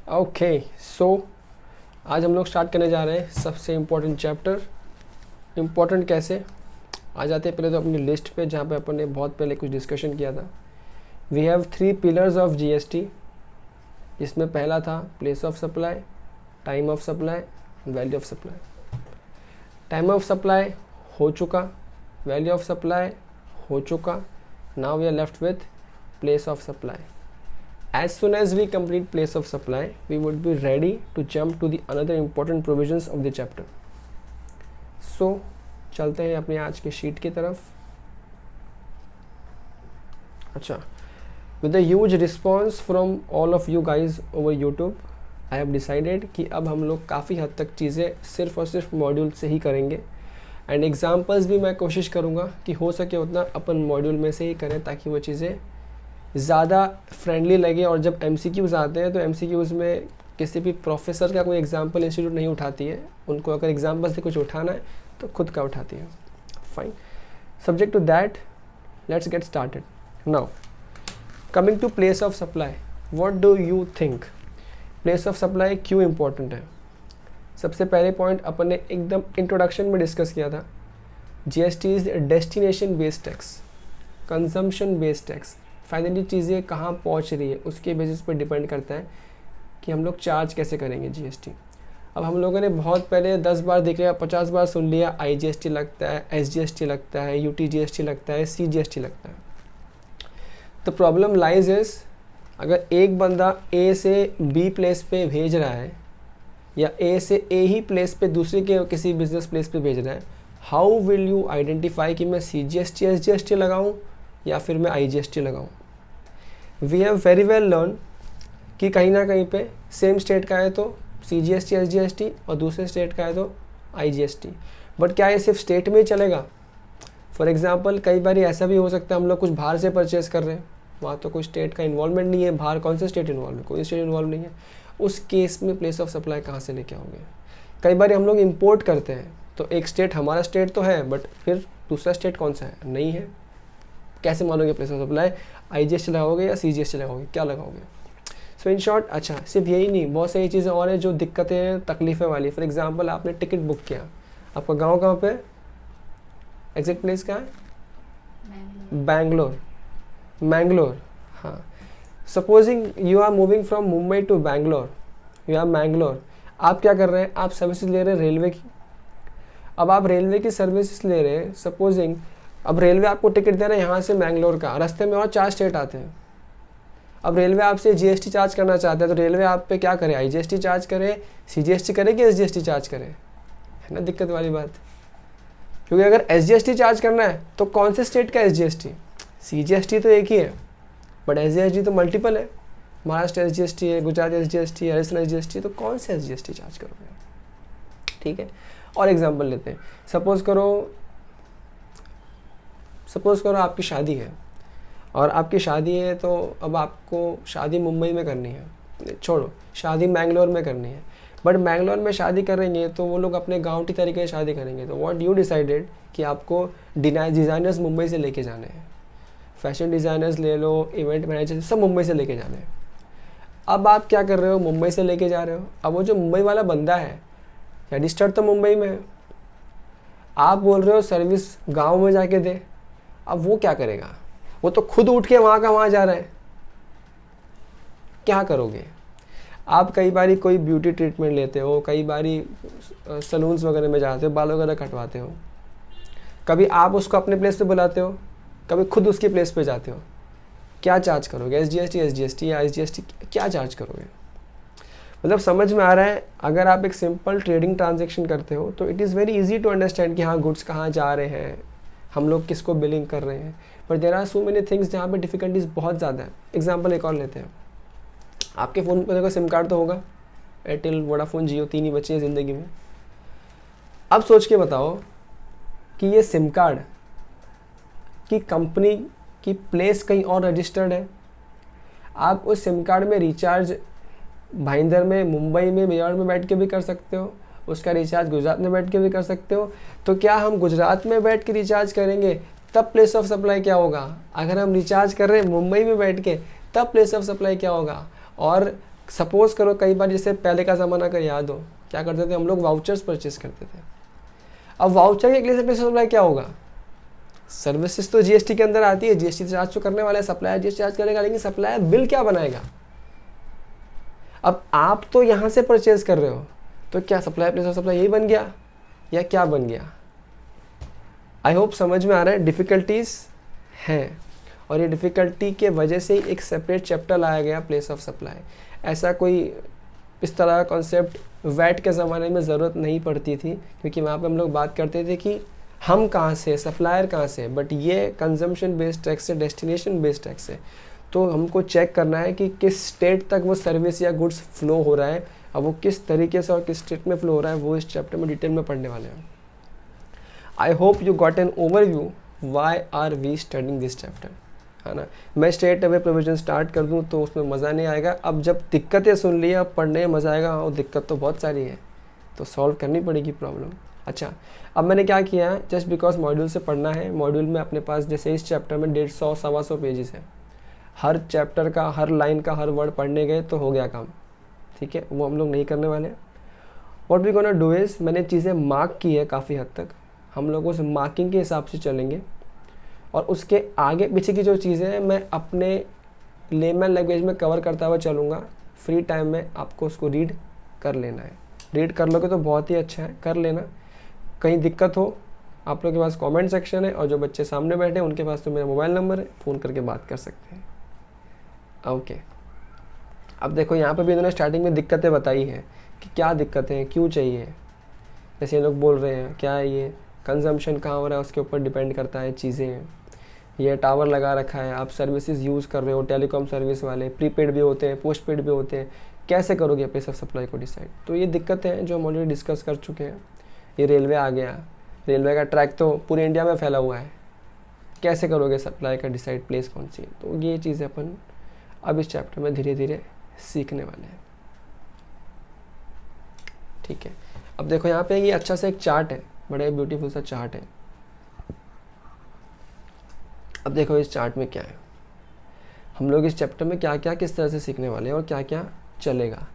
Okay so आज हम लोग स्टार्ट करने जा रहे हैं सबसे इम्पोर्टेंट चैप्टर। इम्पोर्टेंट कैसे, आ जाते हैं पहले तो अपनी लिस्ट पे जहाँ पे अपन ने बहुत पहले कुछ डिस्कशन किया था। We have 3 pillars of GST, जिसमें पहला था place of supply, time of supply, value of supply. Time of supply हो चुका, वैल्यू ऑफ सप्लाई हो चुका, now we are left with place of supply. As soon as we complete place of supply, we would be ready to jump to the another important provisions of the chapter. So, चलते हैं अपनी आज की sheet की तरफ। अच्छा, with a huge response from all of you guys over YouTube, I have decided कि अब हम लोग काफ़ी हद तक चीज़ें सिर्फ और सिर्फ मॉड्यूल से ही करेंगे एंड एग्जाम्पल्स भी मैं कोशिश करूँगा कि हो सके उतना अपन मॉड्यूल में से ही करें ताकि वो चीज़ें ज़्यादा फ्रेंडली लगे। और जब MCQs आते हैं तो MCQs में किसी भी प्रोफेसर का कोई एग्जाम्पल इंस्टीट्यूट नहीं उठाती है, उनको अगर एग्जाम्पल से कुछ उठाना है तो खुद का उठाती है। Fine, subject to that let's get started now. Coming to place of supply, what do you think place of supply क्यों इम्पोर्टेंट है? सबसे पहले पॉइंट अपन ने एकदम इंट्रोडक्शन में डिस्कस किया था, GST is destination based tax, consumption based tax. Finally चीज़ें कहाँ पहुँच रही है उसके बेसिस पर डिपेंड करता है कि हम लोग चार्ज कैसे करेंगे GST। अब हम लोगों ने बहुत पहले 10 बार देख लिया, 50 बार सुन लिया, IGST लगता है, SGST लगता है, UTGST लगता है, CGST लगता है। तो प्रॉब्लम लाइज इज, अगर एक बंदा A से B प्लेस पे भेज रहा है या A से A ही प्लेस पे दूसरे के किसी बिजनेस प्लेस पे भेज रहा है, हाउ विल यू आइडेंटिफाई कि मैं CGST SGST लगाऊँ या फिर मैं IGST लगाऊँ? We have very well learn कि कहीं ना कहीं पे सेम स्टेट का है तो CGST SGST और दूसरे स्टेट का है तो IGST। बट क्या ये सिर्फ स्टेट में ही चलेगा? फॉर एग्जांपल कई बार ऐसा भी हो सकता है हम लोग कुछ बाहर से परचेस कर रहे हैं, वहाँ तो कोई स्टेट का इन्वॉल्वमेंट नहीं है, बाहर कौन से स्टेट इन्वॉल्व है, कोई स्टेट इन्वॉल्व नहीं है। उस केस में प्लेस ऑफ सप्लाई कहाँ से लेके आओगे? कई बार हम लोग इम्पोर्ट करते हैं तो एक स्टेट हमारा स्टेट तो है बट फिर दूसरा स्टेट कौन सा है, नहीं है। कैसे मानोगे प्लेस ऑफ सप्लाई? IGST लगाओगे या CGST लगाओगे, क्या लगाओगे? सो इन शॉर्ट, अच्छा सिर्फ यही नहीं, बहुत सारी चीज़ें और हैं जो दिक्कतें हैं, तकलीफ़ें वाली। फॉर एग्जांपल आपने टिकट बुक किया, आपका गांव कहाँ पे, एग्जैक्ट प्लेस क्या है? बैंगलोर। हाँ, supposing you are moving from Mumbai to Bangalore, you are Bangalore. आप क्या कर रहे हैं, आप सर्विसेज ले रहे हैं रेलवे की। अब आप रेलवे की सर्विसेज ले रहे हैं, सपोजिंग अब रेलवे आपको टिकट दे रहा है यहाँ से मैंगलोर का, रास्ते में और 4 स्टेट आते हैं। अब रेलवे आपसे GST चार्ज करना चाहता है तो रेलवे आप पे क्या करे, IGST चार्ज करे, CGST करे कि SGST चार्ज करे? है ना दिक्कत वाली बात। क्योंकि अगर SGST चार्ज करना है तो कौन से स्टेट का SGST? CGST तो एक ही है बट SGST तो मल्टीपल है। महाराष्ट्र SGST है, गुजरात SGST है, राजस्थान SGST, तो कौन से SGST चार्ज करोगे? ठीक है, और एग्जाम्पल लेते हैं। सपोज करो आपकी शादी है और आपकी शादी है तो अब आपको शादी मुंबई में करनी है, छोड़ो, शादी मैंगलोर में करनी है। बट मैंगलोर में शादी करेंगे तो वो लोग अपने गांव की तरीके से शादी करेंगे, तो व्हाट यू डिसाइडेड कि आपको डिज़ाइनर्स मुंबई से लेके जाने हैं, फैशन डिज़ाइनर्स ले लो, इवेंट मैनेजर, सब मुंबई से लेके जाने हैं। अब आप क्या कर रहे हो, मुंबई से लेके जा रहे हो। अब वो जो मुंबई वाला बंदा है रजिस्टर्ड तो मुंबई में है, आप बोल रहे हो सर्विस गाँव में जाके दे। अब वो क्या करेगा, वो तो खुद उठ के वहाँ का वहाँ जा रहा है, क्या करोगे आप? कई बारी कोई ब्यूटी ट्रीटमेंट लेते हो, कई बारी सलून्स वगैरह में जाते हो, बाल वगैरह कटवाते हो, कभी आप उसको अपने प्लेस पे बुलाते हो, कभी खुद उसकी प्लेस पे जाते हो, क्या चार्ज करोगे? SGST या IGST, क्या चार्ज करोगे? मतलब समझ में आ रहा है? अगर आप एक सिंपल ट्रेडिंग ट्रांजेक्शन करते हो तो it is very easy to understand कि हाँ गुड्स कहाँ जा रहे हैं, हम लोग किसको बिलिंग कर रहे हैं। But there are so many things जहाँ पे डिफ़िकल्टीज बहुत ज़्यादा है। एग्जांपल एक और लेते हैं, आपके फ़ोन पर देखो सिम कार्ड तो होगा, एयरटेल, वोडाफोन, जियो, 3 ही बचे हैं ज़िंदगी में। अब सोच के बताओ कि ये सिम कार्ड की कंपनी की प्लेस कहीं और रजिस्टर्ड है। आप उस सिम कार्ड में रिचार्ज भाईंदर में, मुंबई में, मेवाड़ में बैठ के भी कर सकते हो, उसका रिचार्ज गुजरात में बैठ के भी कर सकते हो। तो क्या हम गुजरात में बैठ के रिचार्ज करेंगे तब प्लेस ऑफ सप्लाई क्या होगा? अगर हम रिचार्ज कर रहे हैं मुंबई में बैठ के तब प्लेस ऑफ सप्लाई क्या होगा? और सपोज करो कई बार जैसे पहले का ज़माना अगर याद हो, क्या करते थे हम लोग, वाउचर्स परचेस करते थे। अब वाउचर के लिए सप्लाई क्या होगा, सर्विसेज तो जीएसटी के अंदर आती है, जीएसटी चार्ज तो करने वाला है, सप्लायर जीएसटी चार्ज करेगा, लेकिन सप्लायर बिल क्या बनाएगा। अब आप तो यहाँ से परचेज कर रहे हो, तो क्या सप्लाई प्लेस ऑफ सप्लाई यही बन गया या क्या बन गया। आई होप समझ में आ रहा है। डिफ़िकल्टीज हैं और ये डिफ़िकल्टी के वजह से ही एक सेपरेट चैप्टर लाया गया प्लेस ऑफ सप्लाई। ऐसा कोई इस तरह का कॉन्सेप्ट वैट के ज़माने में ज़रूरत नहीं पड़ती थी, क्योंकि वहाँ पे हम लोग बात करते थे कि हम कहाँ से, सप्लायर कहाँ से, बट ये कंजम्पशन बेस्ड टैक्स है, डेस्टिनेशन बेस्ड टैक्स है। तो हमको चेक करना है कि किस स्टेट तक वो सर्विस या गुड्स फ्लो हो रहा है। अब वो किस तरीके से और किस स्टेट में फ्लो हो रहा है वो इस चैप्टर में डिटेल में पढ़ने वाले हैं। I hope you got an overview why are we studying this chapter, है ना। मैं स्ट्रेट अवे प्रोविजन स्टार्ट कर दूं तो उसमें मज़ा नहीं आएगा। अब जब दिक्कतें सुन ली, अब पढ़ने में मज़ा आएगा। और दिक्कत तो बहुत सारी है, तो सॉल्व करनी पड़ेगी प्रॉब्लम। अच्छा, अब मैंने क्या किया है, जस्ट बिकॉज मॉड्यूल से पढ़ना है, मॉड्यूल में अपने पास जैसे इस चैप्टर में 150-125 पेजेस है, हर चैप्टर का, हर लाइन का, हर वर्ड पढ़ने गए तो हो गया काम, ठीक है। वो हम लोग नहीं करने वाले। What we gonna do is, मैंने चीज़ें मार्क की है काफ़ी हद तक, हम लोग उस मार्किंग के हिसाब से चलेंगे और उसके आगे पीछे की जो चीज़ें हैं मैं अपने लेमन लैंग्वेज में कवर करता हुआ चलूँगा। फ्री टाइम में आपको उसको रीड कर लेना है। रीड कर लोगे तो बहुत ही अच्छा है, कर लेना। कहीं दिक्कत हो, आप लोगों के पास कमेंट सेक्शन है, और जो बच्चे सामने बैठे हैं उनके पास तो मेरा मोबाइल नंबर है, फ़ोन करके बात कर सकते हैं। ओके, अब देखो यहाँ पे भी इन्होंने स्टार्टिंग में दिक्कतें बताई हैं कि क्या दिक्कतें हैं, क्यों चाहिए। जैसे ये लोग बोल रहे हैं क्या है ये, कंजम्पशन कहाँ हो रहा है उसके ऊपर डिपेंड करता है चीज़ें। ये टावर लगा रखा है, आप सर्विसेज यूज़ कर रहे हो, टेलीकॉम सर्विस वाले, प्रीपेड भी होते हैं, पोस्ट पेड भी होते हैं, कैसे करोगे प्लेस ऑफ सप्लाई को डिसाइड। तो ये दिक्कतें हैं जो हम ऑलरेडी डिस्कस कर चुके हैं। ये रेलवे आ गया, रेलवे का ट्रैक तो पूरे इंडिया में फैला हुआ है, कैसे करोगे सप्लाई का डिसाइड, प्लेस कौन सी है। तो ये चीज़ें अपन अब इस चैप्टर में धीरे धीरे सीखने वाले हैं, ठीक है। अब देखो यहाँ पे ये अच्छा सा एक चार्ट है, बड़ा ब्यूटीफुल सा चार्ट है। अब देखो इस चार्ट में क्या है, हम लोग इस चैप्टर में क्या क्या किस तरह से सीखने वाले हैं और क्या क्या चलेगा।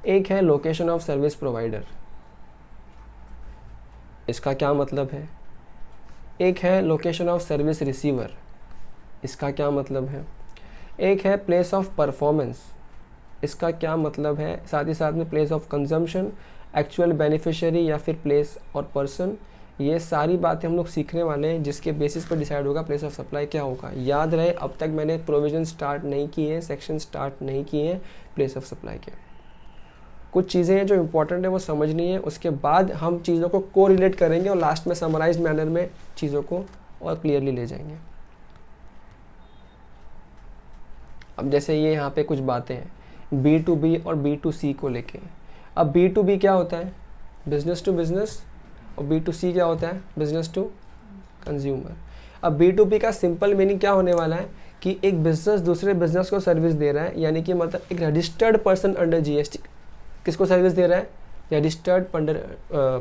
एक है लोकेशन ऑफ सर्विस प्रोवाइडर, इसका क्या मतलब है। एक है लोकेशन ऑफ सर्विस रिसीवर, इसका क्या मतलब है। एक है प्लेस ऑफ परफॉर्मेंस, इसका क्या मतलब है। साथ ही साथ में place of consumption, actual beneficiary या फिर प्लेस और पर्सन। ये सारी बातें हम लोग सीखने वाले हैं, जिसके बेसिस पर डिसाइड होगा प्लेस ऑफ सप्लाई क्या होगा। याद रहे अब तक मैंने प्रोविजन स्टार्ट नहीं किए, सेक्शन स्टार्ट नहीं किए हैं प्लेस ऑफ सप्लाई के। कुछ चीज़ें हैं जो इंपॉर्टेंट है वो समझनी है, उसके बाद हम चीज़ों को कोरिलेट करेंगे और लास्ट में समराइज्ड मैनर में चीज़ों को और क्लियरली ले जाएंगे। अब जैसे ये यहाँ पे कुछ बातें हैं B2B और B2C को लेके। अब B2B क्या होता है, बिजनेस टू बिजनेस, और B2C क्या होता है, बिजनेस टू कंज्यूमर। अब B2B का सिंपल मीनिंग क्या होने वाला है कि एक बिजनेस दूसरे बिजनेस को सर्विस दे रहा है, यानी कि मतलब एक रजिस्टर्ड पर्सन अंडर GST किसको सर्विस दे रहा है, रजिस्टर्ड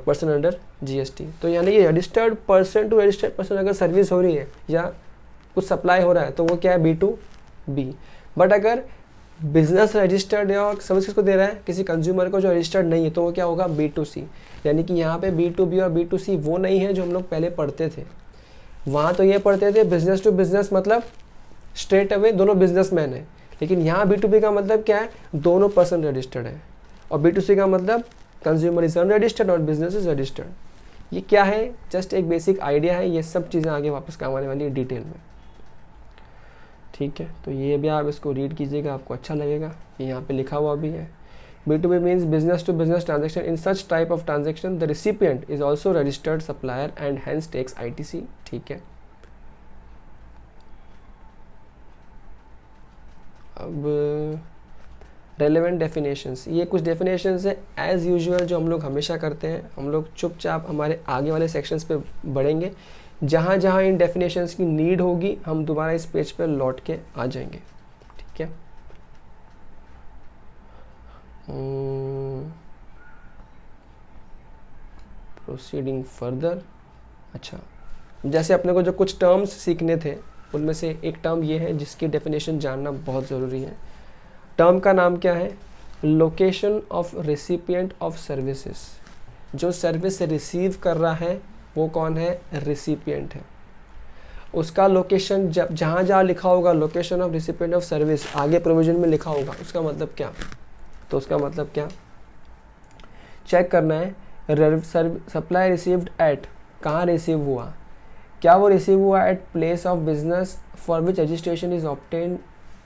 पर्सन अंडर GST। तो यानी कि registered person to registered person अगर सर्विस हो रही है या कुछ सप्लाई हो रहा है तो वो क्या है, B2B। बट अगर बिजनेस रजिस्टर्ड या सर्विस किसको दे रहा है, किसी कंज्यूमर को जो रजिस्टर्ड नहीं है, तो वो क्या होगा, B2C। यानी कि यहाँ पे B2B और B2C वो नहीं है जो हम लोग पहले पढ़ते थे। वहाँ तो ये पढ़ते थे बिजनेस टू बिजनेस, मतलब स्ट्रेट अवे दोनों बिजनेसमैन है, लेकिन यहाँ B2B का मतलब क्या है, दोनों पर्सन रजिस्टर्ड है, और B2C का मतलब कंज्यूमर इज अनरजिस्टर्ड और बिजनेस इज रजिस्टर्ड। ये क्या है, जस्ट एक बेसिक आइडिया है, ये सब चीज़ें आगे वापस काम आने वाली है डिटेल में, ठीक है। तो ये भी आप इसको रीड कीजिएगा, आपको अच्छा लगेगा। ये यहाँ पे लिखा हुआ भी है, B2B means business to business transaction. In such type of transaction, the recipient is also registered supplier and hence takes ITC, ठीक है। अब relevant definitions, ये कुछ definitions है as usual जो हम लोग हमेशा करते हैं। हम लोग चुपचाप हमारे आगे वाले sections पे बढ़ेंगे, जहाँ जहाँ इन definitions की need होगी हम दोबारा इस पेज पर लौट के आ जाएंगे, ठीक है। Proceeding further. अच्छा, जैसे अपने को जो कुछ टर्म्स सीखने थे उनमें से एक टर्म ये है जिसकी डेफिनेशन जानना बहुत ज़रूरी है। टर्म का नाम क्या है, location of recipient of services, जो सर्विस रिसीव कर रहा है वो कौन है, रेसिपिएंट है। उसका लोकेशन जब जहाँ लिखा होगा location of recipient of service आगे प्रोविजन में लिखा होगा, उसका मतलब क्या, तो उसका मतलब क्या चेक करना है। सप्लाई रिसीव्ड एट, कहाँ रिसीव हुआ, क्या वो रिसीव हुआ at place of business for which registration is obtain,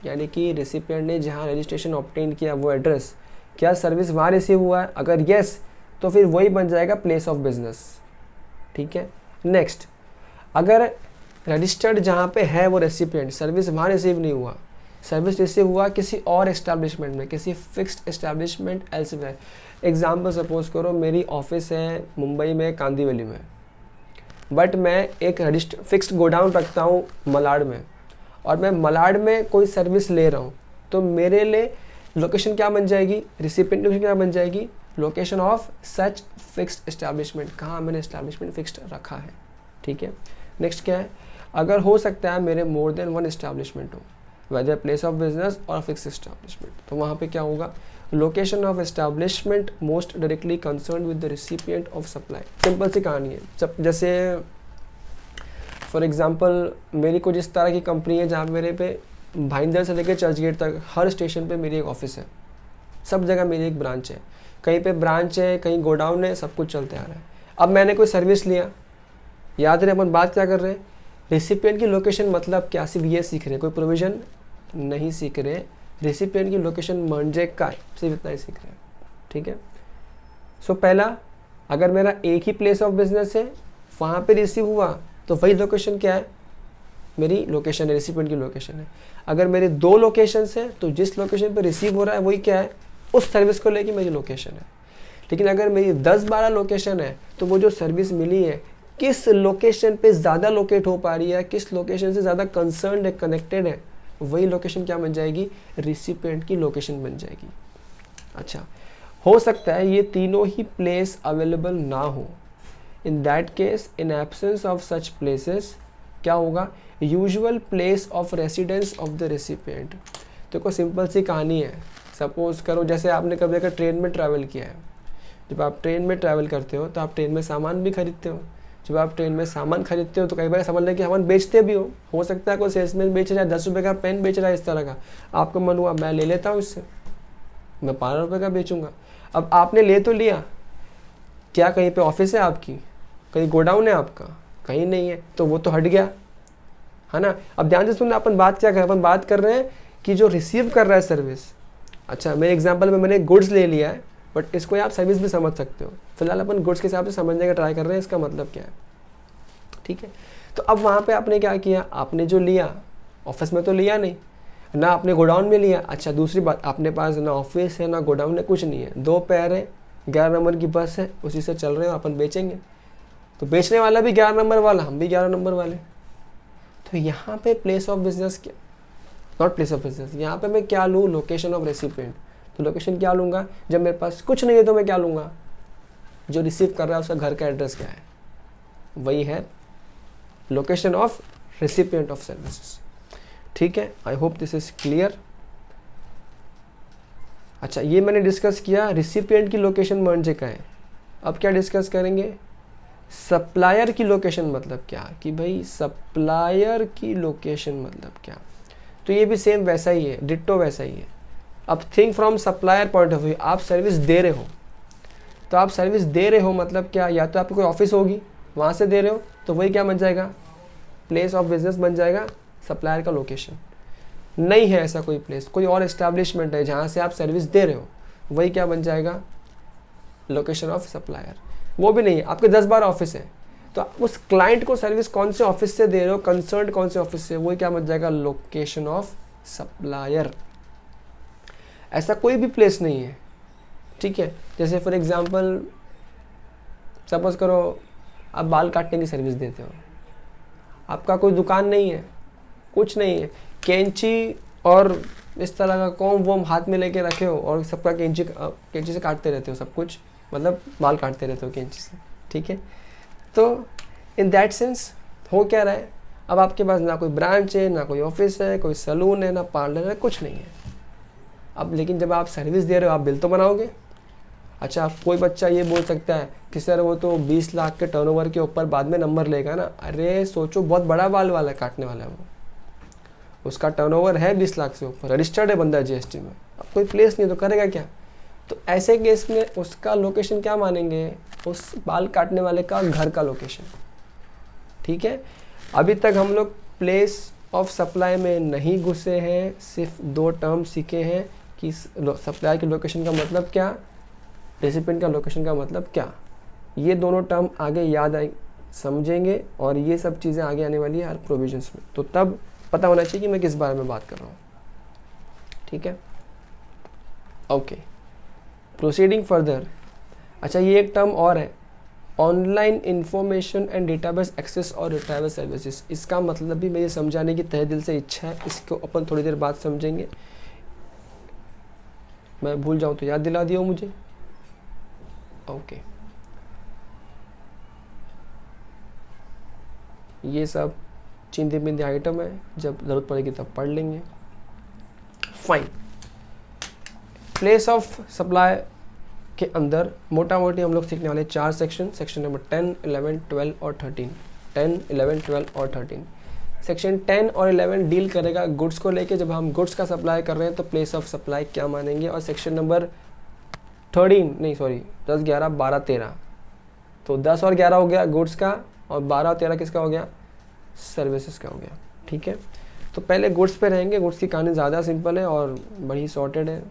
यानी कि रेसिपिएंट ने जहाँ रजिस्ट्रेशन ऑब्टेन किया वो एड्रेस, क्या सर्विस वहाँ रिसीव हुआ है, अगर येस तो फिर वही बन जाएगा प्लेस ऑफ बिजनेस। ठीक है, नेक्स्ट, अगर रजिस्टर्ड जहाँ पे है वो रेसिपिएंट, सर्विस वहाँ रिसीव नहीं हुआ, सर्विस रिसीव हुआ किसी और एस्टैब्लिशमेंट में, किसी fixed establishment elsewhere. Example suppose करो मेरी ऑफिस है मुंबई में कांदीवली में, बट मैं एक फिक्स्ड गोडाउन रखता हूँ मलाड में, और मैं मलाड में कोई सर्विस ले रहा हूँ, तो मेरे लिए लोकेशन क्या बन जाएगी, रिसिपिएंट लोकेशन क्या बन जाएगी, location of such fixed establishment, कहाँ मैंने एस्टैब्लिशमेंट फिक्स्ड रखा है। ठीक है, नेक्स्ट क्या है, अगर हो सकता है मेरे मोर देन वन एस्टैब्लिशमेंट हो, वेदर प्लेस ऑफ बिजनेस और फिक्स एस्टैब्लिशमेंट, तो वहाँ पे क्या होगा, location of establishment most directly concern with the recipient of supply. Simple सी कहानी है, जैसे फॉर एग्जांपल मेरी कुछ इस तरह की कंपनी है जहाँ मेरे पे भाईंदर से लेकर चर्चगेट तक हर स्टेशन पे मेरी एक ऑफिस है, सब जगह मेरी एक ब्रांच है, कहीं पे ब्रांच है कहीं गोडाउन है, सब कुछ चलते आ रहा है। अब मैंने कोई सर्विस लिया, याद रहे अपन बात क्या कर रहे हैं, रेसिपिएंट की लोकेशन मतलब क्या, सिर्फ ये सीख रहे, कोई प्रोविज़न नहीं सीख रहे, रेसिपिएंट की लोकेशन म्हणजे काय, सिर्फ इतना ही सीख रहे हैं। ठीक है, सो पहला, अगर मेरा एक ही प्लेस ऑफ बिजनेस है वहाँ पे रिसीव हुआ तो वही लोकेशन क्या है, मेरी लोकेशन है, रेसिपिएंट की लोकेशन है। अगर मेरे दो लोकेशन है तो जिस लोकेशन पे रिसीव हो रहा है वही क्या है, उस सर्विस को लेके मेरी लोकेशन है। लेकिन अगर मेरी 10-12 लोकेशन है तो वो जो सर्विस मिली है किस लोकेशन पे ज़्यादा लोकेट हो पा रही है, किस लोकेशन से ज़्यादा कंसर्न है, कनेक्टेड है, वही लोकेशन क्या बन जाएगी, रिसिपिएंट की लोकेशन बन जाएगी। अच्छा, हो सकता है ये तीनों ही प्लेस अवेलेबल ना हो, इन that case in absence of such places क्या होगा, usual place of residence of the recipient. तो कोई सिंपल सी कहानी है, सपोज करो जैसे आपने कभी अगर ट्रेन में ट्रैवल किया है, जब आप ट्रेन में ट्रैवल करते हो तो आप ट्रेन में सामान भी खरीदते हो, जब आप ट्रेन में सामान खरीदते हो तो कई बार समझ लें कि सामान बेचते भी हो सकता है कोई सेल्समैन बेच रहा है 10 रुपये का पेन बेच रहा है इस तरह का, आपको मन हुआ मैं ले लेता हूँ इससे, मैं 12 रुपये का बेचूंगा। अब आपने ले तो लिया, क्या कहीं पे ऑफिस है आपकी, कहीं गोडाउन है आपका, कहीं नहीं है, तो वो तो हट गया है ना। अब ध्यान से सुनना, अपन बात क्या कर रहे हैं, अपन बात कर रहे हैं कि जो रिसीव कर रहा है सर्विस। अच्छा, मेरे एग्जाम्पल में मैंने गुड्स ले लिया है, बट इसको आप सर्विस भी समझ सकते हो, फिलहाल अपन गुड्स के हिसाब से समझने का ट्राई कर रहे हैं इसका मतलब क्या है। ठीक है, तो अब वहाँ पे आपने क्या किया, आपने जो लिया ऑफिस में तो लिया नहीं ना, आपने गोडाउन में लिया। अच्छा, दूसरी बात, अपने पास ना ऑफिस है ना गोडाउन है, कुछ नहीं है, 2 पैर है, 11 नंबर की बस है, उसी से चल रहे हो, अपन बेचेंगे, तो बेचने वाला भी 11 नंबर वाला, हम भी 11 नंबर वाले। तो यहाँ पे प्लेस ऑफ बिजनेस क्या, नॉट प्लेस ऑफ बिजनेस, यहाँ पे मैं क्या लूँ, लोकेशन ऑफ रेसिपिएंट। तो लोकेशन क्या लूँगा, जब मेरे पास कुछ नहीं है तो मैं क्या लूँगा, जो रिसीव कर रहा है उसका घर का एड्रेस क्या है, वही है location of recipient of services. ठीक है, I hope this is clear. अच्छा, ये मैंने डिस्कस किया रिसिपिएंट की लोकेशन म्हणजे क्या है। अब क्या डिस्कस करेंगे, सप्लायर की लोकेशन मतलब क्या, कि भाई सप्लायर की लोकेशन मतलब क्या। तो ये भी सेम वैसा ही है, डिट्टो वैसा ही है। अब think from supplier point of view, आप सर्विस दे रहे हो, तो आप सर्विस दे रहे हो मतलब क्या, या तो आपकी कोई ऑफिस होगी वहाँ से दे रहे हो, तो वही क्या बन जाएगा, प्लेस ऑफ बिजनेस बन जाएगा, सप्लायर का लोकेशन। नहीं है ऐसा कोई प्लेस, कोई और एस्टैब्लिशमेंट है जहाँ से आप सर्विस दे रहे हो, वही क्या बन जाएगा, लोकेशन ऑफ सप्लायर। वो भी नहीं है, आपके 10-12 ऑफिस है, तो उस क्लाइंट को सर्विस कौन से ऑफिस से दे रहे हो, कंसर्न कौन से ऑफिस से, वही क्या बन जाएगा, लोकेशन ऑफ सप्लायर। ऐसा कोई भी प्लेस नहीं है। ठीक है, जैसे फॉर एग्जांपल सपोज करो आप बाल काटने की सर्विस देते हो, आपका कोई दुकान नहीं है, कुछ नहीं है, कैंची और इस तरह का कॉम वॉम हाथ में लेके रखे हो और सबका कैंची से काटते रहते हो, सब कुछ मतलब बाल काटते रहते हो कैंची से। ठीक है, तो इन दैट सेंस हो क्या रहा है, अब आपके पास ना कोई ब्रांच है, ना कोई ऑफिस है, कोई सलून है, ना पार्लर है, कुछ नहीं है। अब लेकिन जब आप सर्विस दे रहे हो आप बिल तो बनाओगे। अच्छा, कोई बच्चा ये बोल सकता है कि सर वो तो 20 लाख के टर्नओवर के ऊपर बाद में नंबर लेगा ना। अरे सोचो, बहुत बड़ा बाल वाला काटने वाला है वो, उसका टर्नओवर है 20 लाख से ऊपर, रजिस्टर्ड है बंदा जीएसटी में, अब कोई प्लेस नहीं तो करेगा क्या। तो ऐसे केस में उसका लोकेशन क्या मानेंगे, उस बाल काटने वाले का घर का लोकेशन। ठीक है, अभी तक हम लोग प्लेस ऑफ सप्लाई में नहीं घुसे हैं, सिर्फ 2 टर्म सीखे हैं कि सप्लाई के लोकेशन का मतलब क्या, रेसिपिएंट का लोकेशन का मतलब क्या। ये दोनों टर्म आगे याद आए समझेंगे, और ये सब चीज़ें आगे आने वाली है हर प्रोविजंस में, तो तब पता होना चाहिए कि मैं किस बारे में बात कर रहा हूँ। ठीक है, ओके, प्रोसीडिंग फर्दर। अच्छा, ये एक टर्म और है, online information and database access और रिट्राइवल सर्विसेज। इसका मतलब भी मेरी समझाने की तहे दिल से इच्छा है, इसको अपन थोड़ी देर बाद समझेंगे। मैं भूल जाऊँ तो याद दिला दियो मुझे। ओके, ये सब चिंदी बिंदी आइटम है, जब ज़रूरत पड़ेगी तब पढ़ लेंगे। फाइन, प्लेस ऑफ सप्लाई के अंदर मोटा मोटी हम लोग सीखने वाले 4 सेक्शन, सेक्शन नंबर 10, 11, 12 और 13। 10, 11, 12 और 13। सेक्शन 10 और 11 डील करेगा गुड्स को लेके, जब हम गुड्स का सप्लाई कर रहे हैं तो प्लेस ऑफ सप्लाई क्या मानेंगे। और सेक्शन नंबर 10, 11, 12, 13, तो 10 और 11 हो गया गुड्स का, और 12 और 13 किसका हो गया, सर्विसेज का हो गया। ठीक है, तो पहले गुड्स पे रहेंगे। गुड्स की कहानी ज़्यादा सिंपल है और बड़ी सॉर्टेड है,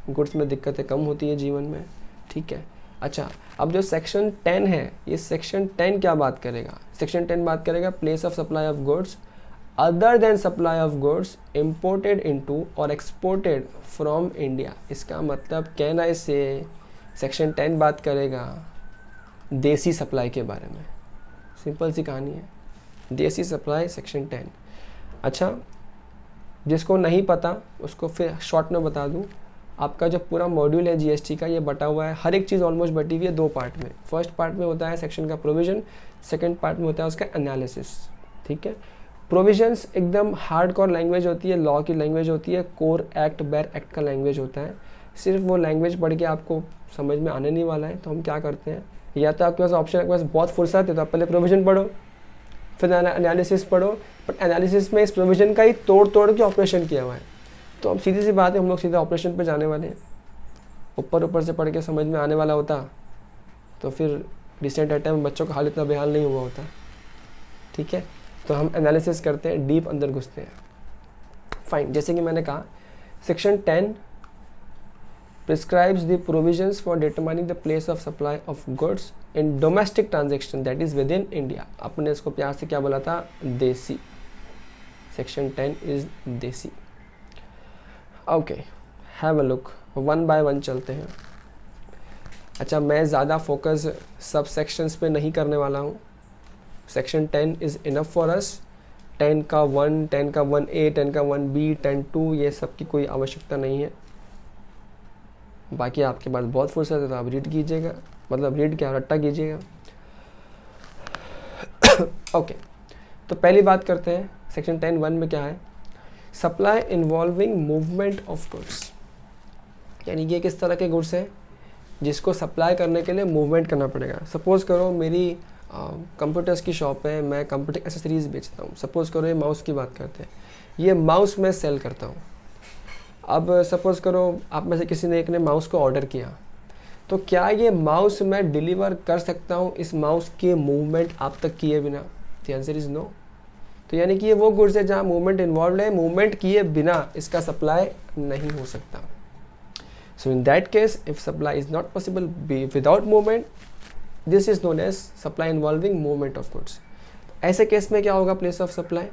गुड्स में दिक्कतें कम होती है जीवन में। ठीक है, अच्छा, अब जो सेक्शन 10 है, ये सेक्शन 10 क्या बात करेगा, सेक्शन 10 बात करेगा place of supply of goods other than supply of goods imported into और एक्सपोर्टेड फ्रॉम इंडिया। इसका मतलब कहना इससे सेक्शन 10 बात करेगा देसी सप्लाई के बारे में। सिंपल सी कहानी है, देसी सप्लाई सेक्शन 10। अच्छा, जिसको नहीं पता उसको फिर शॉर्ट में बता दूं, आपका जो पूरा मॉड्यूल है जीएसटी का, ये बटा हुआ है, हर एक चीज़ ऑलमोस्ट बटी हुई है 2 पार्ट में। फर्स्ट पार्ट में होता है सेक्शन का प्रोविजन, सेकंड पार्ट में होता है उसका एनालिसिस। ठीक है, प्रोविजंस एकदम हार्डकोर लैंग्वेज होती है, लॉ की लैंग्वेज होती है, कोर एक्ट बेर एक्ट का लैंग्वेज होता है। सिर्फ वो लैंग्वेज पढ़ के आपको समझ में आने नहीं वाला है, तो हम क्या करते हैं, या तो आपके पास ऑप्शन, आपके पास बहुत फुर्सत है तो आप पहले प्रोविजन पढ़ो, फिर एनालिसिस पढ़ो, बट एनालिसिस में इस प्रोविजन का ही तोड़ तोड़ के ऑपरेशन किया हुआ है। तो अब सीधी सी बात है, हम लोग सीधा ऑपरेशन पे जाने वाले हैं। ऊपर से पढ़ के समझ में आने वाला होता तो फिर रिसेंट टाइम बच्चों का हाल इतना बेहाल नहीं हुआ होता। ठीक है, तो हम एनालिसिस करते हैं, डीप अंदर घुसते हैं। फाइन, जैसे कि मैंने कहा, section 10 prescribes the provisions for determining the place of supply of goods in domestic transaction that is within India। अपने इसको प्यार से क्या बोला था, देसी। सेक्शन 10 इज देसी। Okay, have a look, 1 by 1 चलते हैं। अच्छा, मैं ज़्यादा फोकस सब सेक्शंस पे नहीं करने वाला हूँ। Section 10 is enough for us. 10 का 1, 10 का 1A, 10 का 1B, 10 2, ये सब की कोई आवश्यकता नहीं है। बाकी आपके पास बहुत फुर्सत है तो आप रीड कीजिएगा, मतलब रीड क्या, रट्टा कीजिएगा। ओके, तो पहली बात करते हैं, सेक्शन 10(1) में क्या है, supply involving movement of goods. यानी ये किस तरह के गुड्स हैं जिसको सप्लाई करने के लिए मूवमेंट करना पड़ेगा। सपोज करो मेरी कंप्यूटर्स की शॉप है, मैं कंप्यूटर एक्सेसरीज बेचता हूँ। सपोज करो ये माउस की बात करते हैं, ये माउस मैं सेल करता हूँ। अब सपोज़ करो आप में से किसी ने एक ने माउस को ऑर्डर किया, तो क्या ये माउस मैं डिलीवर कर सकता हूँ इस माउस के मूवमेंट आप तक किए बिना? The answer is no. तो यानी कि ये वो गुड्स है जहाँ मूवमेंट इन्वॉल्व है, मूवमेंट किए बिना इसका सप्लाई नहीं हो सकता। So in that case if supply is not possible without movement, this is known as supply involving movement of goods. ऐसे केस में क्या होगा place of supply?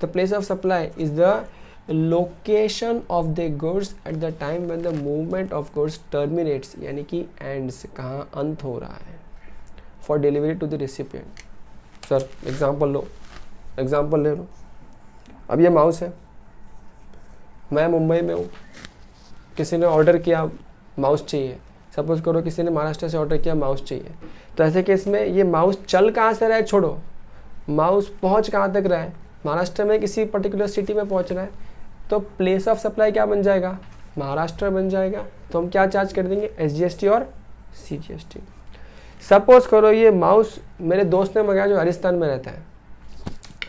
The place of supply is the location of the goods at the time when the movement of goods terminates, यानी कि ends, कहाँ अंत हो रहा है, for delivery to the recipient. Sir example लो, एग्जांपल ले लो। अब ये माउस है, मैं मुंबई में हूँ, किसी ने ऑर्डर किया माउस चाहिए। सपोज करो किसी ने महाराष्ट्र से ऑर्डर किया माउस चाहिए, तो ऐसे केस में ये माउस चल कहाँ से रहा है छोड़ो, माउस पहुँच कहाँ तक रहा है, महाराष्ट्र में किसी पर्टिकुलर सिटी में पहुँच रहा है, तो प्लेस ऑफ सप्लाई क्या बन जाएगा? महाराष्ट्र बन जाएगा, तो हम क्या चार्ज कर देंगे, SGST और CGST। सपोज करो ये माउस मेरे दोस्त ने मंगाया जो राजस्थान में रहता है,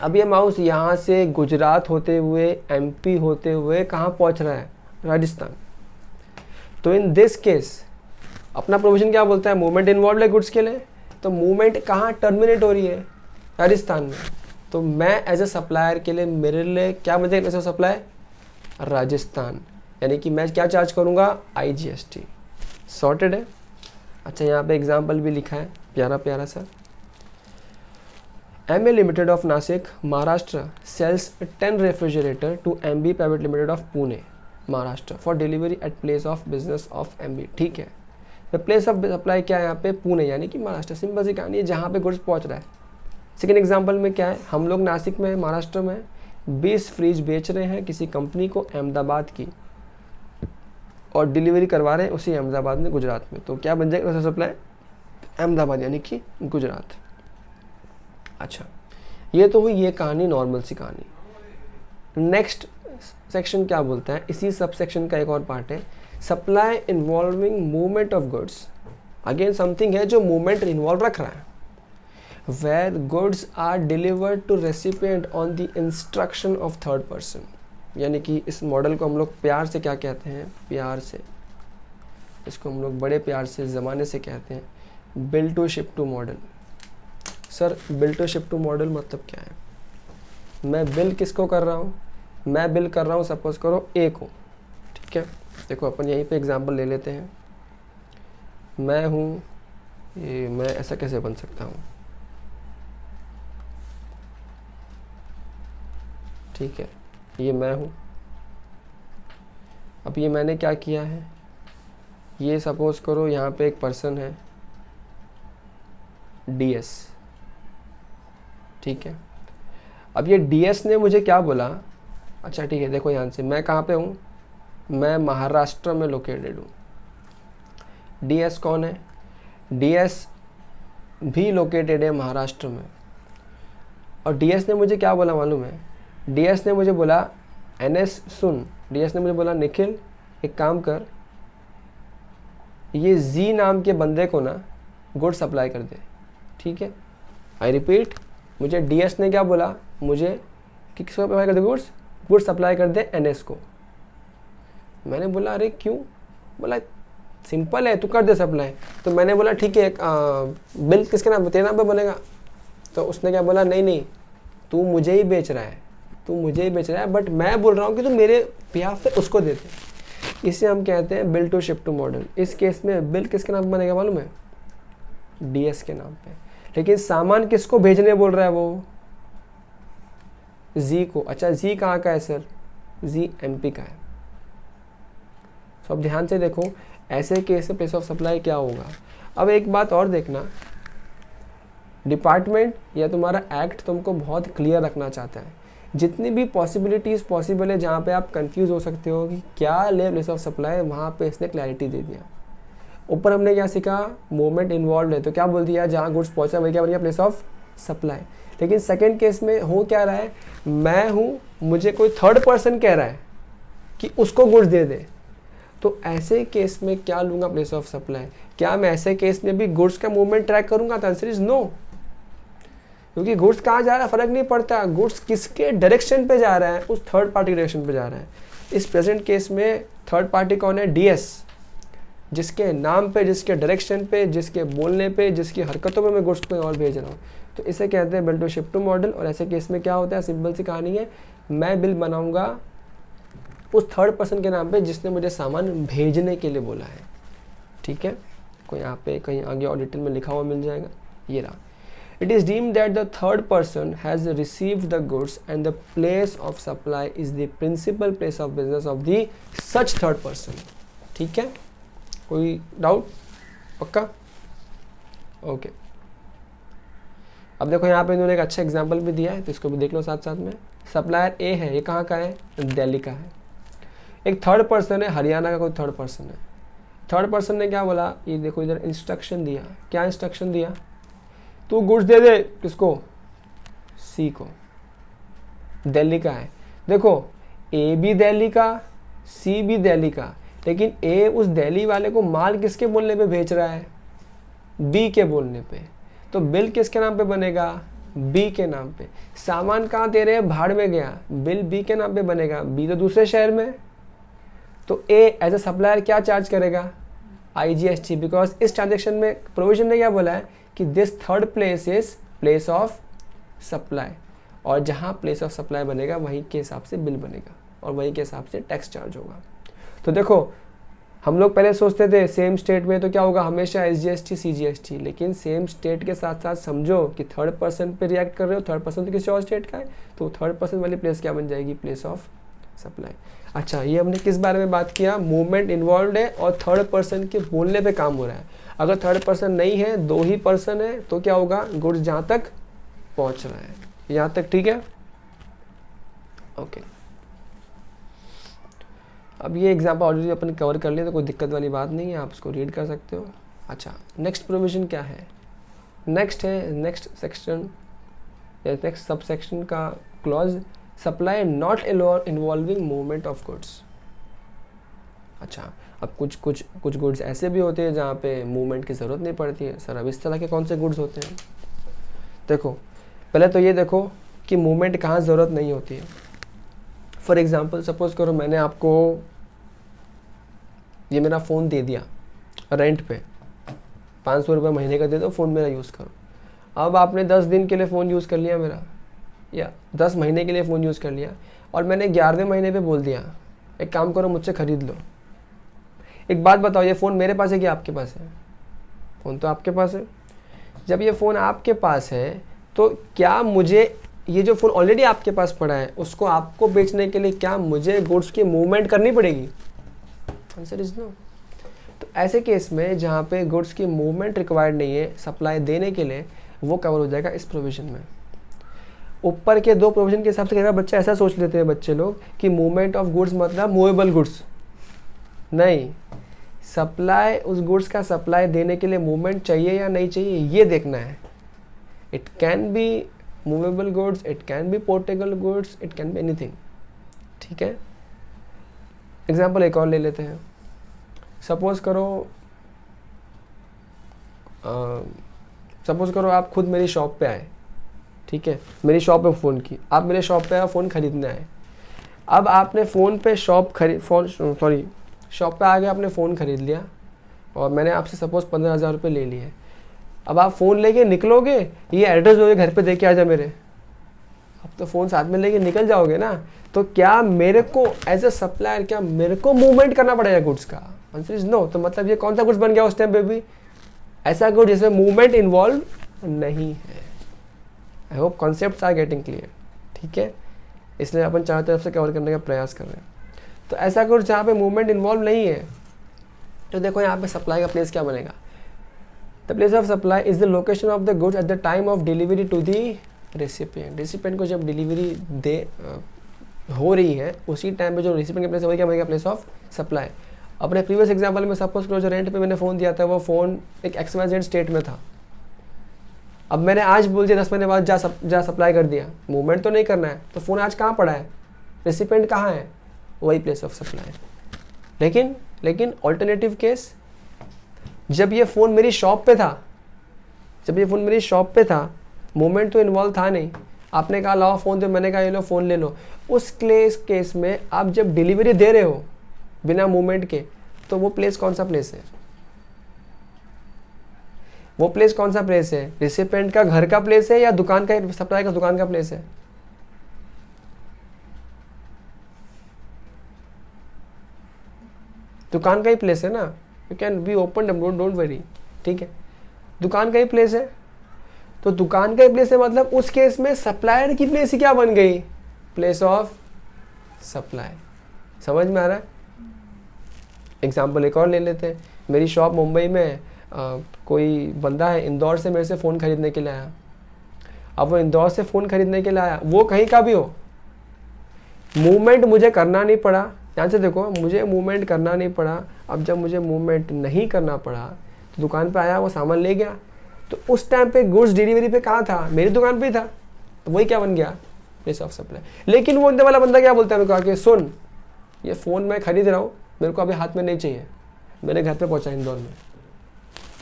अब ये माउस यहाँ से गुजरात होते हुए MP होते हुए कहाँ पहुँच रहा है, राजस्थान। तो इन दिस केस अपना प्रोविजन क्या बोलता है, मूवमेंट इन्वॉल्व है गुड्स के लिए, तो मूवमेंट कहाँ टर्मिनेट हो रही है, राजस्थान में। तो मैं एज ए सप्लायर के लिए मेरे लिए क्या बन जाएगा सप्लाई, राजस्थान, यानी कि मैं क्या चार्ज करूँगा, IGST। सॉर्टेड है। अच्छा यहाँ पे एग्जाम्पल भी लिखा है प्यारा प्यारा सा। MA limited of Nashik Maharashtra sells 10 refrigerator to MB private limited of Pune Maharashtra for delivery at place of business of MB। ठीक है, तो प्लेस ऑफ सप्लाई क्या है यहाँ पे, पुणे यानी कि महाराष्ट्र। सिंपल सी कहानी है, जहाँ पे गुड्स पहुँच रहा है। सेकेंड एग्जाम्पल में क्या है, हम लोग नासिक में महाराष्ट्र में 20 फ्रिज बेच रहे हैं किसी कंपनी को अहमदाबाद की, और डिलीवरी करवा रहे हैं उसी अहमदाबाद में गुजरात में। तो क्या बन जाएगा सप्लाई, अहमदाबाद यानी कि गुजरात। अच्छा, ये तो हुई ये कहानी, नॉर्मल सी कहानी। नेक्स्ट सेक्शन क्या बोलता है, इसी सब सेक्शन का एक और पार्ट है, supply involving movement of goods. Again something है जो मूवमेंट इन्वॉल्व रख रहा है, where goods are delivered to recipient on the instruction of third person. यानी कि इस मॉडल को हम लोग प्यार से क्या कहते हैं, प्यार से इसको हम लोग बड़े प्यार से ज़माने से कहते हैं bill to ship to model. Sir bill to ship to model मतलब क्या है, मैं बिल किसको कर रहा हूँ, मैं बिल कर रहा हूँ सपोज करो A को। ठीक है, देखो अपन यहीं पे एग्जांपल ले लेते हैं। मैं हूँ ये, मैं ऐसा कैसे बन सकता हूँ, ठीक है, ये मैं हूँ। अब ये मैंने क्या किया है, ये सपोज करो यहाँ पे एक पर्सन है DS। ठीक है, अब ये DS ने मुझे क्या बोला, अच्छा ठीक है, देखो यहाँ से मैं कहाँ पे हूँ, मैं महाराष्ट्र में लोकेटेड हूँ। DS कौन है, DS भी लोकेटेड है महाराष्ट्र में। और DS ने मुझे क्या बोला मालूम है, DS ने मुझे बोला NS सुन, DS ने मुझे बोला निखिल एक काम कर, ये Z नाम के बंदे को ना गुड सप्लाई कर दे। ठीक है, आई रिपीट, मुझे DS ने क्या बोला, मुझे कि किसको सप्लाई कर दे, गुड सप्लाई कर दे NS को। मैंने बोला अरे क्यों, बोला सिंपल है तू कर दे सप्लाई। तो मैंने बोला ठीक है, बिल किसके नाम, तेरे नाम पे बनेगा। तो उसने क्या बोला, नहीं नहीं तू मुझे ही बेच रहा है, तू मुझे ही बेच रहा है, बट मैं बोल रहा हूँ कि तू मेरे बिहाफ पे उसको देते। इसे हम कहते हैं bill to ship to model. इस केस में बिल किसके नाम पे बनेगा मालूम है, DS के नाम पे, लेकिन सामान किसको भेजने बोल रहा है वो, Z को। अच्छा Z कहाँ का है सर, Z MP का है। तो अब ध्यान से देखो, ऐसे केस में प्लेस ऑफ सप्लाई क्या होगा। अब एक बात और देखना, डिपार्टमेंट या तुम्हारा एक्ट तुमको बहुत क्लियर रखना चाहता है, जितनी भी पॉसिबिलिटीज़ पॉसिबल है जहाँ पे आप कंफ्यूज हो सकते हो कि क्या ले प्लेस ऑफ सप्लाई, वहाँ पे इसने क्लैरिटी दे दिया। ऊपर हमने क्या सीखा, मूवमेंट इन्वॉल्व है, तो क्या बोल दिया, जहाँ गुड्स पहुँचा वही क्या बन गया, प्लेस ऑफ सप्लाई। लेकिन सेकेंड केस में हो क्या रहा है, मैं हूँ, मुझे कोई थर्ड पर्सन कह रहा है कि उसको गुड्स दे दे, तो ऐसे केस में क्या लूँगा, प्लेस ऑफ सप्लाई। क्या मैं ऐसे केस में भी गुड्स का मूवमेंट ट्रैक करूँगा, तो आंसर इज नो, क्योंकि गुड्स कहाँ जा रहा है फ़र्क नहीं पड़ता, गुड्स किसके डायरेक्शन पे जा रहा है, उस थर्ड पार्टी डायरेक्शन पे जा रहा है। इस प्रेजेंट केस में थर्ड पार्टी कौन है, DS, जिसके नाम पे, जिसके डायरेक्शन पे, जिसके बोलने पे, जिसकी हरकतों पे मैं गुड्स को और भेज रहा हूँ। तो इसे कहते हैं bill to ship to model. और ऐसे केस में क्या होता है, सिंपल सी कहानी है, मैं बिल बनाऊँगा उस थर्ड पर्सन के नाम पे जिसने मुझे सामान भेजने के लिए बोला है। ठीक है, कोई यहाँ पे कहीं आगे और डिटेल में लिखा हुआ मिल जाएगा, ये रहा। It is deemed that the third person has received the goods and the place of supply is the principal place of business of the such third person. ठीक है, कोई डाउट, पक्का, ओके। अब देखो यहाँ पे इन्होंने एक अच्छा एग्जांपल भी दिया है, तो इसको भी देख लो साथ साथ में। सप्लायर A है, ये कहाँ का है, दिल्ली का है। एक थर्ड पर्सन है, हरियाणा का कोई थर्ड पर्सन है। थर्ड पर्सन ने क्या बोला, ये देखो इधर इंस्ट्रक्शन दिया, क्या इंस्ट्रक्शन दिया, तू गुड्स दे दे किसको, C को, दिल्ली का है। देखो A भी दिल्ली का, सी भी दिल्ली का, लेकिन ए उस दिल्ली वाले को माल किसके बोलने पे भेज रहा है, बी के बोलने पे, तो बिल किसके नाम पे बनेगा, बी के नाम पे। सामान कहाँ दे रहे हैं, भाड़ में गया, बिल बी के नाम पे बनेगा, बी तो दूसरे शहर में, तो ए एज ए सप्लायर क्या चार्ज करेगा, IGST, बिकॉज इस ट्रांजेक्शन में प्रोविजन ने क्या बोला है कि this third place is place of supply, और जहाँ प्लेस ऑफ सप्लाई बनेगा वहीं के हिसाब से बिल बनेगा और वहीं के हिसाब से टैक्स चार्ज होगा। तो देखो हम लोग पहले सोचते थे सेम स्टेट में तो क्या होगा, हमेशा SGST CGST, लेकिन सेम स्टेट के साथ साथ समझो कि थर्ड पर्सन पे रिएक्ट कर रहे हो, थर्ड पर्सन तो किसी और स्टेट का है, तो थर्ड पर्सन वाली प्लेस क्या बन जाएगी, प्लेस ऑफ सप्लाई। अच्छा, ये हमने किस बारे में बात किया, मूवमेंट इन्वॉल्व है और थर्ड पर्सन के बोलने पे काम हो रहा है। अगर थर्ड पर्सन नहीं है, दो ही पर्सन है, तो क्या होगा, गुड्स जहाँ तक पहुँच रहा है, यहाँ तक ठीक है। ओके, अब ये एग्जाम्पल ऑलरेडी अपन कवर कर लिया तो कोई दिक्कत वाली बात नहीं है, आप उसको रीड कर सकते हो। अच्छा, नेक्स्ट प्रोविजन क्या है, next section, next sub section का clause, supply not involving movement of goods. अच्छा, अब कुछ गुड्स ऐसे भी होते हैं जहाँ पे मूवमेंट की ज़रूरत नहीं पड़ती है। सर अब इस तरह के कौन से गुड्स होते हैं, देखो पहले तो ये देखो कि मूवमेंट कहाँ ज़रूरत नहीं होती है। फॉर एग्ज़ाम्पल सपोज करो मैंने आपको ये मेरा फ़ोन दे दिया रेंट पे, 500 रुपये महीने का दे दो, फ़ोन मेरा यूज़ करो। अब आपने 10 दिन के लिए फ़ोन यूज़ कर लिया मेरा, या 10 महीने के लिए फ़ोन यूज़ कर लिया, और मैंने 11वें महीने पे बोल दिया एक काम करो मुझसे ख़रीद लो। एक बात बताओ, ये फ़ोन मेरे पास है कि आपके पास है, फ़ोन तो आपके पास है। जब ये फ़ोन आपके पास है तो क्या मुझे ये जो फ़ोन ऑलरेडी आपके पास पड़ा है उसको आपको बेचने के लिए क्या मुझे गुड्स की मूवमेंट करनी पड़ेगी, आंसर इज नो। तो ऐसे केस में जहाँ पे गुड्स की मूवमेंट रिक्वायर्ड नहीं है सप्लाई देने के लिए, वो कवर हो जाएगा इस प्रोविज़न में। ऊपर के दो प्रोविज़न के हिसाब से कई बार बच्चे ऐसा सोच लेते हैं बच्चे लोग कि मूवमेंट ऑफ गुड्स मतलब मूवेबल गुड्स, नहीं, सप्लाई उस गुड्स का सप्लाई देने के लिए मूवमेंट चाहिए या नहीं चाहिए ये देखना है। It can be movable goods, it can be portable goods, it can be anything, ठीक है। एग्जाम्पल एक और ले लेते हैं। सपोज करो आप खुद मेरी शॉप पे आए, ठीक है, मेरी शॉप पे फ़ोन की, आप मेरे शॉप पे आए फ़ोन खरीदने आए। अब आपने फ़ोन पे शॉप पे आ गए, आपने फ़ोन खरीद लिया और मैंने आपसे सपोज 15,000 रुपये ले लिए। अब आप फ़ोन लेके निकलोगे, ये एड्रेस जो है घर पे दे के आ जा मेरे, अब तो फ़ोन साथ में लेके निकल जाओगे ना, तो क्या मेरे को एज ए सप्लायर क्या मेरे को मूवमेंट करना पड़ेगा गुड्स का, आंसर इज नो। तो मतलब ये कौन सा गुड्स बन गया उस टाइम पे भी, ऐसा गुड जिसमें मूवमेंट इन्वॉल्व नहीं है। I hope concepts are getting clear, ठीक है, इसलिए अपन चारों तरफ से कवर करने का प्रयास कर रहे हैं। तो ऐसा गुड जहाँ पे मूवमेंट इन्वॉल्व नहीं है, तो देखो यहाँ पे सप्लाई का प्लेस क्या बनेगा, the place of supply is the location of the goods at the time of delivery to the recipient. Recipient को जब डिलीवरी हो रही है उसी टाइम पे जो रेसिपिएंट का प्लेस है वही क्या बनेगा, प्लेस ऑफ सप्लाई। अपने प्रीवियस एग्जांपल में सपोज करो जो रेंट पे मैंने फ़ोन दिया था वो फ़ोन एक XYZ स्टेट में था। अब मैंने आज बोल दिया 10 महीने बाद जा सप्लाई कर दिया, मूवमेंट तो नहीं करना है, तो फ़ोन आज कहाँ पड़ा है, रेसिपिएंट कहाँ है, वही प्लेस ऑफ सप्लाई। लेकिन ऑल्टरनेटिव केस, जब ये फ़ोन मेरी शॉप पे था, मूवमेंट तो इन्वॉल्व था नहीं, आपने कहा लाओ फ़ोन दो, मैंने कहा ये लो फ़ोन ले लो। उस केस में आप जब डिलीवरी दे रहे हो बिना मूवमेंट के, तो वो प्लेस कौन सा प्लेस है, रेसिपिएंट का घर का प्लेस है या दुकान का, सप्लाई का दुकान का प्लेस है, दुकान का ही प्लेस है ना, you can be open, don't worry, ठीक है, दुकान का ही प्लेस है। तो दुकान का ही प्लेस है मतलब उस केस में सप्लायर की प्लेस ही क्या बन गई, प्लेस ऑफ सप्लाई। समझ में आ रहा है। एग्जाम्पल एक और ले लेते हैं, मेरी शॉप मुंबई में, कोई बंदा है इंदौर से मेरे से फ़ोन खरीदने के लिए आया। अब वो इंदौर से फ़ोन खरीदने के लिए आया, वो कहीं का भी हो, मूवमेंट मुझे करना नहीं पड़ा, ध्यान से देखो, मुझे मूवमेंट करना नहीं पड़ा। अब जब मुझे मूवमेंट नहीं करना पड़ा तो दुकान पे आया, वो सामान ले गया, तो उस टाइम पे गुड्स डिलीवरी पे कहाँ था, मेरी दुकान पे ही था, तो वही क्या बन गया, प्लेस ऑफ सप्लाई। लेकिन वो वाला बंदा क्या बोलता है मेरे को आके, सुन ये फ़ोन मैं खरीद रहा हूँ, मेरे को अभी हाथ में नहीं चाहिए, मेरे घर पे पहुँचा इंदौर में,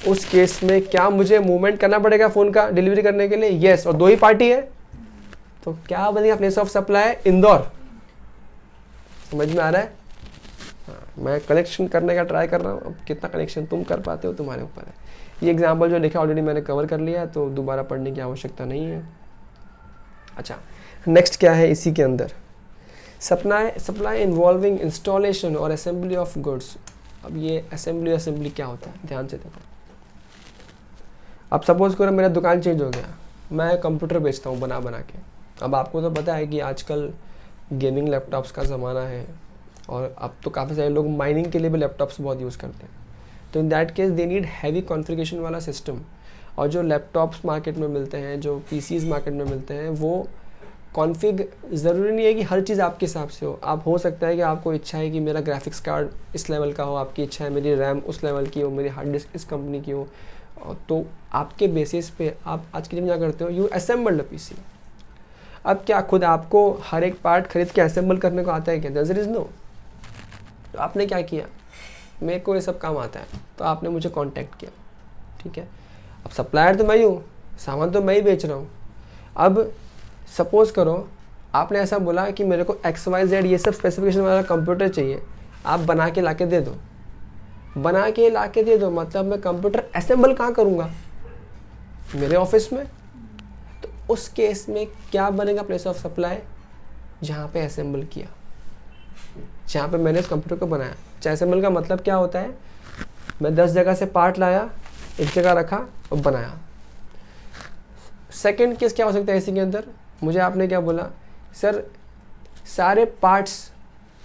उस केस में क्या मुझे मूवमेंट करना पड़ेगा फ़ोन का डिलीवरी करने के लिए? यस। और 2 ही पार्टी है, तो क्या बनेगा प्लेस ऑफ सप्लाई? इंदौर। समझ में आ रहा है? हाँ, मैं कनेक्शन करने का ट्राई कर रहा हूँ, अब कितना कनेक्शन तुम कर पाते हो तुम्हारे ऊपर है। ये एग्जाम्पल जो लिखा ऑलरेडी मैंने कवर कर लिया है, तो दोबारा पढ़ने की आवश्यकता नहीं है। अच्छा, नेक्स्ट क्या है इसी के अंदर? सप्लाई इन्वॉल्विंग इंस्टॉलेशन और असेंबली ऑफ गुड्स। अब ये असेंबली क्या होता है, ध्यान से देखो। अब सपोज करो मेरा दुकान चेंज हो गया, मैं कंप्यूटर बेचता हूँ बना के। अब आपको तो पता है कि आजकल गेमिंग लैपटॉप्स का ज़माना है, और अब तो काफ़ी सारे लोग माइनिंग के लिए भी लैपटॉप्स बहुत यूज़ करते हैं। तो इन that case they need heavy configuration वाला सिस्टम। और जो लैपटॉप्स मार्केट में मिलते हैं, जो पीसीज मार्केट में मिलते हैं, वो कॉन्फ़िग ज़रूरी नहीं है कि हर चीज़ आपके हिसाब से हो। आप हो सकता है कि आपको इच्छा है कि मेरा ग्राफिक्स कार्ड इस लेवल का हो, आपकी इच्छा है मेरी रैम उस लेवल की हो, मेरी हार्ड डिस्क इस कंपनी की हो, तो आपके बेसिस पे आप आज के दिन क्या करते हो, यू असेंबल्ड अ पीसी। अब क्या खुद आपको हर एक पार्ट खरीद के असेंबल करने को आता है क्या? There is no. तो आपने क्या किया, मेरे को ये सब काम आता है, तो आपने मुझे कांटेक्ट किया, ठीक है। अब सप्लायर तो मैं ही हूँ, सामान तो मैं ही बेच रहा हूँ। अब सपोज़ करो आपने ऐसा बोला कि मेरे को XYZ ये सब स्पेसिफिकेशन वाला कंप्यूटर चाहिए, आप बना के लाके दे दो। बना के लाके दे दो मतलब मैं कंप्यूटर असेंबल कहाँ करूँगा? मेरे ऑफिस में। तो उस केस में क्या बनेगा प्लेस ऑफ सप्लाई? जहाँ पे असेंबल किया, जहाँ पे मैंने इस कंप्यूटर को बनाया। चाहे असेंबल का मतलब क्या होता है, मैं 10 जगह से पार्ट लाया, एक जगह रखा और बनाया। सेकंड केस क्या हो सकता है इसी के अंदर? मुझे आपने क्या बोला, सर सारे पार्ट्स,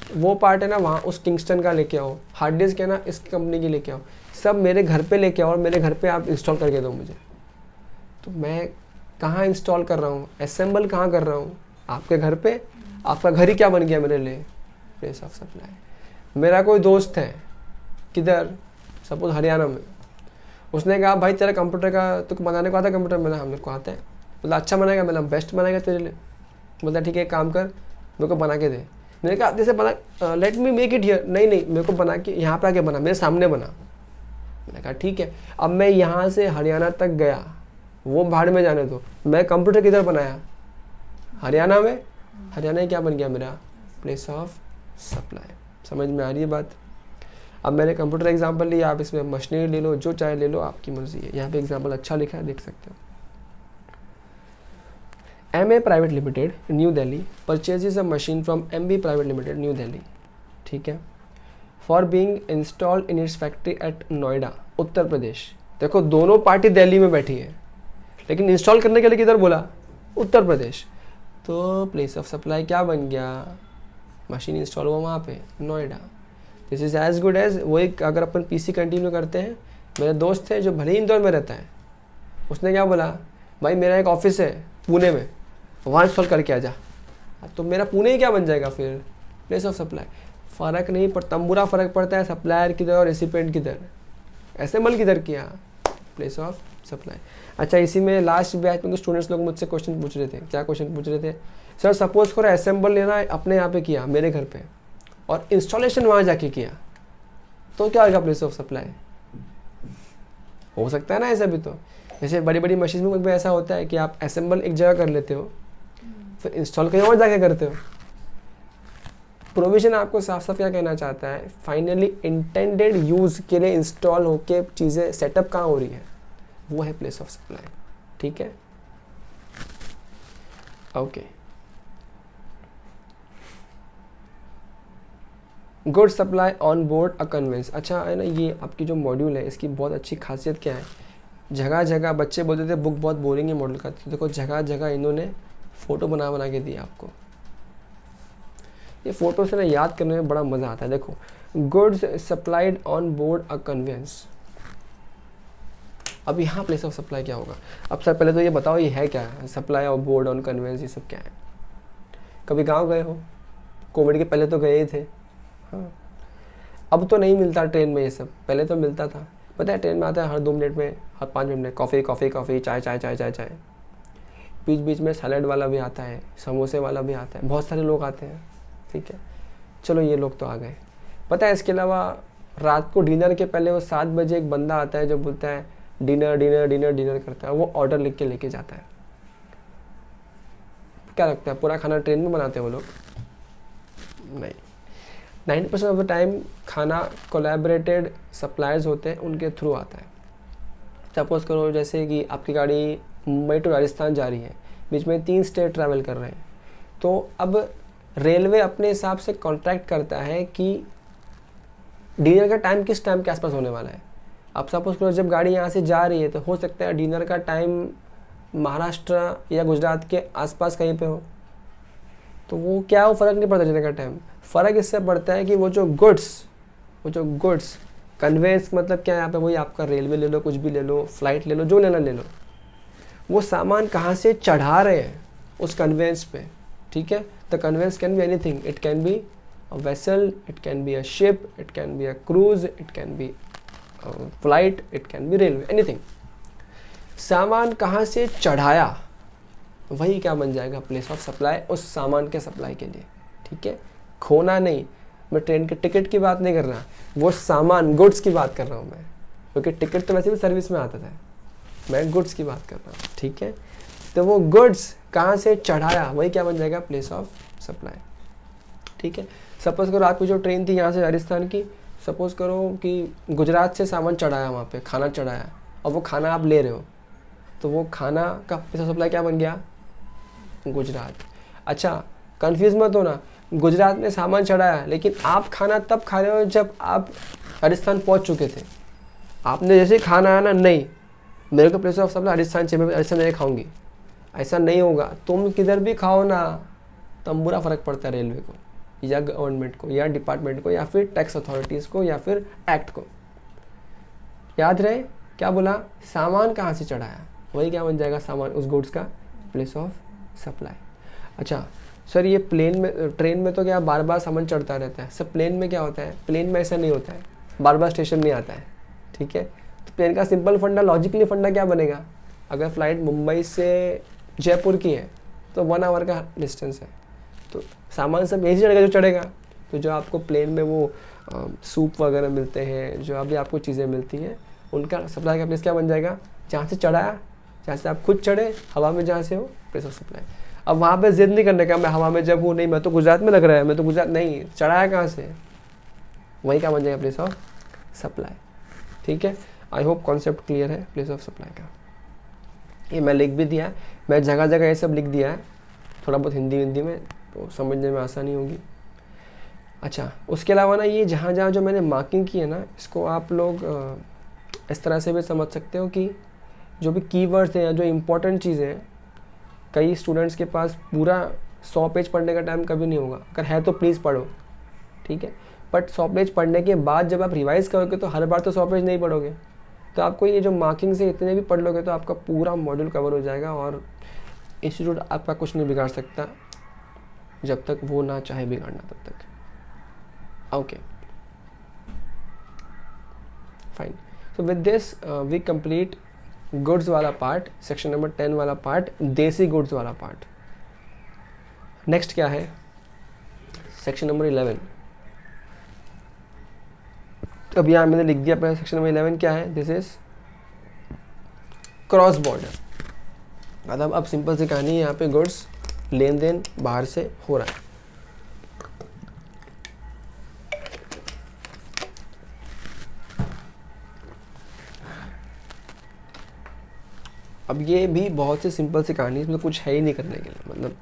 वो पार्ट है ना वहाँ उस किंगस्टन का लेके आओ, हार्ड डिस्क है ना इस कंपनी की लेके आओ, सब मेरे घर पे लेके आओ और मेरे घर पे आप इंस्टॉल करके दो मुझे। तो मैं कहाँ इंस्टॉल कर रहा हूँ, असेंबल कहाँ कर रहा हूँ? आपके घर पे। आपका घर ही क्या बन गया मेरे लिए? Place of supply. मेरा कोई दोस्त है किधर, सपोज हरियाणा में, उसने कहा भाई तेरा कंप्यूटर का तुझको बनाने को आता है कंप्यूटर? मैंने हाँ मेरे को आता है। बोला अच्छा बनाएगा? मैंने बेस्ट बनाएगा तेरे लिए। बोलता ठीक है एक काम कर, मेरे को बना के दे। मैंने कहा जैसे बना, let me make it here. नहीं मेरे को बना के यहाँ पे आके बना, मेरे सामने बना। मैंने कहा ठीक है। अब मैं यहाँ से हरियाणा तक गया, वो भाड़ में जाने दो, मैं कंप्यूटर किधर बनाया? हरियाणा में। हरियाणा क्या बन गया मेरा? Place of supply. समझ में आ रही है बात? अब मैंने कंप्यूटर एग्जांपल लिया, आप इसमें मशीनरी ले लो, जो चाहे ले लो, आपकी मर्जी है। यहाँ पे एग्जांपल अच्छा लिखा है, देख सकते हो। MA private limited new Delhi purchases a machine from MB private limited new Delhi, ठीक है, for being installed in its factory at Noida Uttar Pradesh. देखो दोनों पार्टी दिल्ली में बैठी है, लेकिन इंस्टॉल करने के लिए किधर बोला? उत्तर प्रदेश। तो प्लेस ऑफ सप्लाई क्या बन गया? मशीन इंस्टॉल हुआ वहाँ पे Noida. This is as good as वो एक, अगर अपन PC कंटिन्यू करते हैं, मेरे दोस्त है जो भले ही इंदौर में रहता है, उसने क्या बोला, भाई मेरा एक ऑफिस है पुणे में, वहाँ इंस्टॉल करके आ जा। तो मेरा पुणे ही क्या बन जाएगा फिर? Place of supply. फ़र्क नहीं पड़ता, बुरा फ़र्क पड़ता है सप्लायर किधर और रेसिपिएंट किधर, असेंबल किधर किया, प्लेस ऑफ सप्लाई। अच्छा, इसी में लास्ट बैच में स्टूडेंट्स लोग मुझसे क्वेश्चन पूछ रहे थे। क्या क्वेश्चन पूछ रहे थे? सर सपोज करो असेंबल लेना अपने यहाँ पे किया मेरे घर पे, और इंस्टॉलेशन वहाँ जाके किया, तो क्या होगा प्लेस ऑफ सप्लाई? हो सकता है ना ऐसा भी। तो जैसे बड़ी बड़ी मशीन में ऐसा होता है कि आप असेंबल एक जगह कर लेते हो, फिर इंस्टॉल कहीं और जाके करते हो। प्रोविजन आपको साफ साफ क्या कहना चाहता है, फाइनली इंटेंडेड यूज के लिए इंस्टॉल होके चीज़ें सेटअप कहाँ हो रही है, वो है प्लेस ऑफ सप्लाई, ठीक है। Okay, good supply on board a conveyance. अच्छा है ना, ये आपकी जो मॉड्यूल है इसकी बहुत अच्छी खासियत क्या है, जगह जगह बच्चे बोलते थे बुक बहुत बोरिंग है मॉडल का, तो देखो जगह जगह इन्होंने फ़ोटो बना के दिया आपको। ये फ़ोटो से ना याद करने में बड़ा मज़ा आता है। देखो, goods supplied on board a conveyance. अब यहाँ प्लेस ऑफ सप्लाई क्या होगा? अब सर पहले तो ये बताओ ये है क्या है, supply of board on conveyance, ये सब क्या है? कभी गाँव गए हो? कोविड के पहले तो गए ही थे। हाँ, अब तो नहीं मिलता ट्रेन में ये सब, पहले तो मिलता था। पता है ट्रेन में आता है हर 2 मिनट में, हर 5 मिनट में कॉफ़ी कॉफ़ी कॉफ़ी, चाय चाय चाय चाय चाय। बीच बीच में सैलेड वाला भी आता है, समोसे वाला भी आता है, बहुत सारे लोग आते हैं, ठीक है। चलो ये लोग तो आ गए। पता है इसके अलावा रात को डिनर के पहले वो 7 बजे एक बंदा आता है जो बोलता है डिनर डिनर डिनर डिनर करता है, वो ऑर्डर लिख के लेके जाता है। क्या लगता है पूरा खाना ट्रेन में बनाते हैं वो लोग? नहीं। 90% ऑफ द टाइम खाना कोलैबोरेटेड सप्लायर्स होते हैं, उनके थ्रू आता है। सपोज करो जैसे कि आपकी गाड़ी मुंबई टू राजस्थान जा रही है, बीच में 3 स्टेट ट्रैवल कर रहे हैं, तो अब रेलवे अपने हिसाब से कॉन्ट्रैक्ट करता है कि डिनर का टाइम किस टाइम के आसपास होने वाला है। अब सपोज करो जब गाड़ी यहाँ से जा रही है तो हो सकता है डिनर का टाइम महाराष्ट्र या गुजरात के आसपास कहीं पे हो, तो वो क्या वो फ़र्क नहीं पड़ता डिनर का टाइम। फ़र्क इससे पड़ता है कि वो जो गुड्स कन्वेंस, मतलब क्या है यहाँ पे, वही आपका रेलवे ले लो, कुछ भी ले लो, फ्लाइट ले लो, जो लेना ले लो, वो सामान कहाँ से चढ़ा रहे हैं उस कन्वेंस पे। ठीक है, the conveyance can be anything, it can be a vessel, it can be a ship, it can be a cruise, it can be flight, it can be railway, anything. सामान कहाँ से चढ़ाया वही क्या बन जाएगा, प्लेस ऑफ सप्लाई, उस सामान के सप्लाई के लिए। ठीक है, खोना नहीं। मैं ट्रेन के टिकट की बात नहीं कर रहा, वो सामान गुड्स की बात कर रहा हूँ मैं, क्योंकि टिकट तो वैसे भी सर्विस में आता था, मैं गुड्स की बात कर रहा हूँ। ठीक है, तो वो गुड्स कहाँ से चढ़ाया वही क्या बन जाएगा, प्लेस ऑफ सप्लाई। ठीक है, सपोज करो आपकी जो ट्रेन थी यहाँ से राजस्थान की, सपोज करो कि गुजरात से सामान चढ़ाया, वहाँ पे खाना चढ़ाया, और वो खाना आप ले रहे हो, तो वो खाना का प्लेस ऑफ सप्लाई क्या बन गया, गुजरात। अच्छा, कंफ्यूज मत होना, गुजरात में सामान चढ़ाया, लेकिन आप खाना तब खा रहे हो जब आप राजस्थान पहुंच चुके थे। आपने जैसे खाना आया ना, नहीं मेरे को प्लेस ऑफ सप्लाई राजस्थान चाहिए, मैं राजस्थान नहीं खाऊंगी, ऐसा नहीं होगा। तुम किधर भी खाओ ना, तब बुरा फर्क पड़ता है रेलवे को या गवर्नमेंट को या डिपार्टमेंट को या फिर टैक्स अथॉरिटीज़ को या फिर एक्ट को। याद रहे क्या बोला, सामान कहाँ से चढ़ाया वही क्या बन जाएगा, सामान, उस गुड्स का प्लेस ऑफ सप्लाई। अच्छा सर, ये प्लेन में, ट्रेन में तो क्या बार बार सामान चढ़ता रहता है। सर प्लेन में क्या होता है, प्लेन में ऐसा नहीं होता है, बार बार स्टेशन नहीं आता है। ठीक है, तो प्लेन का सिंपल फंडा, लॉजिकली फंडा क्या बनेगा, अगर फ्लाइट मुंबई से जयपुर की है तो 1 आवर का डिस्टेंस है, तो सामान सब यही चढ़ेगा जो चढ़ेगा। तो जो आपको प्लेन में वो सूप वगैरह मिलते हैं, जो अभी आपको चीज़ें मिलती हैं, उनका सप्लाई का प्लेस क्या बन जाएगा, जहाँ से चढ़ाया, जहाँ से आप खुद चढ़े, हवा में जहाँ से हो, प्लेस ऑफ सप्लाई। अब वहाँ पे जिद नहीं करने का मैं हवा में जब हूँ, नहीं मैं तो गुजरात में लग रहा है, मैं तो गुजरात नहीं, चढ़ाया कहाँ से, वही क्या बन जाएगा, प्लेस ऑफ सप्लाई। ठीक है, आई होप कॉन्सेप्ट क्लियर है प्लेस ऑफ सप्लाई का। ये मैं लिख भी दिया है, मैं जगह जगह ये सब लिख दिया है, थोड़ा बहुत हिंदी में, तो समझने में आसानी होगी। अच्छा, उसके अलावा ना ये जहाँ जहाँ जो मैंने मार्किंग की है ना, इसको आप लोग इस तरह से भी समझ सकते हो कि जो भी कीवर्ड्स हैं या जो इम्पोर्टेंट चीज़ें हैं, कई स्टूडेंट्स के पास पूरा 100 पेज पढ़ने का टाइम कभी नहीं होगा, अगर है तो प्लीज़ पढ़ो। ठीक है, बट 100 पेज पढ़ने के बाद जब आप रिवाइज करोगे तो हर बार तो 100 पेज नहीं पढ़ोगे, तो आपको ये जो मार्किंग से इतने भी पढ़ लोगे तो आपका पूरा मॉड्यूल कवर हो जाएगा, और इंस्टीट्यूट आपका कुछ नहीं बिगाड़ सकता जब तक वो ना चाहे बिगाड़ना तब तक। Okay fine, so with this we complete goods वाला पार्ट, सेक्शन नंबर 10 वाला पार्ट, देसी गुड्स वाला पार्ट। नेक्स्ट क्या है, सेक्शन नंबर 11। तो अब यहाँ मैंने लिख दिया पहले, सेक्शन नंबर 11 क्या है, दिस इज क्रॉस बॉर्डर। मतलब अब सिंपल सी कहानी है, यहाँ पे गुड्स लेन देन बाहर से हो रहा है। अब ये भी बहुत सी सिंपल सी कहानी, इसमें तो कुछ है ही नहीं करने के लिए, मतलब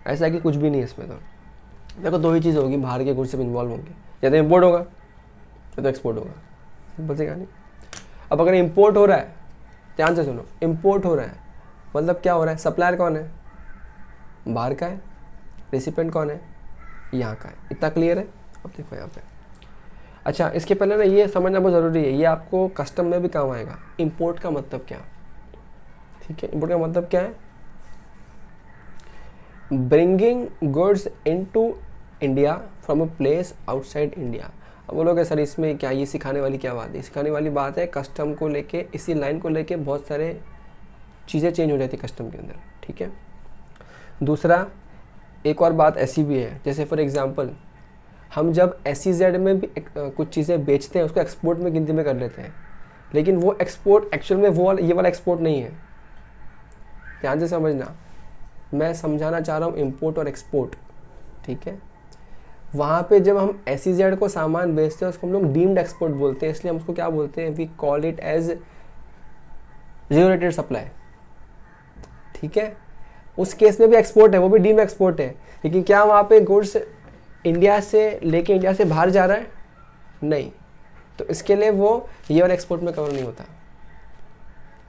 ऐसा है कि कुछ भी नहीं है इसमें। तो देखो दो ही चीज़ होगी, बाहर के गुड्स सब इन्वॉल्व होंगे, या तो इम्पोर्ट होगा या तो एक्सपोर्ट होगा, सिंपल सी कहानी। अब अगर इम्पोर्ट हो रहा है, ध्यान से सुनो, इम्पोर्ट हो रहा है मतलब क्या हो रहा है, सप्लायर कौन है, बाहर का है, रेसिपेंट कौन है, यहाँ का है। इतना क्लियर है। अब देखो यहाँ पे, अच्छा इसके पहले ना ये समझना बहुत ज़रूरी है, ये आपको कस्टम में भी काम आएगा। इम्पोर्ट का मतलब क्या, ठीक है, इम्पोर्ट का मतलब क्या है, bringing goods into India from a place outside India. अब बोलोगे सर इसमें क्या, ये सिखाने वाली क्या बात है, सिखाने वाली बात है कस्टम को लेके, इसी लाइन को लेके बहुत सारे चीज़ें चेंज हो जाती है कस्टम के अंदर। ठीक है, दूसरा एक और बात ऐसी भी है, जैसे फॉर एग्जांपल हम जब SEZ में भी कुछ चीज़ें बेचते हैं उसको एक्सपोर्ट में गिनती में कर लेते हैं, लेकिन वो एक्सपोर्ट एक्चुअल में वो ये वाला एक्सपोर्ट नहीं है। ध्यान से समझना, मैं समझाना चाह रहा हूँ इम्पोर्ट और एक्सपोर्ट, ठीक है। वहाँ पे जब हम SEZ को सामान बेचते हैं उसको हम लोग डीम्ड एक्सपोर्ट बोलते हैं, इसलिए हम उसको क्या बोलते हैं, we call it as regulated supply, ठीक है। उस केस में भी एक्सपोर्ट है, वो भी डीम्ड एक्सपोर्ट है, लेकिन क्या वहाँ पे गुड्स इंडिया से लेके इंडिया से बाहर जा रहा है, नहीं, तो इसके लिए वो ये वाला एक्सपोर्ट में कवर नहीं होता,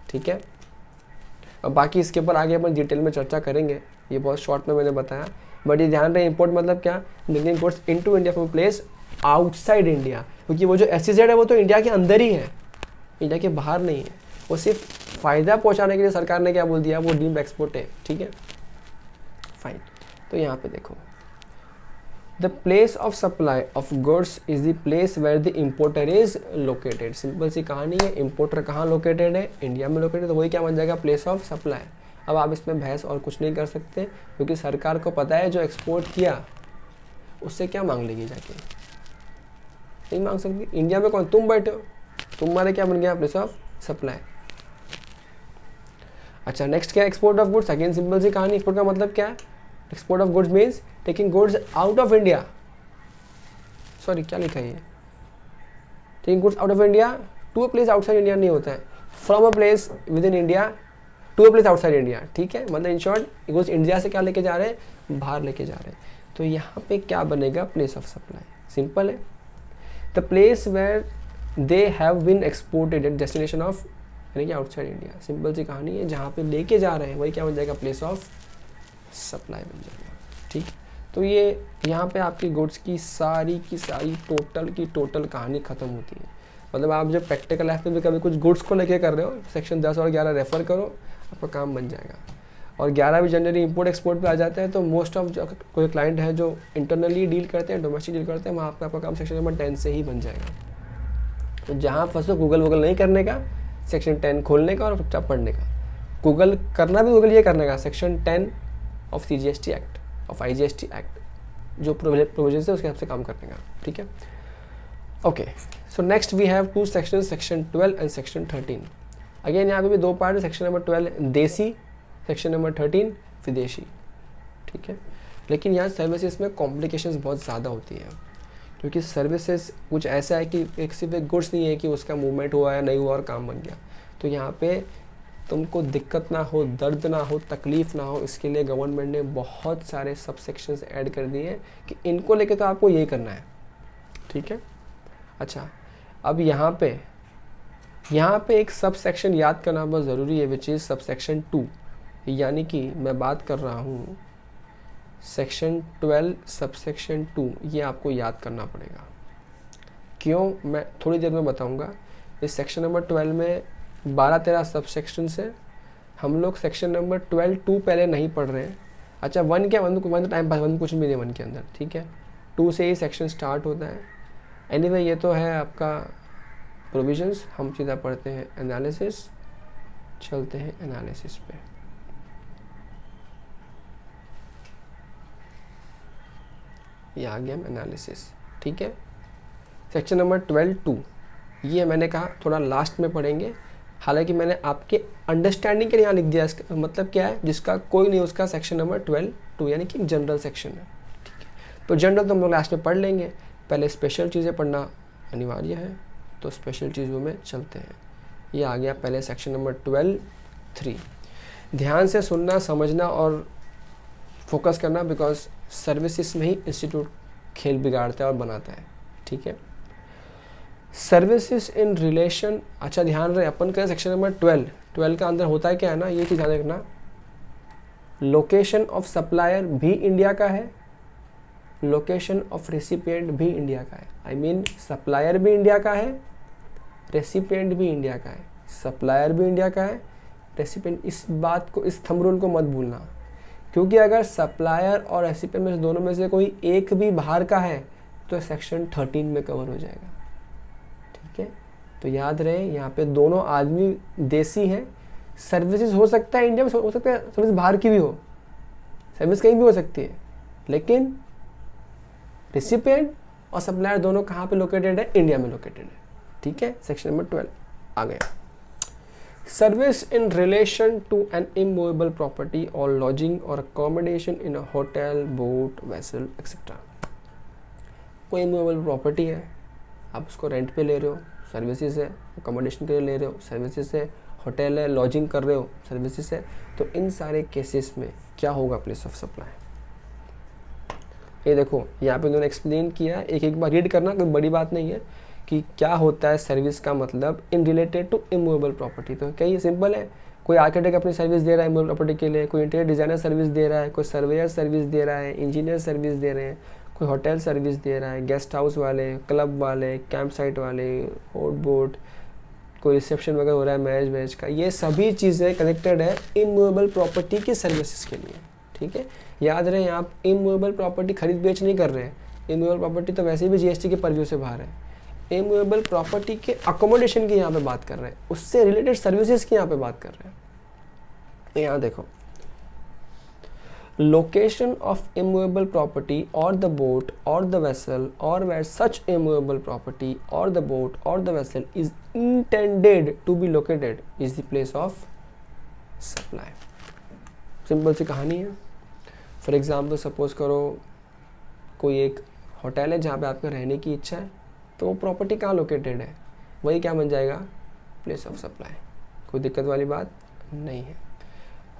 ठीक है। अब बाकी इसके ऊपर आगे अपन डिटेल में चर्चा करेंगे, ये बहुत शॉर्ट में मैंने बताया, बट ये ध्यान रहे इंपोर्ट मतलब क्या, bringing goods into India from place outside India, क्योंकि वो जो SEZ है वो तो इंडिया के अंदर ही है, इंडिया के बाहर नहीं है, वो सिर्फ फ़ायदा पहुंचाने के लिए सरकार ने क्या बोल दिया, वो डीम्ड एक्सपोर्ट है, ठीक है, फाइन। तो यहाँ पे देखो, the place of supply of goods is the place where the importer is located. Simple सी कहानी है, इम्पोर्टर कहाँ लोकेटेड है, इंडिया में लोकेटेड, तो वही क्या बन जाएगा, प्लेस ऑफ सप्लाई। अब आप इसमें बहस और कुछ नहीं कर सकते, क्योंकि सरकार को पता है जो एक्सपोर्ट किया उससे क्या मांग लेगी जाके, नहीं मांग सकती। इंडिया में कौन, तुम बैठे हो, तुम्हारे क्या बन गया, प्लेस ऑफ सप्लाई। अच्छा, नेक्स्ट क्या है, export of goods. Again simple सी कहानी, एक्सपोर्ट का मतलब क्या है, export of goods means taking goods out of India, sorry क्या लिखा है, taking goods out of India to a place outside India नहीं होता है, from a place within India to a place outside India, ठीक है। मतलब in short goods India से क्या लेके जा रहे हैं, बाहर लेके जा रहे हैं। तो यहाँ पे क्या बनेगा, प्लेस ऑफ सप्लाई, सिंपल है, the place where they have been exported at destination of, यानी कि आउटसाइड इंडिया। सिंपल सी कहानी है, जहाँ पे लेके जा रहे हैं वही क्या बन जाएगा, प्लेस ऑफ सप्लाई बन जाएगा, ठीक। तो ये यहाँ पे आपकी गुड्स की सारी टोटल की टोटल कहानी खत्म होती है। मतलब आप जब प्रैक्टिकल लाइफ में भी कभी कुछ गुड्स को लेके कर रहे हो, सेक्शन 10 और 11 रेफर करो, आपका काम बन जाएगा। और 11 भी जनरली इंपोर्ट एक्सपोर्ट पे आ जाते हैं, तो मोस्ट ऑफ कोई क्लाइंट है जो इंटरनली डील करते हैं, डोमेस्टिक डील करते हैं, वहाँ पे आपका काम सेक्शन नंबर 10 से ही बन जाएगा। तो जहाँ फंसो गूगल वूगल नहीं करने का, सेक्शन 10 खोलने का और चुपचाप पढ़ने का। गूगल करना भी गूगल ये करने का, section 10 of CGST act, of IGST act, जो प्रोविजन है उसके हिसाब से काम करने का, ठीक है। Okay, so next we have two section, section 12 and section 13। Again यहाँ पे भी दो पार्ट है, सेक्शन नंबर 12 देसी, सेक्शन नंबर 13 विदेशी, ठीक है। लेकिन यहाँ सर्विसेज में कॉम्प्लिकेशंस बहुत ज़्यादा होती है, क्योंकि सर्विसेज कुछ ऐसा है कि एक सिर्फ एक गुड्स नहीं है कि उसका मूवमेंट हुआ या नहीं हुआ और काम बन गया। तो यहाँ पे तुमको दिक्कत ना हो, दर्द ना हो, तकलीफ़ ना हो, इसके लिए गवर्नमेंट ने बहुत सारे सब सेक्शंस ऐड कर दिए हैं कि इनको लेके तो आपको यही करना है, ठीक है। अच्छा, अब यहाँ पे एक सब सेक्शन याद करना बहुत ज़रूरी है, विच इज़ सब सेक्शन 2, यानी कि मैं बात कर रहा हूँ सेक्शन 12 सब सेक्शन 2, ये आपको याद करना पड़ेगा। क्यों, मैं थोड़ी देर में बताऊँगा। इस सेक्शन नंबर 12 में 12-13 सब सेक्शन से हम लोग सेक्शन नंबर 12-2 पहले नहीं पढ़ रहे हैं। अच्छा, 1 क्या, 1 तो टाइम पास, 1 कुछ भी नहीं 1 के अंदर, ठीक है। 2 से ही सेक्शन स्टार्ट होता है। एनीवे ये तो है आपका प्रोविजंस। हम सीधा पढ़ते हैं एनालिसिस, चलते हैं एनालिसिस पे। ये आ गया एनालिसिस, ठीक है। सेक्शन नंबर 12-2 ये मैंने कहा थोड़ा लास्ट में पढ़ेंगे, हालांकि मैंने आपके अंडरस्टैंडिंग के लिए यहाँ लिख दिया। इसका मतलब क्या है, जिसका कोई नहीं उसका सेक्शन नंबर 12-2 यानी कि जनरल सेक्शन है, ठीक है। तो जनरल तो हम लोग लास्ट में पढ़ लेंगे, पहले स्पेशल चीज़ें पढ़ना अनिवार्य है, तो स्पेशल चीज़ों में चलते हैं। ये आ गया पहले सेक्शन नंबर 12-3। ध्यान से सुनना, समझना और फोकस करना, बिकॉज सर्विसेज में ही इंस्टीट्यूट खेल बिगाड़ता है और बनाता है, ठीक है। सर्विसेज इन रिलेशन, अच्छा ध्यान रहे अपन करें सेक्शन नंबर 12 का अंदर होता है क्या है ना, ये चीज़ ध्यान रखना, लोकेशन ऑफ सप्लायर भी इंडिया का है, लोकेशन ऑफ रेसिपिएंट भी इंडिया का है। आई मीन सप्लायर भी इंडिया का है, रेसिपिएंट भी इंडिया का है, सप्लायर भी इंडिया का है, रेसिपिएंट। इस बात को, इस थंब रूल को मत भूलना, क्योंकि अगर सप्लायर और रेसिपिएंट में से दोनों में से कोई एक भी बाहर का है तो सेक्शन 13 में कवर हो जाएगा, ठीक है। तो याद रहे यहाँ पे दोनों आदमी देसी हैं। सर्विसेज हो सकता है इंडिया में, हो सकता है सर्विस बाहर की भी हो, सर्विस कहीं भी हो सकती है, लेकिन रेसिपिएंट और सप्लायर दोनों कहाँ पे लोकेटेड है, इंडिया में लोकेटेड है। ठीक है, सेक्शन नंबर 12 आ गया। Service in relation to an immovable property और लॉजिंग और accommodation in a hotel, boat, vessel etcetera. कोई इमूवेबल प्रॉपर्टी है, आप उसको रेंट पे ले रहे हो, सर्विसेज है, अकोमोडेशन के लिए ले रहे हो, सर्विसेज है, होटल है, लॉजिंग कर रहे हो, सर्विसेज है, तो इन सारे केसेस में क्या होगा प्लेस ऑफ सप्लाई। ये देखो यहाँ पे उन्होंने एक्सप्लेन किया, एक एक बार रीड करना, कोई बड़ी बात नहीं है कि क्या होता है सर्विस का मतलब in related to immovable property. तो कई सिंपल है, कोई आर्किटेक्ट अपनी सर्विस दे रहा है इमूवेबल प्रॉपर्टी के लिए, कोई इंटीरियर डिज़ाइनर सर्विस दे रहा है, कोई सर्वेयर सर्विस दे रहा है, इंजीनियर सर्विस दे रहे हैं, कोई होटल सर्विस दे रहा है, गेस्ट हाउस वाले, क्लब वाले, कैंप साइट वाले, होट बोट, कोई रिसेप्शन वगैरह हो रहा है मैरिज वैज का, ये सभी चीज़ें कनेक्टेड है इमूवेबल प्रॉपर्टी की सर्विसेज के लिए। ठीक है, याद रहे आप इमूवेबल प्रॉपर्टी खरीद बेच नहीं कर रहे हैं, इमूवेबल प्रॉपर्टी तो वैसे भी जीएसटी के परव्यू से बाहर है। इमूवेबल प्रॉपर्टी के अकोमोडेशन की यहाँ पे बात कर रहे हैं, उससे रिलेटेड सर्विसेज की यहाँ पे बात कर रहे हैं। तो यहाँ देखो, location of immovable property or the boat or the vessel or where such immovable property or the boat or the vessel is intended to be located is the place of supply। Simple सी कहानी है। For example suppose करो कोई एक hotel है जहाँ पे आपका रहने की इच्छा है, तो वो प्रॉपर्टी कहाँ लोकेटेड है, वही क्या बन जाएगा, प्लेस ऑफ सप्लाई। कोई दिक्कत वाली बात नहीं है।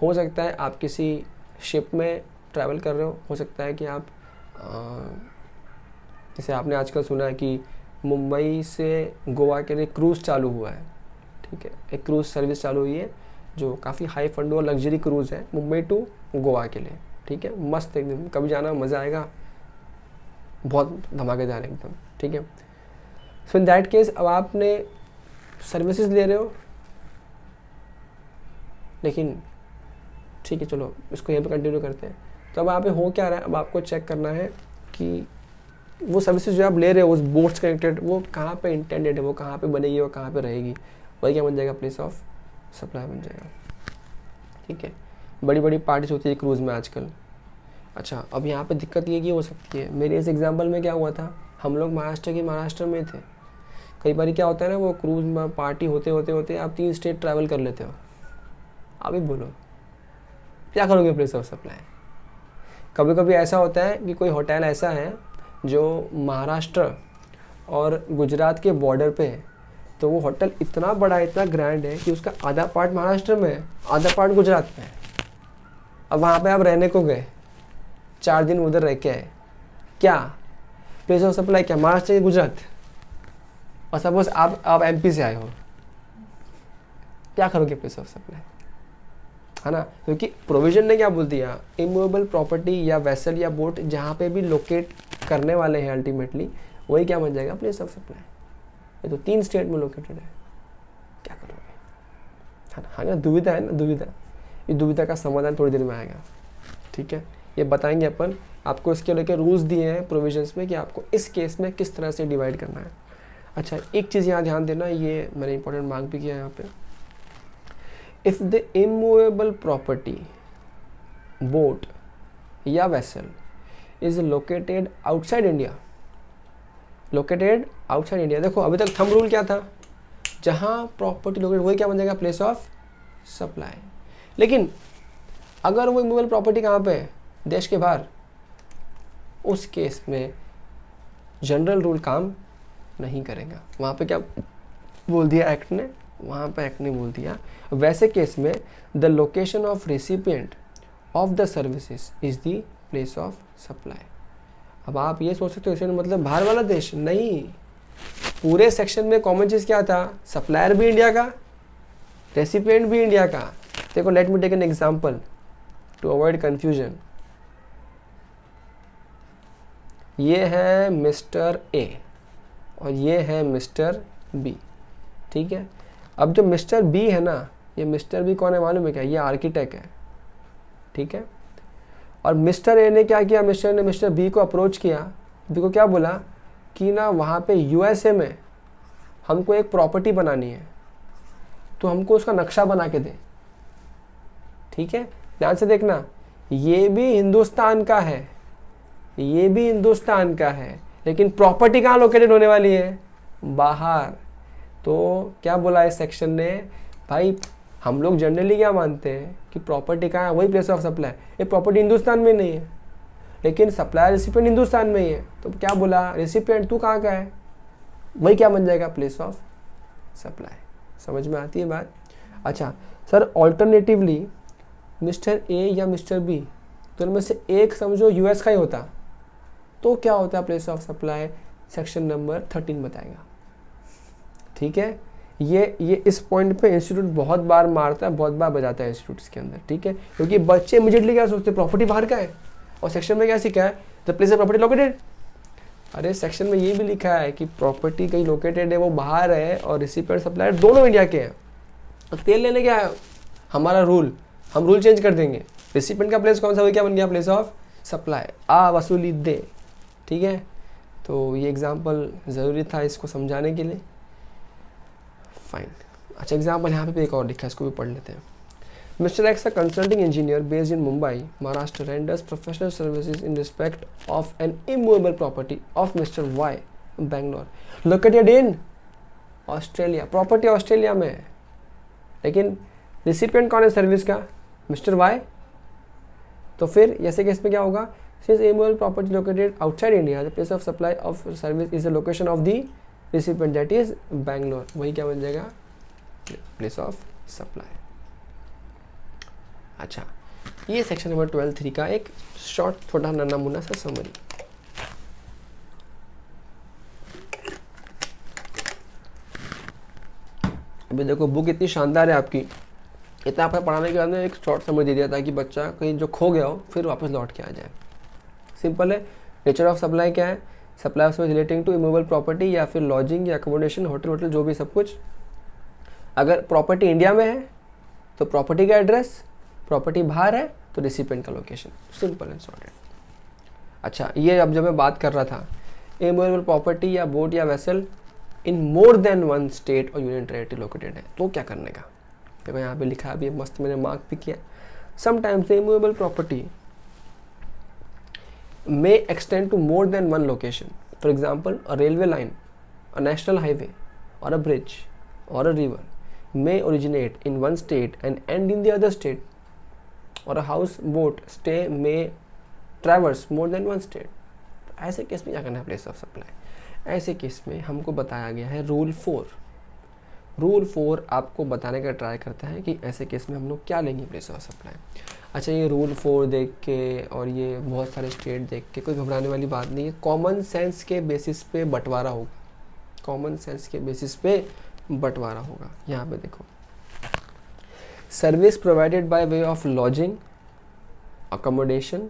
हो सकता है आप किसी शिप में ट्रैवल कर रहे हो सकता है कि आप जैसे आपने आजकल सुना है कि मुंबई से गोवा के लिए क्रूज़ चालू हुआ है। ठीक है, एक क्रूज़ सर्विस चालू हुई है जो काफ़ी हाई फंड और लग्जरी क्रूज़ है मुंबई टू गोवा के लिए। ठीक है, मस्त एकदम, कभी जाना मज़ा आएगा, बहुत धमाकेदार एकदम। ठीक है, सो इन दैट केस अब आपने सर्विसेज ले रहे हो, लेकिन ठीक है चलो इसको यहाँ पे कंटिन्यू करते हैं। तो अब यहाँ पे हो क्या रहा है, अब आपको चेक करना है कि वो सर्विसेज जो आप ले रहे हो उस बोट से कनेक्टेड वो कहाँ पे इंटेंडेड है, वो कहाँ पे बनेगी और कहाँ पे रहेगी, वही क्या बन जाएगा, प्लेस ऑफ सप्लाई बन जाएगा। ठीक है, बड़ी बड़ी पार्टीज होती है क्रूज़ में आजकल। अच्छा, अब यहाँ पे दिक्कत ये की हो सकती है, मेरे इस एग्जाम्पल में क्या हुआ था, हम लोग महाराष्ट्र में थे। कई बार क्या होता है ना, वो क्रूज़ में पार्टी होते होते होते आप 3 स्टेट ट्रैवल कर लेते हो। अभी बोलो क्या करोगे प्लेस ऑफ सप्लाई। कभी कभी ऐसा होता है कि कोई होटल ऐसा है जो महाराष्ट्र और गुजरात के बॉर्डर पे है, तो वो होटल इतना बड़ा इतना ग्रैंड है कि उसका आधा पार्ट महाराष्ट्र में है, आधा पार्ट गुजरात में है। अब वहाँ पे आप रहने को गए, 4 दिन उधर रह के आए, क्या प्लेस ऑफ सप्लाई क्या महाराष्ट्र या गुजरात। और सपोज आप एमपी से आए हो, क्या करोगे प्लेस ऑफ सप्लाई, है ना। क्योंकि प्रोविजन ने क्या बोल दिया, इमूवेबल प्रॉपर्टी या वेसल या बोट जहाँ पे भी लोकेट करने वाले हैं अल्टीमेटली वही क्या बन जाएगा, प्लेस ऑफ सप्लाई। ये तो 3 स्टेट में लोकेटेड है, क्या करोगे, है ना। हाँ ना, दुविधा है ना, दुविधा। ये दुविधा का समाधान थोड़ी देर में आएगा। ठीक है, ये बताएंगे अपन, आपको इसके लेकर रूल्स दिए हैं प्रोविजंस में कि आपको इस केस में किस तरह से डिवाइड करना है। अच्छा, एक चीज़ यहाँ ध्यान देना, ये मैंने इंपॉर्टेंट मार्क भी किया है यहाँ पे। If the immovable property, boat या vessel is located outside India, देखो अभी तक थंब रूल क्या था, जहाँ प्रॉपर्टी लोकेटेड वही क्या बन जाएगा, प्लेस ऑफ सप्लाई। लेकिन अगर वो इमूवेबल प्रॉपर्टी कहाँ पे है, देश के बाहर, उस केस में जनरल रूल काम नहीं करेगा। वहाँ पे क्या बोल दिया एक्ट ने, वहाँ पे एक्ट ने बोल दिया, वैसे केस में the location of recipient of the services is the place of supply. अब आप ये सोच सकते हो इसमें मतलब बाहर वाला देश नहीं, पूरे सेक्शन में कॉमन चीज़ क्या था, सप्लायर भी इंडिया का, रेसिपिएंट भी इंडिया का। देखो let me take an example to avoid confusion. ये है मिस्टर ए और ये है मिस्टर बी। ठीक है, अब जो मिस्टर बी है ना, ये मिस्टर बी कौन है मालूम है क्या, ये आर्किटेक्ट है। ठीक है, और मिस्टर ए ने क्या किया, मिस्टर ने मिस्टर बी को अप्रोच किया, बी को क्या बोला कि ना वहाँ पे यूएसए में हमको एक प्रॉपर्टी बनानी है, तो हमको उसका नक्शा बना के दे। ठीक है, ध्यान से देखना, ये भी हिंदुस्तान का है, ये भी हिंदुस्तान का है, लेकिन प्रॉपर्टी कहाँ लोकेटेड होने वाली है, बाहर। तो क्या बोला इस सेक्शन ने, भाई हम लोग जनरली क्या मानते हैं कि प्रॉपर्टी कहाँ है, वही प्लेस ऑफ सप्लाई। ये प्रॉपर्टी हिंदुस्तान में नहीं है, लेकिन सप्लायर रिसिपिएंट हिंदुस्तान में ही है। तो क्या बोला, रिसिपिएंट तू कहाँ का है, वही क्या बन जाएगा, प्लेस ऑफ सप्लाई। समझ में आती है बात। अच्छा सर, ऑल्टरनेटिवली मिस्टर ए या मिस्टर बी तो इनमें से एक समझो यूएस का ही होता, तो क्या होता है place of supply, section number 13 बताएगा। ठीक है, ये इस पॉइंट पे इंस्टीट्यूट बहुत बार मारता है, बहुत बार बजाता है इंस्टीट्यूट्स के अंदर। ठीक है, क्योंकि बच्चे इमीडिएटली क्या सोचते हैं, प्रॉपर्टी बाहर का है, और सेक्शन में क्या सीखा है, the place of property located. अरे सेक्शन में ये भी लिखा है कि प्रॉपर्टी कहीं लोकेटेड है वो बाहर है, और रिसिपिएंट सप्लायर दोनों इंडिया के हैं। तो तेल लेने क्या है हमारा रूल, हम रूल चेंज कर देंगे। रिसिपिएंट का प्लेस कौन सा, वो क्या बन गया, प्लेस ऑफ सप्लाई, आ वसूली दे। ठीक है, तो ये एग्जाम्पल ज़रूरी था इसको समझाने के लिए। फाइन। अच्छा एग्जाम्पल यहाँ पे एक और लिखा है, इसको भी पढ़ लेते हैं। Mister X a consulting engineer based in Mumbai Maharashtra renders professional services in respect of an immovable property of mister Y Bangalore located in Australia. Property Australia में है, लेकिन रिसिपिएंट कौन है सर्विस का, मिस्टर वाई। तो फिर ऐसे केस में क्या होगा, since immovable property located outside India the place of supply of service is the location of the recipient that is Bangalore, वही क्या बन जाएगा, प्लेस ऑफ सप्लाई। अच्छा, ये सेक्शन नंबर 12(3) का एक शॉर्ट छोटा नमूना सा समरी। अभी देखो बुक इतनी शानदार है आपकी, इतना आपका पढ़ाने के बाद में एक शॉर्ट समरी दे दिया ताकि बच्चा कहीं जो खो गया हो फिर वापस लौट के आ जाए। सिंपल है, नेचर ऑफ सप्लाई क्या है, supply of relating to immovable property या फिर लॉजिंग या अकोमोडेशन, होटल जो भी सब कुछ। अगर प्रॉपर्टी इंडिया में है तो प्रॉपर्टी का एड्रेस, प्रॉपर्टी बाहर है तो रिसिपिएंट का लोकेशन, सिंपल एंड सॉर्टेड। अच्छा, ये अब जब मैं बात कर रहा था इमूवेबल प्रॉपर्टी या बोट या वेसल इन मोर देन वन स्टेट और यूनियन टेरिटरी लोकेटेड है, तो क्या करने का, देखो यहाँ पे लिखा है, अभी मस्त मैंने मार्क भी किया। Sometimes immovable property may extend to more than one location. For example, a railway line, a national highway, or a bridge, or a river may originate in one state and end in the other state, or a houseboat stay may traverse more than one state. ऐसे case में क्या करना है, place of supply. ऐसे case में हमको बताया गया है रूल 4। रूल 4 आपको बताने का ट्राई करता है कि ऐसे केस में हम लोग क्या लेंगे, प्लेस ऑफ सप्लाई। अच्छा, ये रूल 4 देख के और ये बहुत सारे स्टेट देख के कोई घबराने वाली बात नहीं है, कॉमन सेंस के बेसिस पे बंटवारा होगा, कॉमन सेंस के बेसिस पे बंटवारा होगा। यहाँ पे देखो, service provided by way of lodging, accommodation,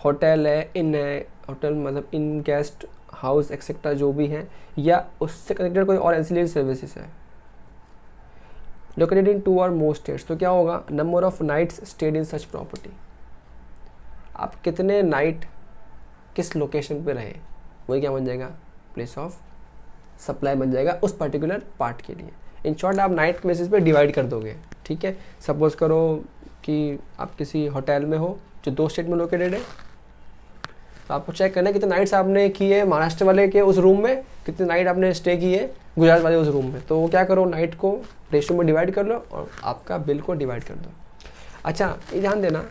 hotel है, इन है, होटल मतलब इन गेस्ट हाउस एक्सेट्रा जो भी है, या उससे कनेक्टेड कोई और एंसिलरी सर्विसेज है, located in 2 or more states। तो क्या होगा, number of nights stayed in such property, आप कितने नाइट किस लोकेशन पे रहे, वही क्या बन जाएगा, प्लेस ऑफ सप्लाई बन जाएगा उस पर्टिकुलर पार्ट के लिए। इन शॉर्ट आप नाइट के बेसिस पे डिवाइड कर दोगे। ठीक है, सपोज करो कि आप किसी होटल में हो जो 2 स्टेट में लोकेटेड है, तो आपको चेक करना है कितने नाइट्स आपने किए महाराष्ट्र वाले के उस रूम में, कितने नाइट आपने स्टे किए गुजरात वाले उस रूम में। तो क्या करो, नाइट को रेशियो में डिवाइड कर लो और आपका बिल को डिवाइड कर दो। अच्छा, ये ध्यान देना,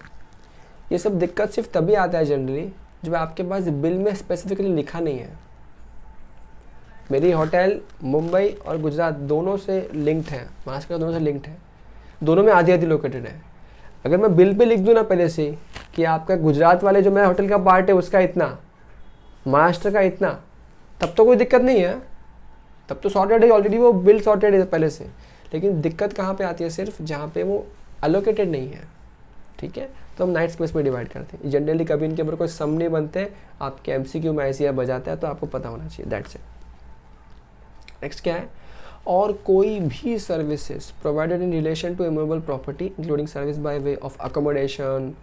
ये सब दिक्कत सिर्फ तभी आता है जनरली जब आपके पास बिल में स्पेसिफिकली लिखा नहीं है। मेरी होटल मुंबई और गुजरात दोनों से लिंक्ड है, महाराष्ट्र का दोनों से लिंक्ड है, दोनों में आधी आधी लोकेटेड है। अगर मैं बिल पे लिख दूँ ना पहले से कि आपका गुजरात वाले जो मेरा होटल का पार्ट है उसका इतना, महाराष्ट्र का इतना, तब तो कोई दिक्कत नहीं है, तब तो सॉर्टेड है ऑलरेडी, वो बिल सॉर्टेड है पहले से। लेकिन दिक्कत कहाँ पे आती है, सिर्फ जहाँ पे वो अलोकेटेड नहीं है। ठीक है, तो हम नाइट स्पेस में डिवाइड करते हैं जनरली, कभी इनके ऊपर कोई सम नहीं बनते, आपके एमसीक्यू में ऐसी बजाता है तो आपको पता होना चाहिए, दैट्स इट। नेक्स्ट क्या है, और कोई भी services provided in relation to immovable property including service by way of accommodation,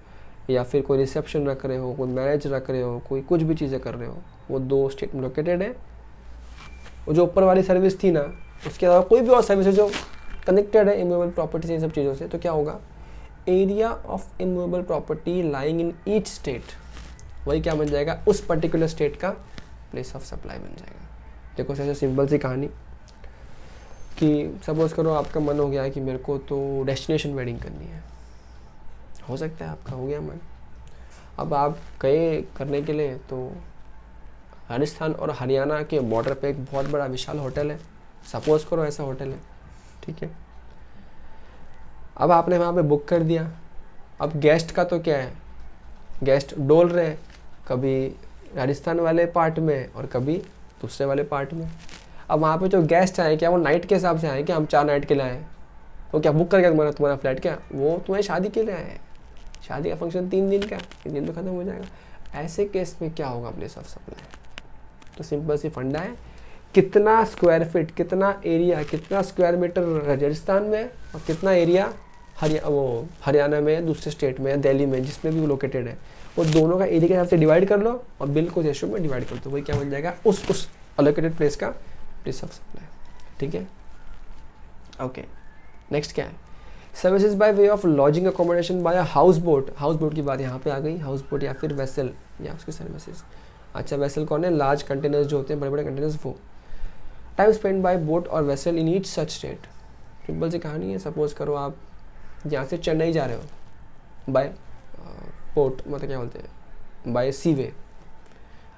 या फिर कोई रिसेप्शन रख रहे हो, कोई मैरिज रख रहे हो, कोई कुछ भी चीज़ें कर रहे हो, वो 2 स्टेट में लोकेटेड है। वो जो ऊपर वाली सर्विस थी ना, उसके अलावा कोई भी और सर्विस जो कनेक्टेड है इमूवेबल प्रॉपर्टी से, इन सब चीज़ों से, तो क्या होगा, area of immovable property lying in each state, वही क्या बन जाएगा, उस पर्टिकुलर स्टेट का प्लेस ऑफ सप्लाई बन जाएगा। देखो ऐसे सिंपल सी कहानी कि सपोज़ करो आपका मन हो गया कि मेरे को तो डेस्टिनेशन वेडिंग करनी है, हो सकता है आपका हो गया मन, अब आप गए करने के लिए, तो राजस्थान और हरियाणा के बॉर्डर पे एक बहुत बड़ा विशाल होटल है, सपोज़ करो ऐसा होटल है, ठीक है। अब आपने वहाँ पे बुक कर दिया। अब गेस्ट का तो क्या है, गेस्ट डोल रहे हैं, कभी राजस्थान वाले पार्ट में और कभी दूसरे वाले पार्ट में। अब वहाँ पे जो गेस्ट आए, क्या वो नाइट के हिसाब से आए, क्या हम 4 नाइट के लिए आए, वो क्या बुक कर गया तुम्हारा फ्लैट, क्या वो तुम्हारी शादी के लिए आए हैं, शादी का फंक्शन 3 दिन का, 3 दिन में ख़त्म हो जाएगा। ऐसे केस में क्या होगा प्लेस ऑफ सप्लाई? तो सिंपल सी फंडा है, कितना स्क्वायर फीट, कितना एरिया, कितना स्क्वायर मीटर राजस्थान में और कितना एरिया हरियाणा में, दूसरे स्टेट में या दिल्ली में, जिसमें भी वो लोकेटेड है, वो दोनों का एरिया के हिसाब से डिवाइड कर लो और बिल को रेशियो में डिवाइड कर दो, वही क्या बन जाएगा, उस अलोकेटेड प्लेस का प्लेस ऑफ सप्लाई। ठीक है, ओके। नेक्स्ट क्या है, services by way of lodging accommodation by house boat. House boat की बात यहाँ पे आ गई, हाउस बोट या फिर वेसल या उसकी सर्विसेज। अच्छा, वेसल कौन है, लार्ज कंटेनर्स जो होते हैं, बड़े बड़े कंटेनर्स, वो। Time spend by boat or vessel in each such state. Simple सी कहानी है, सपोज करो आप यहाँ से चेन्नई जा रहे हो बाय पोर्ट, मतलब क्या बोलते हैं, बाय सीवे।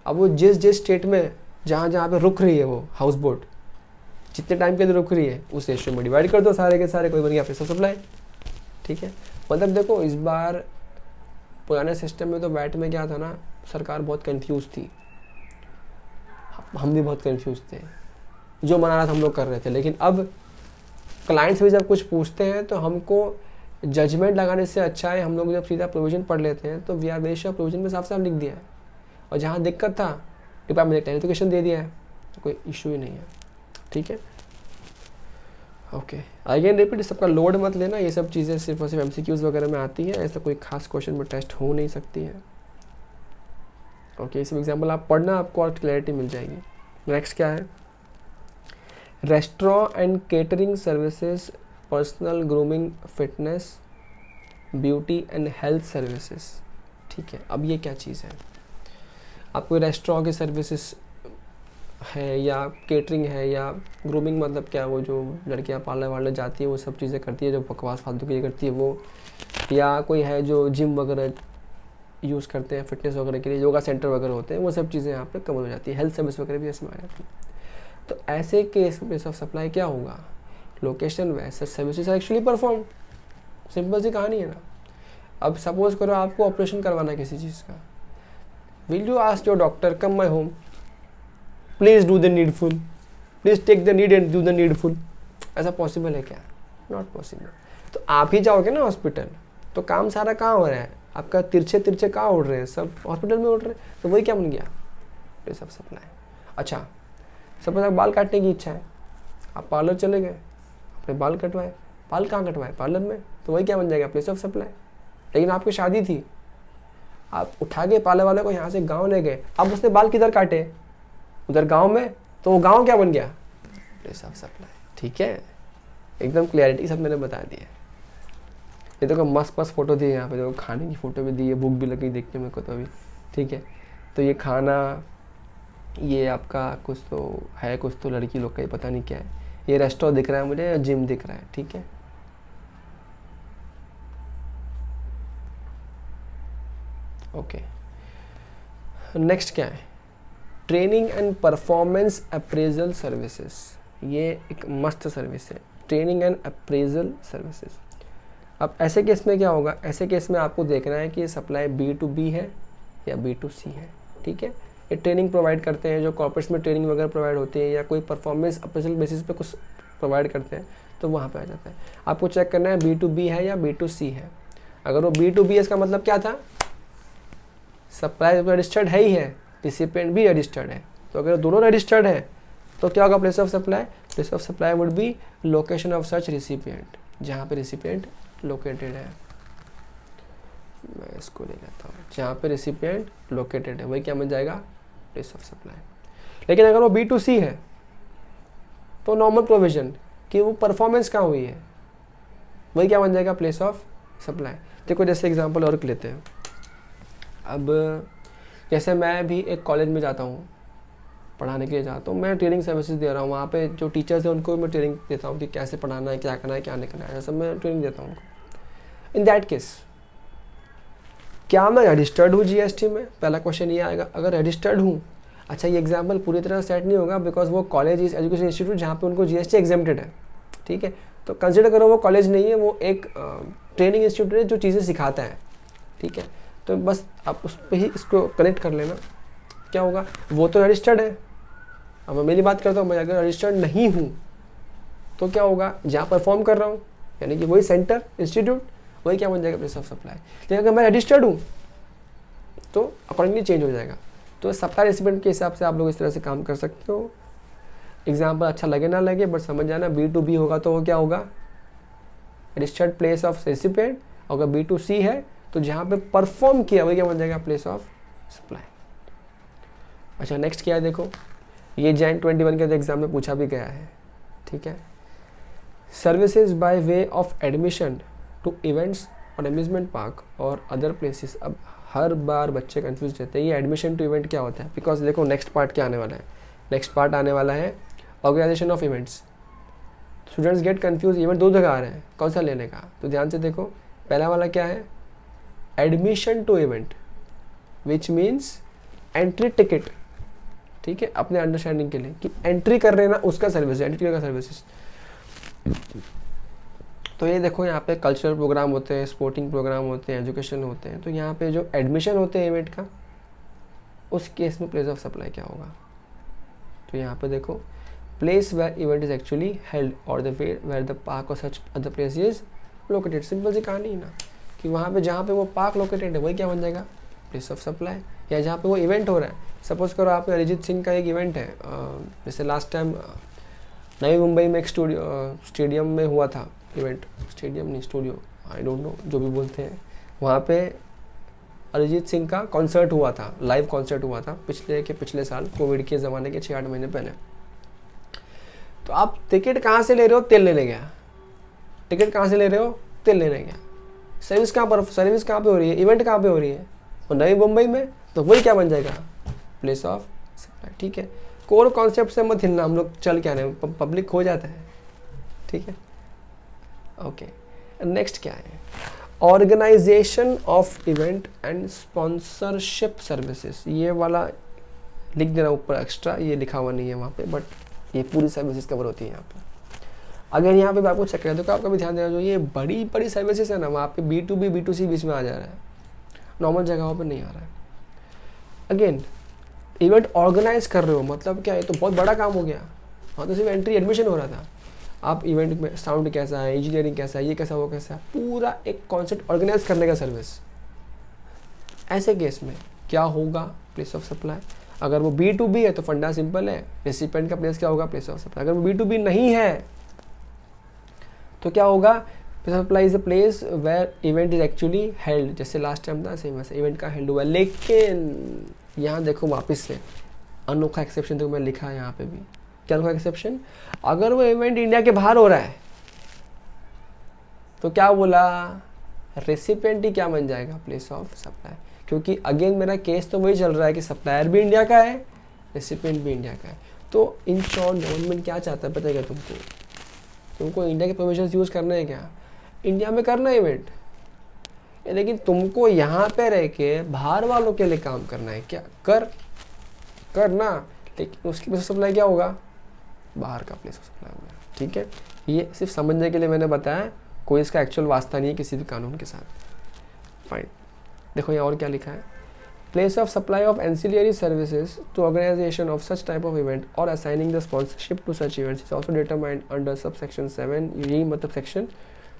अब वो जिस स्टेट में जहाँ पे रुक रही है वो हाउस बोट, जितने टाइम के लिए रुक रही है, उस रेशियो में डिवाइड कर दो सारे के सारे, कोई बन गया प्लेस ऑफ सप्लाई। ठीक है, मतलब देखो इस बार पुराने सिस्टम में तो वैट में क्या था ना, सरकार बहुत कंफ्यूज थी, हम भी बहुत कंफ्यूज थे, जो मना रहा था हम लोग कर रहे थे। लेकिन अब क्लाइंट्स भी जब कुछ पूछते हैं तो हमको जजमेंट लगाने से अच्छा है हम लोग जब सीधा प्रोविजन पढ़ लेते हैं, तो we are very sure provision में साफ साफ लिख दिया है, और जहाँ दिक्कत था डिपार्टमेंट ने क्लैरिफिकेशन दे दिया है, तो कोई इशू ही नहीं है। ठीक है, ओके। अगेन रिपीट, सबका लोड मत लेना, ये सब चीज़ें सिर्फ और सिर्फ एमसीक्यूज वगैरह में आती है, ऐसा कोई खास क्वेश्चन में टेस्ट हो नहीं सकती है। ओके, इस एग्जाम्पल आप पढ़ना, आपको और क्लैरिटी मिल जाएगी। नेक्स्ट क्या है, restaurant and catering services, personal grooming, fitness, beauty and health services. ठीक है, अब ये क्या चीज़ है, आपको रेस्टोरेंट की सर्विसेज है या केटरिंग है या ग्रूमिंग, मतलब क्या, वो जो लड़कियां पार्लर वार्लर जाती है वो सब चीज़ें करती है, जो बकवास फालतू की करती है वो, या कोई है जो जिम वगैरह यूज़ करते हैं फिटनेस वगैरह के लिए, योगा सेंटर वगैरह होते हैं, वो सब चीज़ें यहाँ पे कवर हो जाती है, हेल्थ सर्विस वगैरह भी इसमें आ जाती है। तो ऐसे केस प्लेस ऑफ सप्लाई क्या होगा, location where such services are actually perform. Simple सी कहानी है ना। अब सपोज करो आपको ऑपरेशन करवाना है किसी चीज़ का, will you ask your doctor come my home, please do the needful, please take the need and do the needful? ऐसा पॉसिबल है क्या? Not possible. तो आप ही जाओगे ना हॉस्पिटल, तो काम सारा कहाँ हो रहा है, आपका तिरछे तिरछे कहाँ उड़ रहे हैं, सब हॉस्पिटल में उड़ रहे हैं, तो वही क्या बन गया, प्लेस ऑफ सप्लाई। अच्छा, सपोज आप बाल काटने की इच्छा है, आप पार्लर चले गए, अपने बाल कटवाए, बाल कहाँ कटवाए, पार्लर में, तो वही क्या बन जाएगा, प्लेस ऑफ सप्लाई। लेकिन आपकी शादी थी, आप उठा के पार्लर वाले को यहाँ से गाँव ले गए, अब उसने बाल किधर काटे, उधर गांव में, तो वो गांव क्या बन गया, प्लेस ऑफ सप्लाई। ठीक है, एकदम क्लैरिटी सब मैंने बता दिया। ये तो मस्त मस्त फोटो दी है यहाँ पे, जो खाने की फोटो भी दी है, भूख भी लगी देखने में को तो अभी। ठीक है, तो ये खाना, ये आपका कुछ तो है, कुछ तो लड़की लोग का ही पता नहीं क्या है, ये रेस्टोरेंट दिख रहा है मुझे, जिम दिख रहा है। ठीक है, ओके। नेक्स्ट क्या है, training and performance appraisal services. ये एक मस्त सर्विस है, ट्रेनिंग एंड अप्रेजल सर्विसेज। अब ऐसे केस में क्या होगा, ऐसे केस में आपको देखना है कि सप्लाई B2B है या B2C है। ठीक है, ये ट्रेनिंग प्रोवाइड करते हैं, जो कॉर्पोरेट्स में ट्रेनिंग वगैरह प्रोवाइड होती है, या कोई परफॉर्मेंस अप्रेजल बेसिस पे कुछ प्रोवाइड करते हैं, तो वहाँ पे आ जाता है। आपको चेक करना है B2B है या B2C है। अगर वो B2B है, इसका मतलब क्या था, सप्लाई रजिस्टर्ड है ही है, रिसिपिएंट भी रजिस्टर्ड है, तो अगर दोनों रजिस्टर्ड है तो क्या होगा, place of supply, place of supply would be location of such recipient, जहाँ पे रिसिपिएंट लोकेटेड है। मैं इसको ले लेता हूँ, जहाँ पे रिसिपिएंट लोकेटेड है वही क्या बन जाएगा, प्लेस ऑफ सप्लाई। लेकिन अगर वो B2C है तो नॉर्मल प्रोविजन कि वो परफॉर्मेंस कहाँ हुई है, वही क्या बन जाएगा, प्लेस ऑफ सप्लाई। देखो जैसे एग्जांपल और लेते हैं, अब जैसे मैं भी एक कॉलेज में जाता हूँ, पढ़ाने के लिए जाता हूँ, मैं ट्रेनिंग सर्विसेज दे रहा हूँ, वहाँ पे जो टीचर्स हैं उनको मैं ट्रेनिंग देता हूँ कि कैसे पढ़ाना है, क्या करना है, क्या नहीं करना है, सब मैं ट्रेनिंग देता हूँ उनको। इन दैट केस क्या मैं रजिस्टर्ड हूँ जीएसटी में? पहला क्वेश्चन ये आएगा। अगर रजिस्टर्ड हूँ, अच्छा ये एग्जाम्पल पूरी तरह सेट नहीं होगा बिकॉज वो कॉलेज इज एजुकेशन इंस्टीट्यूट जहाँ पे उनको जीएसटी एग्जेम्प्टेड है, ठीक है, तो कंसिडर करो वो कॉलेज नहीं है, वो एक ट्रेनिंग इंस्टीट्यूट है जो चीज़ें सिखाता है, ठीक है, तो बस आप उस पर ही इसको कनेक्ट कर लेना। क्या होगा, वो तो रजिस्टर्ड है। अब मैं मेरी बात करता हूँ, मैं अगर रजिस्टर्ड नहीं हूँ तो क्या होगा, जहाँ परफॉर्म कर रहा हूँ यानी कि वही सेंटर इंस्टीट्यूट, वही क्या बन जाएगा, प्लेस ऑफ सप्लाई। लेकिन अगर मैं रजिस्टर्ड हूँ तो अकॉर्डिंगली चेंज हो जाएगा। तो सप्लाई रेसिपिएंट के हिसाब से आप लोग इस तरह से काम कर सकते हो। एग्जाम्पल अच्छा लगे ना लगे बट समझ जाना, B2B होगा तो वो क्या होगा, रजिस्टर्ड प्लेस ऑफ रेसिपिएंट। अगर B2C है तो जहाँ पे परफॉर्म किया वही क्या बन जाएगा, प्लेस ऑफ सप्लाई। अच्छा नेक्स्ट क्या है, देखो ये जैन 21 के एग्जाम में पूछा भी गया है, ठीक है। Services by way of admission to events और अम्यूजमेंट पार्क और अदर प्लेसेस। अब हर बार बच्चे कंफ्यूज रहते हैं, ये एडमिशन टू इवेंट क्या होता है, बिकॉज देखो नेक्स्ट पार्ट क्या आने वाला है, नेक्स्ट पार्ट आने वाला है organisation of events. Students get confuse, event दो जगह आ रहे हैं, कौन सा लेने का, तो ध्यान से देखो। पहला वाला क्या है, admission to event which means entry ticket, ठीक है, अपने अंडरस्टैंडिंग के लिए कि एंट्री कर रहे हैं ना उसका सर्विस, एंट्री का सर्विसेज। तो ये देखो यहाँ पे कल्चरल प्रोग्राम होते हैं, स्पोर्टिंग प्रोग्राम होते हैं, एजुकेशन होते हैं, तो यहाँ पे जो एडमिशन होते हैं इवेंट का, उस केस में प्लेस ऑफ सप्लाई क्या होगा। तो यहाँ पे देखो, place where event is actually held or the where the park or such other place is located. Simple सी कहानी है ना कि वहाँ पे जहाँ पे वो पार्क लोकेटेड है वही क्या बन जाएगा, प्लेस ऑफ सप्लाई। या जहाँ पे वो इवेंट हो रहा है, सपोज करो आपने अरिजीत सिंह का एक इवेंट है, जैसे लास्ट टाइम नई मुंबई में एक स्टेडियम में हुआ था इवेंट, स्टेडियम नहीं स्टूडियो, आई डोंट नो जो भी बोलते हैं, वहाँ पे अरिजीत सिंह का कॉन्सर्ट हुआ था, लाइव कॉन्सर्ट हुआ था पिछले साल कोविड के ज़माने के 6-8 महीने पहले। तो आप टिकट कहाँ से ले रहे हो, तेल लेने गया, टिकट कहाँ से ले रहे हो, तेल लेने गया। सर्विस कहाँ पे हो रही है, इवेंट कहाँ पे हो रही है, और नई मुंबई में, तो वही क्या बन जाएगा, प्लेस ऑफ सप्लाई, ठीक है। कोर कॉन्सेप्ट से मत हिलना, हम लोग चल क्या रहे हैं, पब्लिक हो जाता है, ठीक है। ओके नेक्स्ट क्या है, organisation of event and sponsorship services. ये वाला लिख देना ऊपर एक्स्ट्रा, ये लिखा हुआ नहीं है वहाँ पे, बट ये पूरी सर्विसेज कवर होती है यहाँ पे। अगर यहाँ पे आपको चेक करें तो आपका भी ध्यान देना, जो ये बड़ी बड़ी सर्विसेज है ना, वहाँ पे B2B B2C बीच में आ जा रहा है, नॉर्मल जगहों पे नहीं आ रहा है। अगेन इवेंट ऑर्गेनाइज कर रहे हो मतलब क्या है, तो बहुत बड़ा काम हो गया। हाँ तो सिर्फ एंट्री एडमिशन हो रहा था, आप इवेंट में साउंड कैसा है, इंजीनियरिंग कैसा है, ये कैसा वो कैसा है, पूरा एक कॉन्सेप्ट ऑर्गेनाइज करने का सर्विस। ऐसे केस में क्या होगा, प्लेस ऑफ सप्लाई। अगर वो B2B है तो फंडा सिंपल है, रेसिपिएंट का प्लेस क्या होगा, प्लेस ऑफ सप्लाई। अगर वो B2B नहीं है तो क्या होगा, place of supply is a place where event is actually held. जैसे लास्ट टाइम था सेम वैसे इवेंट का हेल्ड हुआ, लेकिन यहाँ देखो वापस से अनोखा एक्सेप्शन देखो मैं लिखा है यहाँ पे भी, क्या अनोखा एक्सेप्शन, अगर वो इवेंट इंडिया के बाहर हो रहा है तो क्या बोला, रेसिपिएंट ही क्या बन जाएगा, प्लेस ऑफ सप्लाई। क्योंकि अगेन मेरा केस तो वही चल रहा है कि सप्लायर भी इंडिया का है, रेसिपिएंट भी इंडिया का है। तो इन शॉर्ट गवर्नमेंट क्या चाहता है पता है क्या तुमको इंडिया के परमिशन यूज़ करना है क्या, इंडिया में करना है इवेंट, लेकिन तुमको यहाँ पे रह के बाहर वालों के लिए काम करना है क्या, करना, लेकिन उसकी प्लेस ऑफ सप्लाई क्या होगा, बाहर का प्लेस ऑफ सप्लाई होगा, ठीक है। ये सिर्फ समझने के लिए मैंने बताया, कोई इसका एक्चुअल वास्ता नहीं है किसी भी कानून के साथ। फाइन, देखो यहाँ और क्या लिखा है, place of supply of ancillary services to organisation of such type of event or assigning the sponsorship to such events is also determined under sub section 7, यही मतलब section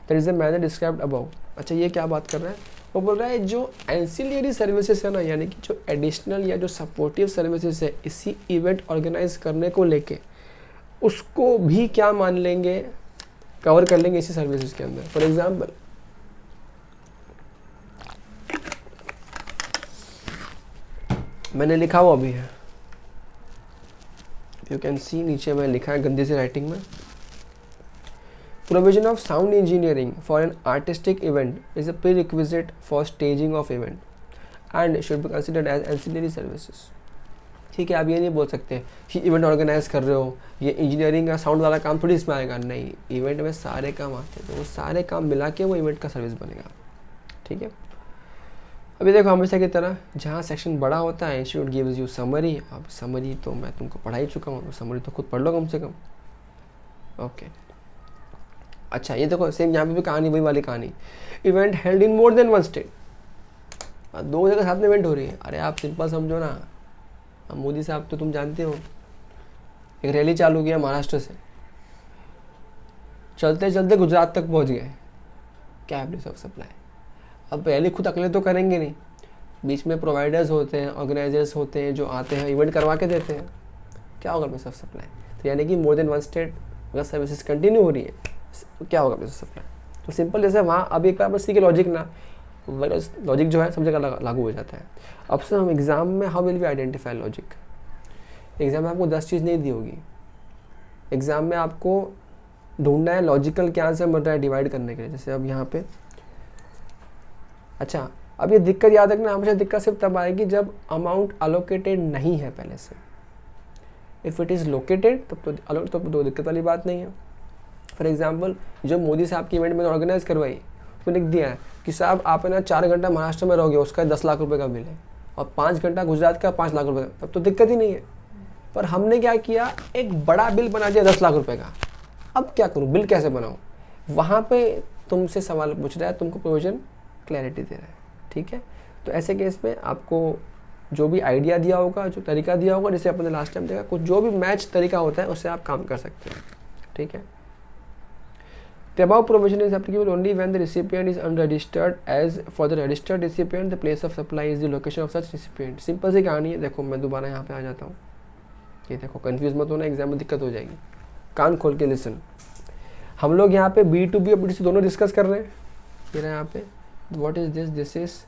that is the manner described above. अच्छा ये क्या बात कर रहा है, वो बोल रहा है जो एंसिलियरी सर्विसेज है ना, यानी कि जो एडिशनल या जो सपोर्टिव सर्विसेज है इसी इवेंट ऑर्गेनाइज करने को लेके, उसको भी क्या मान लेंगे, कवर कर लेंगे इसी सर्विसेज के अंदर। फॉर एग्जाम्पल मैंने लिखा हुआ भी है, यू कैन सी, नीचे में लिखा है गंदी सी राइटिंग में, provision of sound engineering for an artistic event is a prerequisite for staging of event and should be considered as ancillary services. ठीक है, आप ये नहीं बोल सकते कि इवेंट ऑर्गेनाइज कर रहे हो, ये इंजीनियरिंग का साउंड वाला काम थोड़ी इसमें आएगा। नहीं, इवेंट में सारे काम आते हैं, तो वो सारे काम मिला के वो इवेंट का सर्विस बनेगा। ठीक है, अभी देखो हमेशा की तरह जहाँ सेक्शन बड़ा होता है इंस्टीट्यूट गिव्स यू समरी। अब समरी तो मैं तुमको पढ़ा ही चुका हूँ, समरी तो खुद पढ़ लो कम से कम। ओके, अच्छा ये देखो सेम यहाँ पे भी कहानी, वही वाली कहानी, event held in more than one state. 2 जगह साथ में इवेंट हो रही है। अरे आप सिंपल समझो ना, अब मोदी साहब तो तुम जानते हो, एक रैली चालू किया महाराष्ट्र से, चलते चलते गुजरात तक पहुंच गए, क्या है प्लेस ऑफ सप्लाई। अब रैली खुद अकेले तो करेंगे नहीं, बीच में प्रोवाइडर्स होते हैं, ऑर्गेनाइजर्स होते हैं जो आते हैं इवेंट करवा के देते हैं, क्या होगा प्लेस ऑफ सप्लाई। तो यानी कि मोर देन वन स्टेट अगर सर्विसेज कंटिन्यू हो रही है तो क्या होगा प्लेस ऑफ सप्लाई। तो सिंपल जैसे वहाँ अब एक बार बस सीखे लॉजिक ना, लॉजिक जो है सब जगह लागू हो जाता है। अब से हम एग्जाम में how will we identify logic. Exam में आपको 10 चीज़ नहीं दी होगी, एग्जाम में आपको ढूंढना है लॉजिकल क्या आंसर मिल रहा है डिवाइड करने के लिए। जैसे अब यहाँ पे, अच्छा अब ये दिक्कत याद रखना, हमेशा दिक्कत सिर्फ तब आएगी जब अमाउंट अलोकेटेड नहीं है पहले से। इफ़ इट इज़ लोकेटेड तब तो दिक्कत वाली बात नहीं है। फॉर एग्जाम्पल जो मोदी साहब की इवेंट में ऑर्गेनाइज करवाई, उसमें लिख दिया है कि साहब आप ना 4 घंटा महाराष्ट्र में रहोगे, उसका 10 लाख रुपए का बिल है, और 5 घंटा गुजरात का 5 लाख रुपए का, तब तो दिक्कत ही नहीं है। पर हमने क्या किया, एक बड़ा बिल बना दिया 10 लाख रुपए का। अब क्या करूँ, बिल कैसे बनाऊँ, वहाँ पे तुमसे सवाल पूछ रहा है, तुमको प्रोविजन क्लैरिटी दे रहा है। ठीक है, तो ऐसे केस में आपको जो भी आइडिया दिया होगा, जो तरीका दिया होगा, जैसे अपने लास्ट टाइम देखा, कुछ जो भी मैच तरीका होता है उससे आप काम कर सकते हैं। ठीक है, the above provision is applicable only when the recipient is unregistered, as for the registered recipient the place of supply is the location of such recipient। Simple सी कहानी है। देखो मैं दोबारा यहाँ पे आ जाता हूँ, ये देखो कंफ्यूज मत होना, एग्जाम में दिक्कत हो जाएगी, कान खोल के लिसन। हम लोग यहाँ पे B2B और B2C दोनों डिस्कस कर रहे हैं। ये रहा यहाँ पे, what is this, this is,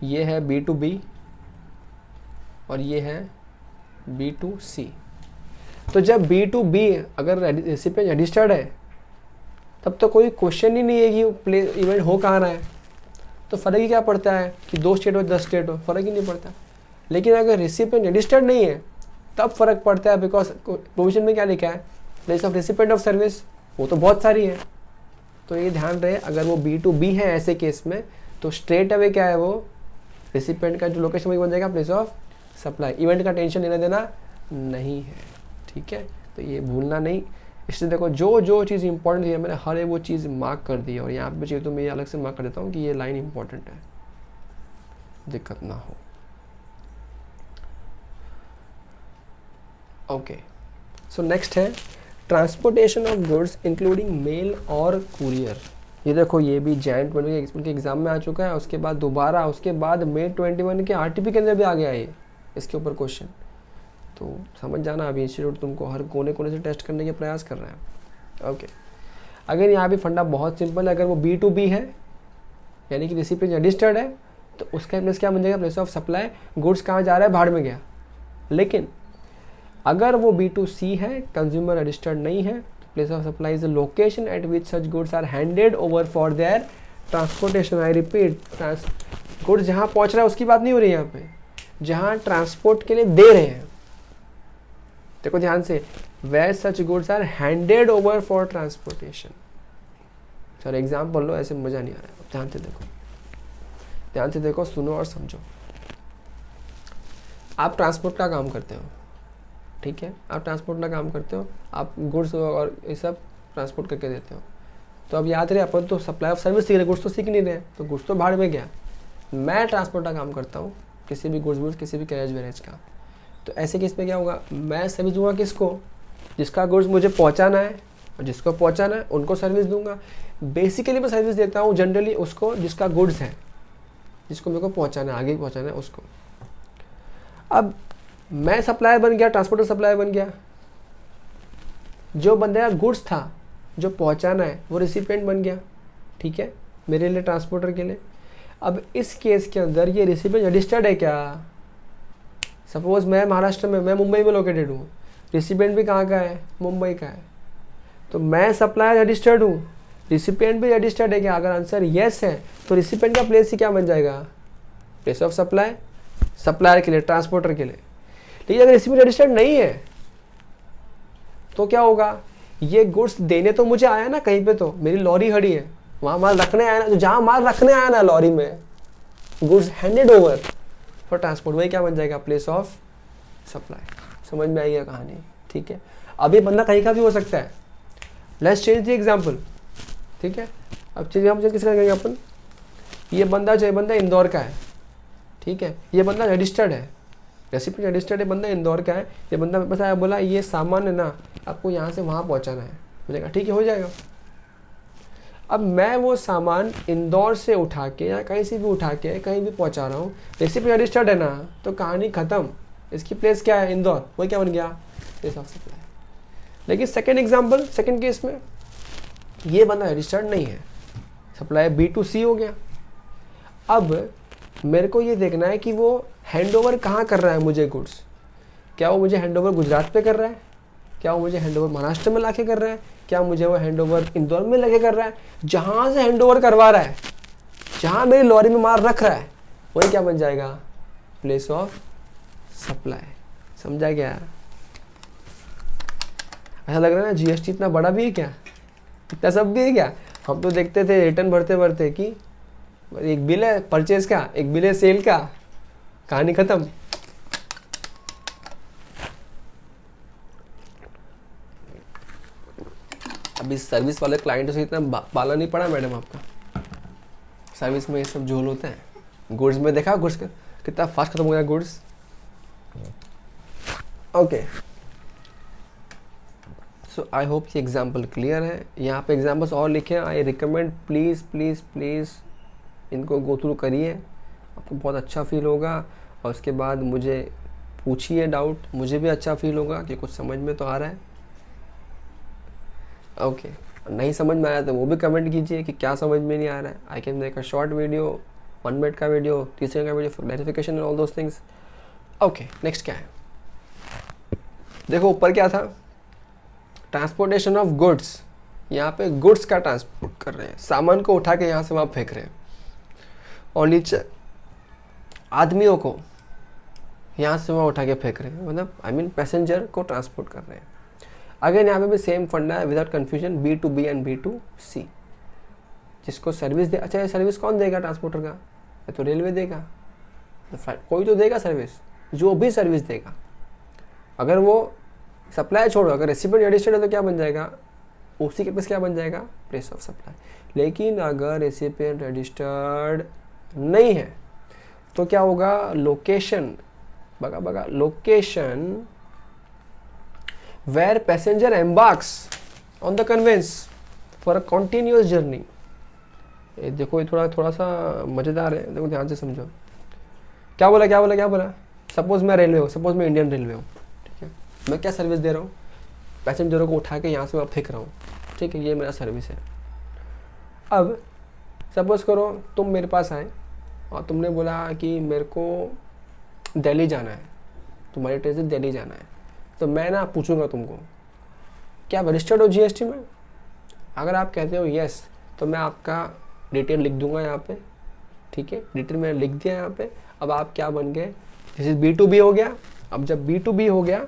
ये है B2B और ये है B2C। तो जब B2B अगर रेसिपिएंट रजिस्टर्ड है तब तो कोई क्वेश्चन ही नहीं है कि इवेंट हो कहाँ रहा है, तो फ़र्क ही क्या पड़ता है कि 2 स्टेट हो 10 स्टेट हो, फ़र्क ही नहीं पड़ता। लेकिन अगर रेसिपिएंट रजिस्टर्ड नहीं है तब फ़र्क पड़ता है, बिकॉज प्रोविजन में क्या लिखा है, place of recipient of service, वो तो बहुत सारी है। तो ये ध्यान रहे, अगर वो B2B है ऐसे केस में तो स्ट्रेट अवे क्या है, वो रेसिपिएंट का जो लोकेशन वही बन जाएगा प्लेस ऑफ सप्लाई। इवेंट का टेंशन लेना देना नहीं है। ठीक है, तो ये भूलना नहीं। इसलिए देखो जो जो चीज़ इंपॉर्टेंट है मैंने हर एक वो चीज़ मार्क कर दी है, और यहाँ पे चाहिए तो मैं अलग से मार्क कर देता हूँ कि ये लाइन इंपॉर्टेंट है, दिक्कत ना हो। ओके, सो नेक्स्ट है transportation of goods including mail और कुरियर। ये देखो ये भी Jan 20 के एग्जाम में आ चुका है, उसके बाद दोबारा उसके बाद May 21 के RTP के अंदर भी आ गया है इसके ऊपर क्वेश्चन। तो समझ जाना, अभी इंस्टीट्यूट तुमको हर कोने कोने से टेस्ट करने के प्रयास कर रहा है। ओके, अगर यहाँ भी फंडा बहुत सिंपल है, अगर वो B2B है यानी कि रेसिपिएंट रजिस्टर्ड है तो उसका प्लेस क्या बन जाएगा, प्लेस ऑफ सप्लाई। गुड्स कहाँ जा रहा है, भाड़ में गया। लेकिन अगर वो B2C है, कंज्यूमर रजिस्टर्ड नहीं है, तो place of supply is the location at which such goods are handed over for their transportation. I repeat, goods जहाँ पहुँच रहा है उसकी बात नहीं हो रही है यहाँ पे, जहाँ ट्रांसपोर्ट के लिए दे रहे हैं। देखो ध्यान से, where such goods are handed over for transportation. Sir example लो, ऐसे मजा नहीं आ रहा है। ध्यान से देखो, ध्यान से देखो, सुनो और समझो। आप ट्रांसपोर्ट का काम करते हो, ठीक है, आप ट्रांसपोर्ट का काम करते हो, आप गुड्स और ये सब ट्रांसपोर्ट करके देते हो। तो अब याद रहे, अपन तो सप्लाई ऑफ सर्विस सीख रहे, गुड्स तो सीख नहीं रहे, तो गुड्स तो भाड़ में गया। मैं ट्रांसपोर्ट का काम करता हूँ, किसी भी गुड्स किसी भी कैरेज वैरेज का। तो ऐसे केस में क्या होगा, मैं सर्विस दूंगा किसको, जिसका गुड्स मुझे पहुंचाना है, और जिसको पहुंचाना है उनको सर्विस दूंगा। बेसिकली मैं सर्विस देता हूं जनरली उसको जिसका गुड्स है, जिसको मेरे को पहुंचाना है, आगे पहुंचाना है उसको। अब मैं सप्लायर बन गया, ट्रांसपोर्टर सप्लायर बन गया, जो बंदा गुड्स था जो पहुंचाना है वो रिसिपिएंट बन गया। ठीक है, मेरे लिए ट्रांसपोर्टर के लिए। अब इस केस के अंदर ये रिसिपिएंट रजिस्टर्ड है क्या, सपोज मैं महाराष्ट्र में, मैं मुंबई में लोकेटेड हूँ, रिसिपिएंट भी कहाँ का है, मुंबई का है, तो मैं सप्लायर रजिस्टर्ड हूँ, रिसिपिएंट भी रजिस्टर्ड है क्या। अगर आंसर येस है तो रिसिपिएंट का प्लेस ही क्या बन जाएगा, प्लेस ऑफ सप्लाई, सप्लायर के लिए, ट्रांसपोर्टर के लिए। लेकिन अगर रिसिपिएंट रजिस्टर्ड नहीं है तो क्या होगा, ये गुड्स देने तो मुझे आया ना कहीं पे, तो मेरी लॉरी खड़ी है, वहां माल रखने आया ना, तो जहां माल रखने आया ना लॉरी में, goods handed over for transport, वही क्या बन जाएगा, प्लेस ऑफ सप्लाई। समझ में आई है कहानी, ठीक है। अब ये बंदा कहीं का भी हो सकता है। लेट्स चेंज द एग्जांपल, ठीक है। अब चेंज हम किसका करेंगे अपन, ये बंदा जो है, बंदा इंदौर का है, ठीक है, ये बंदा रजिस्टर्ड है, रेसिपिएंट रजिस्टर्ड है, बंदा इंदौर का है, ये बंदा मेरे पास आया, बोला ये सामान है ना आपको यहाँ से वहाँ पहुँचाना है, बोलेगा ठीक है हो जाएगा। अब मैं वो सामान इंदौर से उठा के या कहीं से भी उठा के कहीं भी पहुँचा रहा हूँ, रेसिपिएंट रजिस्टर्ड है ना, तो कहानी ख़त्म, इसकी प्लेस क्या है, इंदौर, वही क्या बन गया, प्लेस ऑफ सप्लाई। लेकिन सेकेंड एग्जाम्पल, सेकेंड केस में ये बंदा रजिस्टर्ड नहीं है, सप्लाई B2C हो गया। अब मेरे को ये देखना है कि वो हैंड ओवर कहाँ कर रहा है मुझे गुड्स, क्या वो मुझे हैंड ओवर गुजरात पे कर रहा है, क्या वो मुझे हैंड ओवर महाराष्ट्र में लाके कर रहा है, क्या मुझे वो हैंड ओवर इंदौर में लगे कर रहा है, जहाँ से हैंड ओवर करवा रहा है, जहाँ मेरी लॉरी में माल रख रहा है, वही क्या बन जाएगा, प्लेस ऑफ सप्लाई। समझा क्या, ऐसा लग रहा है ना GST इतना बड़ा भी है क्या, इतना सब भी है क्या। हम तो देखते थे रिटर्न भरते भरते कि एक बिल है परचेज का, एक बिल है सेल का, कहानी खत्म। अभी सर्विस वाले क्लाइंट से इतना पाला नहीं पड़ा मैडम आपका, सर्विस में ये सब झोल होते हैं। गुड्स में देखा, गुड्स कितना फास्ट खत्म हो गया goods. Okay, so I hope ये एग्जाम्पल क्लियर है। यहाँ पे एग्जाम्पल्स और लिखे हैं, I recommend please please please इनको गो थ्रू करिए, आपको बहुत अच्छा फील होगा। और उसके बाद मुझे पूछिए डाउट, मुझे भी अच्छा फील होगा कि कुछ समझ में तो आ रहा है। ओके, नहीं समझ में आया तो वो भी कमेंट कीजिए कि क्या समझ में नहीं आ रहा है। I can make a short video, 1 minute का वीडियो, 30 सेकंड का video for clarification and all those things. Okay, next क्या है, देखो ऊपर क्या था, ट्रांसपोर्टेशन ऑफ गुड्स। यहाँ पे गुड्स का ट्रांसपोर्ट कर रहे हैं, सामान को उठा के यहाँ से वहाँ फेंक रहे हैं, और नीचे आदमियों को यहाँ से वहाँ उठा के फेंक रहे हैं, मतलब आई मीन पैसेंजर को ट्रांसपोर्ट कर रहे हैं। अगेन यहाँ पे भी सेम फंडा है, without confusion, B2B and B2C। जिसको सर्विस दे, अच्छा ये सर्विस कौन देगा ट्रांसपोर्टर का, ये तो रेलवे देगा, तो कोई तो देगा सर्विस, जो भी सर्विस देगा। अगर वो सप्लाई छोड़ो, अगर रेसिपिएंट रजिस्टर्ड है तो क्या बन जाएगा, उसी के पास क्या बन जाएगा, प्लेस ऑफ सप्लाई। लेकिन अगर रेसिपिएंट रजिस्टर्ड नहीं है तो क्या होगा, लोकेशन, बगा location where passenger embarks on the conveyance for a continuous journey। ये देखो, ये थोड़ा सा मज़ेदार है, देखो ध्यान से समझो। क्या बोला, सपोज मैं रेलवे हूँ, सपोज मैं इंडियन रेलवे हूँ, ठीक है। मैं क्या सर्विस दे रहा हूँ, पैसेंजरों को उठा के यहाँ से मैं फेंक रहा हूँ, ठीक है, ये मेरा सर्विस है। अब सपोज करो तुम मेरे पास आए और तुमने बोला कि मेरे को दिल्ली जाना है, तुम्हारी ट्रेन से दिल्ली जाना है, तो मैं ना पूछूंगा तुमको क्या आप रजिस्टर्ड हो GST में। अगर आप कहते हो यस, तो मैं आपका डिटेल लिख दूंगा यहाँ पे, ठीक है, डिटेल मैंने लिख दिया यहाँ पे। अब आप क्या बन गए, जैसे B2B हो गया। अब जब B2B हो गया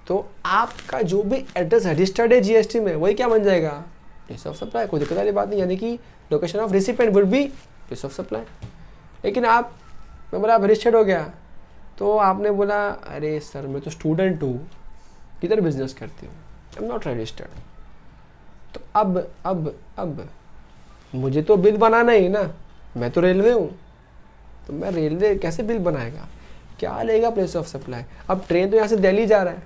तो आपका जो भी एड्रेस रजिस्टर्ड है GST में, वही क्या बन जाएगा, प्लेस ऑफ सप्लाई। कोई दिक्कत वाली बात नहीं, यानी कि location of recipient would be place of supply. लेकिन मैं बोला आप रजिस्टर्ड हो गया, तो आपने बोला अरे सर मैं तो स्टूडेंट हूँ, किधर बिजनेस करती हूँ, आई एम नॉट रजिस्टर्ड। तो अब मुझे तो बिल बनाना ही ना, मैं तो रेलवे हूँ, तो मैं रेलवे कैसे बिल बनाएगा, क्या लेगा प्लेस ऑफ सप्लाई। अब ट्रेन तो यहाँ से दिल्ली जा रहा है,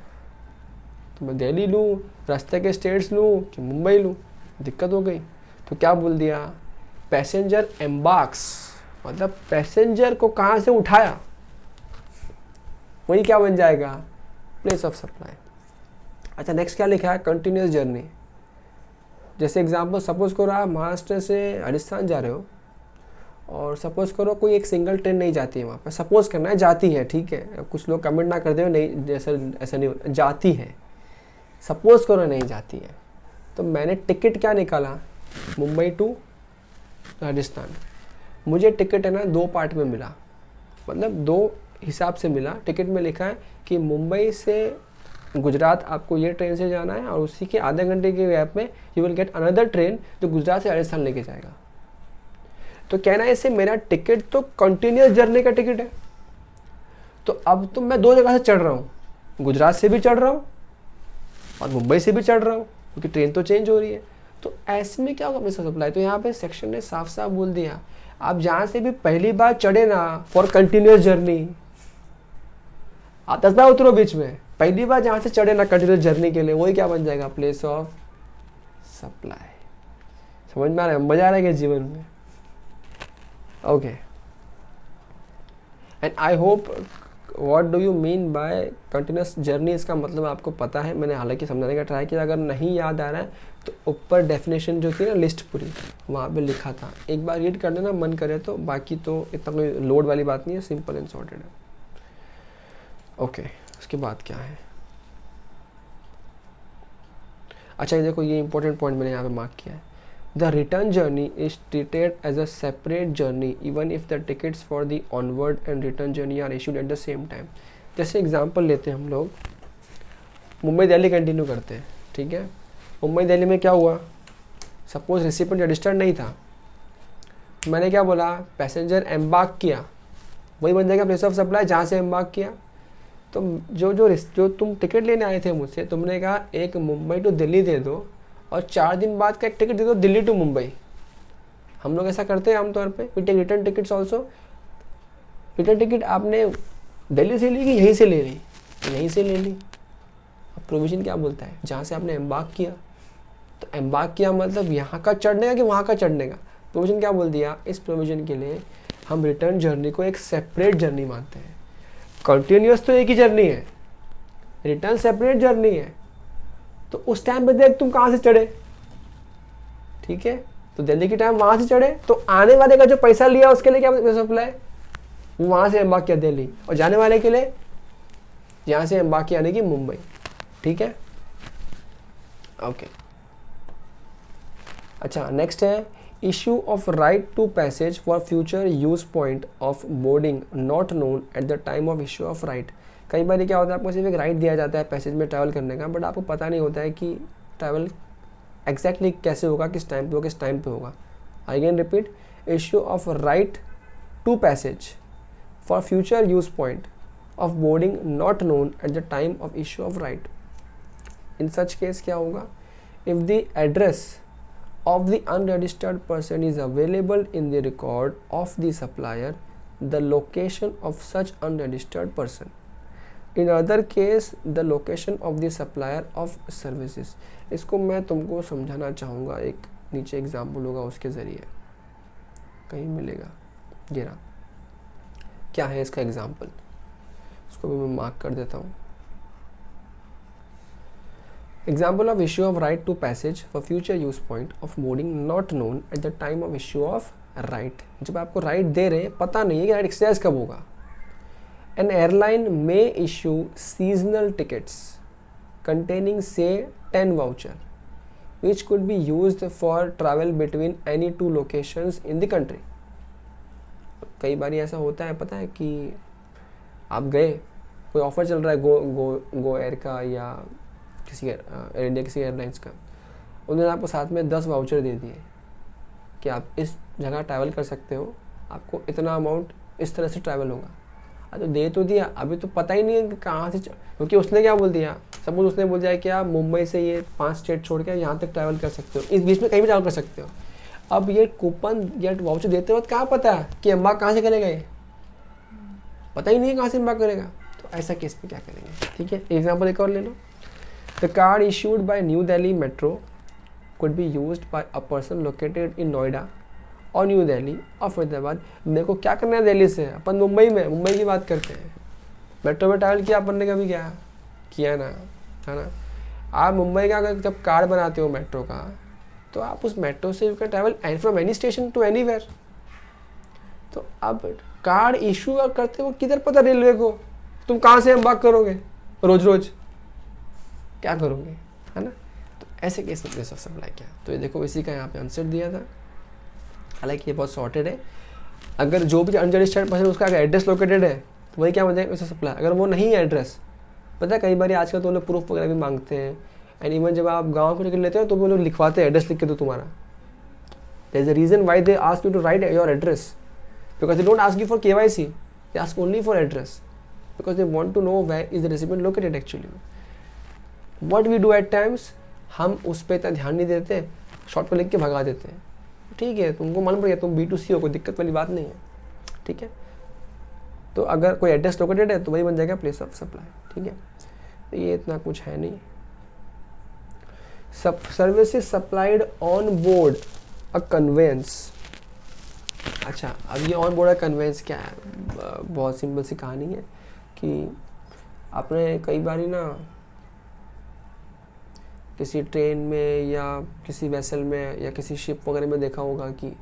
तो मैं दिल्ली लूँ, रास्ते के स्टेट्स लूँ कि मुंबई लूँ, दिक्कत हो गई। तो क्या बोल दिया, पैसेंजर एम्बार्क्स, मतलब पैसेंजर को कहाँ से उठाया, वही क्या बन जाएगा, प्लेस ऑफ सप्लाई। अच्छा, नेक्स्ट क्या लिखा है, कंटिन्यूस जर्नी। जैसे एग्जांपल, सपोज करो आप महाराष्ट्र से राजस्थान जा रहे हो, और सपोज करो कोई एक सिंगल ट्रेन नहीं जाती है वहाँ पर, सपोज करना है जाती है, ठीक है, कुछ लोग कमेंट ना करते हो नहीं, जैसा ऐसा नहीं, जाती है, सपोज करो नहीं जाती है। तो मैंने टिकट क्या निकाला, मुंबई टू राजस्थान। मुझे टिकट है ना 2 पार्ट में मिला, मतलब दो हिसाब से मिला। टिकट में लिखा है कि मुंबई से गुजरात आपको ये ट्रेन से जाना है और उसी के आधे घंटे के गैप में you will get another train जो गुजरात से राजस्थान लेके जाएगा। तो कहना है इससे मेरा टिकट तो कंटिन्यूस जर्नी का टिकट है। तो अब तो मैं दो जगह से चढ़ रहा हूँ, गुजरात से भी चढ़ रहा हूँ और मुंबई से भी चढ़ रहा हूँ, क्योंकि ट्रेन तो चेंज हो रही है। तो ऐसे में क्या होगा पैसा सप्लाई? तो यहाँ पे सेक्शन ने साफ साफ बोल दिया, आप जहाँ से भी पहली बार चढ़े ना फॉर कंटिन्यूस जर्नी, आप 10 बार उतरो बीच में, पहली बार जहाँ से चढ़े ना कंटिन्यूस जर्नी के लिए, वही क्या बन जाएगा? Place of supply. समझ में आ रहा है? मजा आ रहा है जीवन में? Okay, and I hope what do you mean by continuous journey, इसका मतलब आपको पता है। मैंने हालांकि समझाने का ट्राई किया, अगर नहीं याद आ रहा है तो ऊपर डेफिनेशन जो थी ना लिस्ट पूरी, वहाँ पे लिखा था, एक बार रीड कर लेना मन करे तो। बाकी तो इतना कोई लोड वाली बात नहीं है, सिंपल एंड सॉर्टेड है। ओके, उसके बाद क्या है? अच्छा ये देखो, ये इंपॉर्टेंट पॉइंट मैंने यहाँ पे मार्क किया है। The return journey is treated as a separate journey even if the tickets for the onward and return journey are issued at the same time। जैसे एग्जांपल लेते हैं हम लोग, मुंबई दिल्ली कंटिन्यू करते हैं, ठीक है। मुंबई दिल्ली में क्या हुआ? सपोज रिसिपेंट रजिस्टर्ड नहीं था, मैंने क्या बोला? पैसेंजर एम्बार्क किया, वही बन जाएगा प्लेस ऑफ सप्लाई जहाँ से एम्बार्क किया। तो जो तुम टिकट लेने आए थे मुझसे, तुमने कहा एक मुंबई टू दिल्ली दे दो और 4 दिन बाद का एक टिकट दे दो दिल्ली टू मुंबई। हम लोग ऐसा करते हैं आमतौर पे। We take return tickets also. Return ticket आपने दिल्ली से ली कि यहीं से ले ली? यहीं से ले ली। अब प्रोविजन क्या बोलता है? जहाँ से आपने एम्बार्क किया, तो एम्बार्क किया मतलब यहाँ का चढ़ने का कि वहाँ का चढ़ने का? प्रोविजन क्या बोल दिया? इस प्रोविजन के लिए हम रिटर्न जर्नी को एक सेपरेट जर्नी मानते हैं। कंटिन्यूस तो एक ही जर्नी है, रिटर्न सेपरेट जर्नी है। तो उस टाइम पे देख तुम कहाँ से चढ़े, ठीक है। तो दिल्ली के टाइम वहाँ से चढ़े, तो आने वाले का जो पैसा लिया उसके लिए क्या सप्लाई? वो वहाँ से एम्बार्क किया दिल्ली, और जाने वाले के लिए यहाँ से एम्बार्क किया यानी कि मुंबई, ठीक है। ओके, अच्छा नेक्स्ट है issue of right to passage for future use point of boarding not known at the time of issue of right. कई बार क्या होता है, आपको सिर्फ एक राइट दिया जाता है पैसेज में ट्रैवल करने का, बट आपको पता नहीं होता है कि ट्रैवल एग्जैक्टली कैसे होगा, किस टाइम पे होगा, किस टाइम पे होगा। Again repeat, issue of right to passage for future use point of boarding not known at the time of issue of right. In such case क्या होगा? If the address of the unregistered person is available in the record of the supplier, the location of such unregistered person. In other case, the location of the supplier of services. इसको मैं तुमको समझाना चाहूँगा, एक नीचे example होगा उसके ज़रिए, कहीं मिलेगा। ये रहा, क्या है इसका एग्जाम्पल, इसको भी मैं मार्क कर देता हूँ। Example of issue of right to passage for future use point of boarding not known at the time of issue of right। जब आपको राइट दे रहे हैं, पता नहीं है कि राइट एक्सरसाइज कब होगा। An airline may issue seasonal tickets containing say 10 voucher which could be used for travel between any two locations in the country। कई बार ऐसा होता है, पता है कि आप गए, कोई ऑफर चल रहा है गो एयर का या किसी एयर इंडिया किसी एयरलाइंस का, उन्होंने आपको साथ में 10 वाउचर दे दिए कि आप इस जगह ट्रैवल कर सकते हो, आपको इतना अमाउंट इस तरह से ट्रैवल होगा। तो दे तो दिया, अभी तो पता ही नहीं है कि कहाँ से, क्योंकि उसने क्या बोल दिया, सपोज उसने बोल दिया कि आप मुंबई से ये 5 स्टेट छोड़ के यहाँ तक ट्रैवल कर सकते हो, इस बीच में कहीं भी ट्रैवल कर सकते हो। अब ये कूपन या वाउचर देते वक्त कहाँ पता है कि एम्बार्क कहाँ से करेगा, ये पता ही नहीं है कहाँ से एम्बार्क करेगा। तो ऐसा केस में क्या करेंगे, ठीक है। एग्जाम्पल एक और ले लो। The card issued by New Delhi Metro could be used by a person located in Noida or New Delhi or Faridabad. मेरे को क्या करना है दिल्ली से, अपन मुंबई की बात करते हैं। मेट्रो में ट्रैवल किया अपन ने, कभी क्या किया ना, है ना। आप मुंबई का अगर जब कार्ड बनाते हो मेट्रो का, तो आप उस मेट्रो से you can travel from any station to anywhere. तो अब कार्ड इशू करते हो, किधर पता रेलवे को तुम कहाँ से एम्बार्क करोगे रोज रोज, क्या करोगे, है ना। तो ऐसे केस में प्लेस ऑफ सप्लाई क्या है, तो ये देखो इसी का यहाँ पे आंसर दिया था। हालांकि ये बहुत सॉर्टेड है। अगर जो भी अनरजिस्टर्ड पर्सन उसका अगर एड्रेस लोकेटेड है तो वही क्या बन जाएगा, उसका सप्लाई। अगर वो नहीं है एड्रेस, पता है कई बार आजकल तो लोग प्रूफ वगैरह भी मांगते हैं, एंड इवन जब आप गाँव को टिकट लेते हो तो वो लोग लिखवाते हैं एड्रेस लिख के दो तुम्हारा। There is a reason why they ask you to write your address, because they don't ask you for KYC, they ask only for address, because they want to know where is the resident located actually. What we do at times, हम उस पर इतना ध्यान नहीं देते, short पर लिख के भगा देते हैं। ठीक है, तुमको मालूम पड़ गया तुम B2C हो, कोई दिक्कत वाली बात नहीं है। ठीक है, तो अगर कोई एड्रेस लोकेटेड है तो वही बन जाएगा प्लेस ऑफ सप्लाई। ठीक है, तो ये इतना कुछ है नहीं। Services supplied on board a conveyance. अच्छा, अब ये ऑन बोर्ड अ कन्वेंस क्या है? बहुत सिंपल सी कहानी है कि आपने कई बार ना किसी ट्रेन में या किसी वेसल में या किसी शिप वगैरह में देखा होगा कि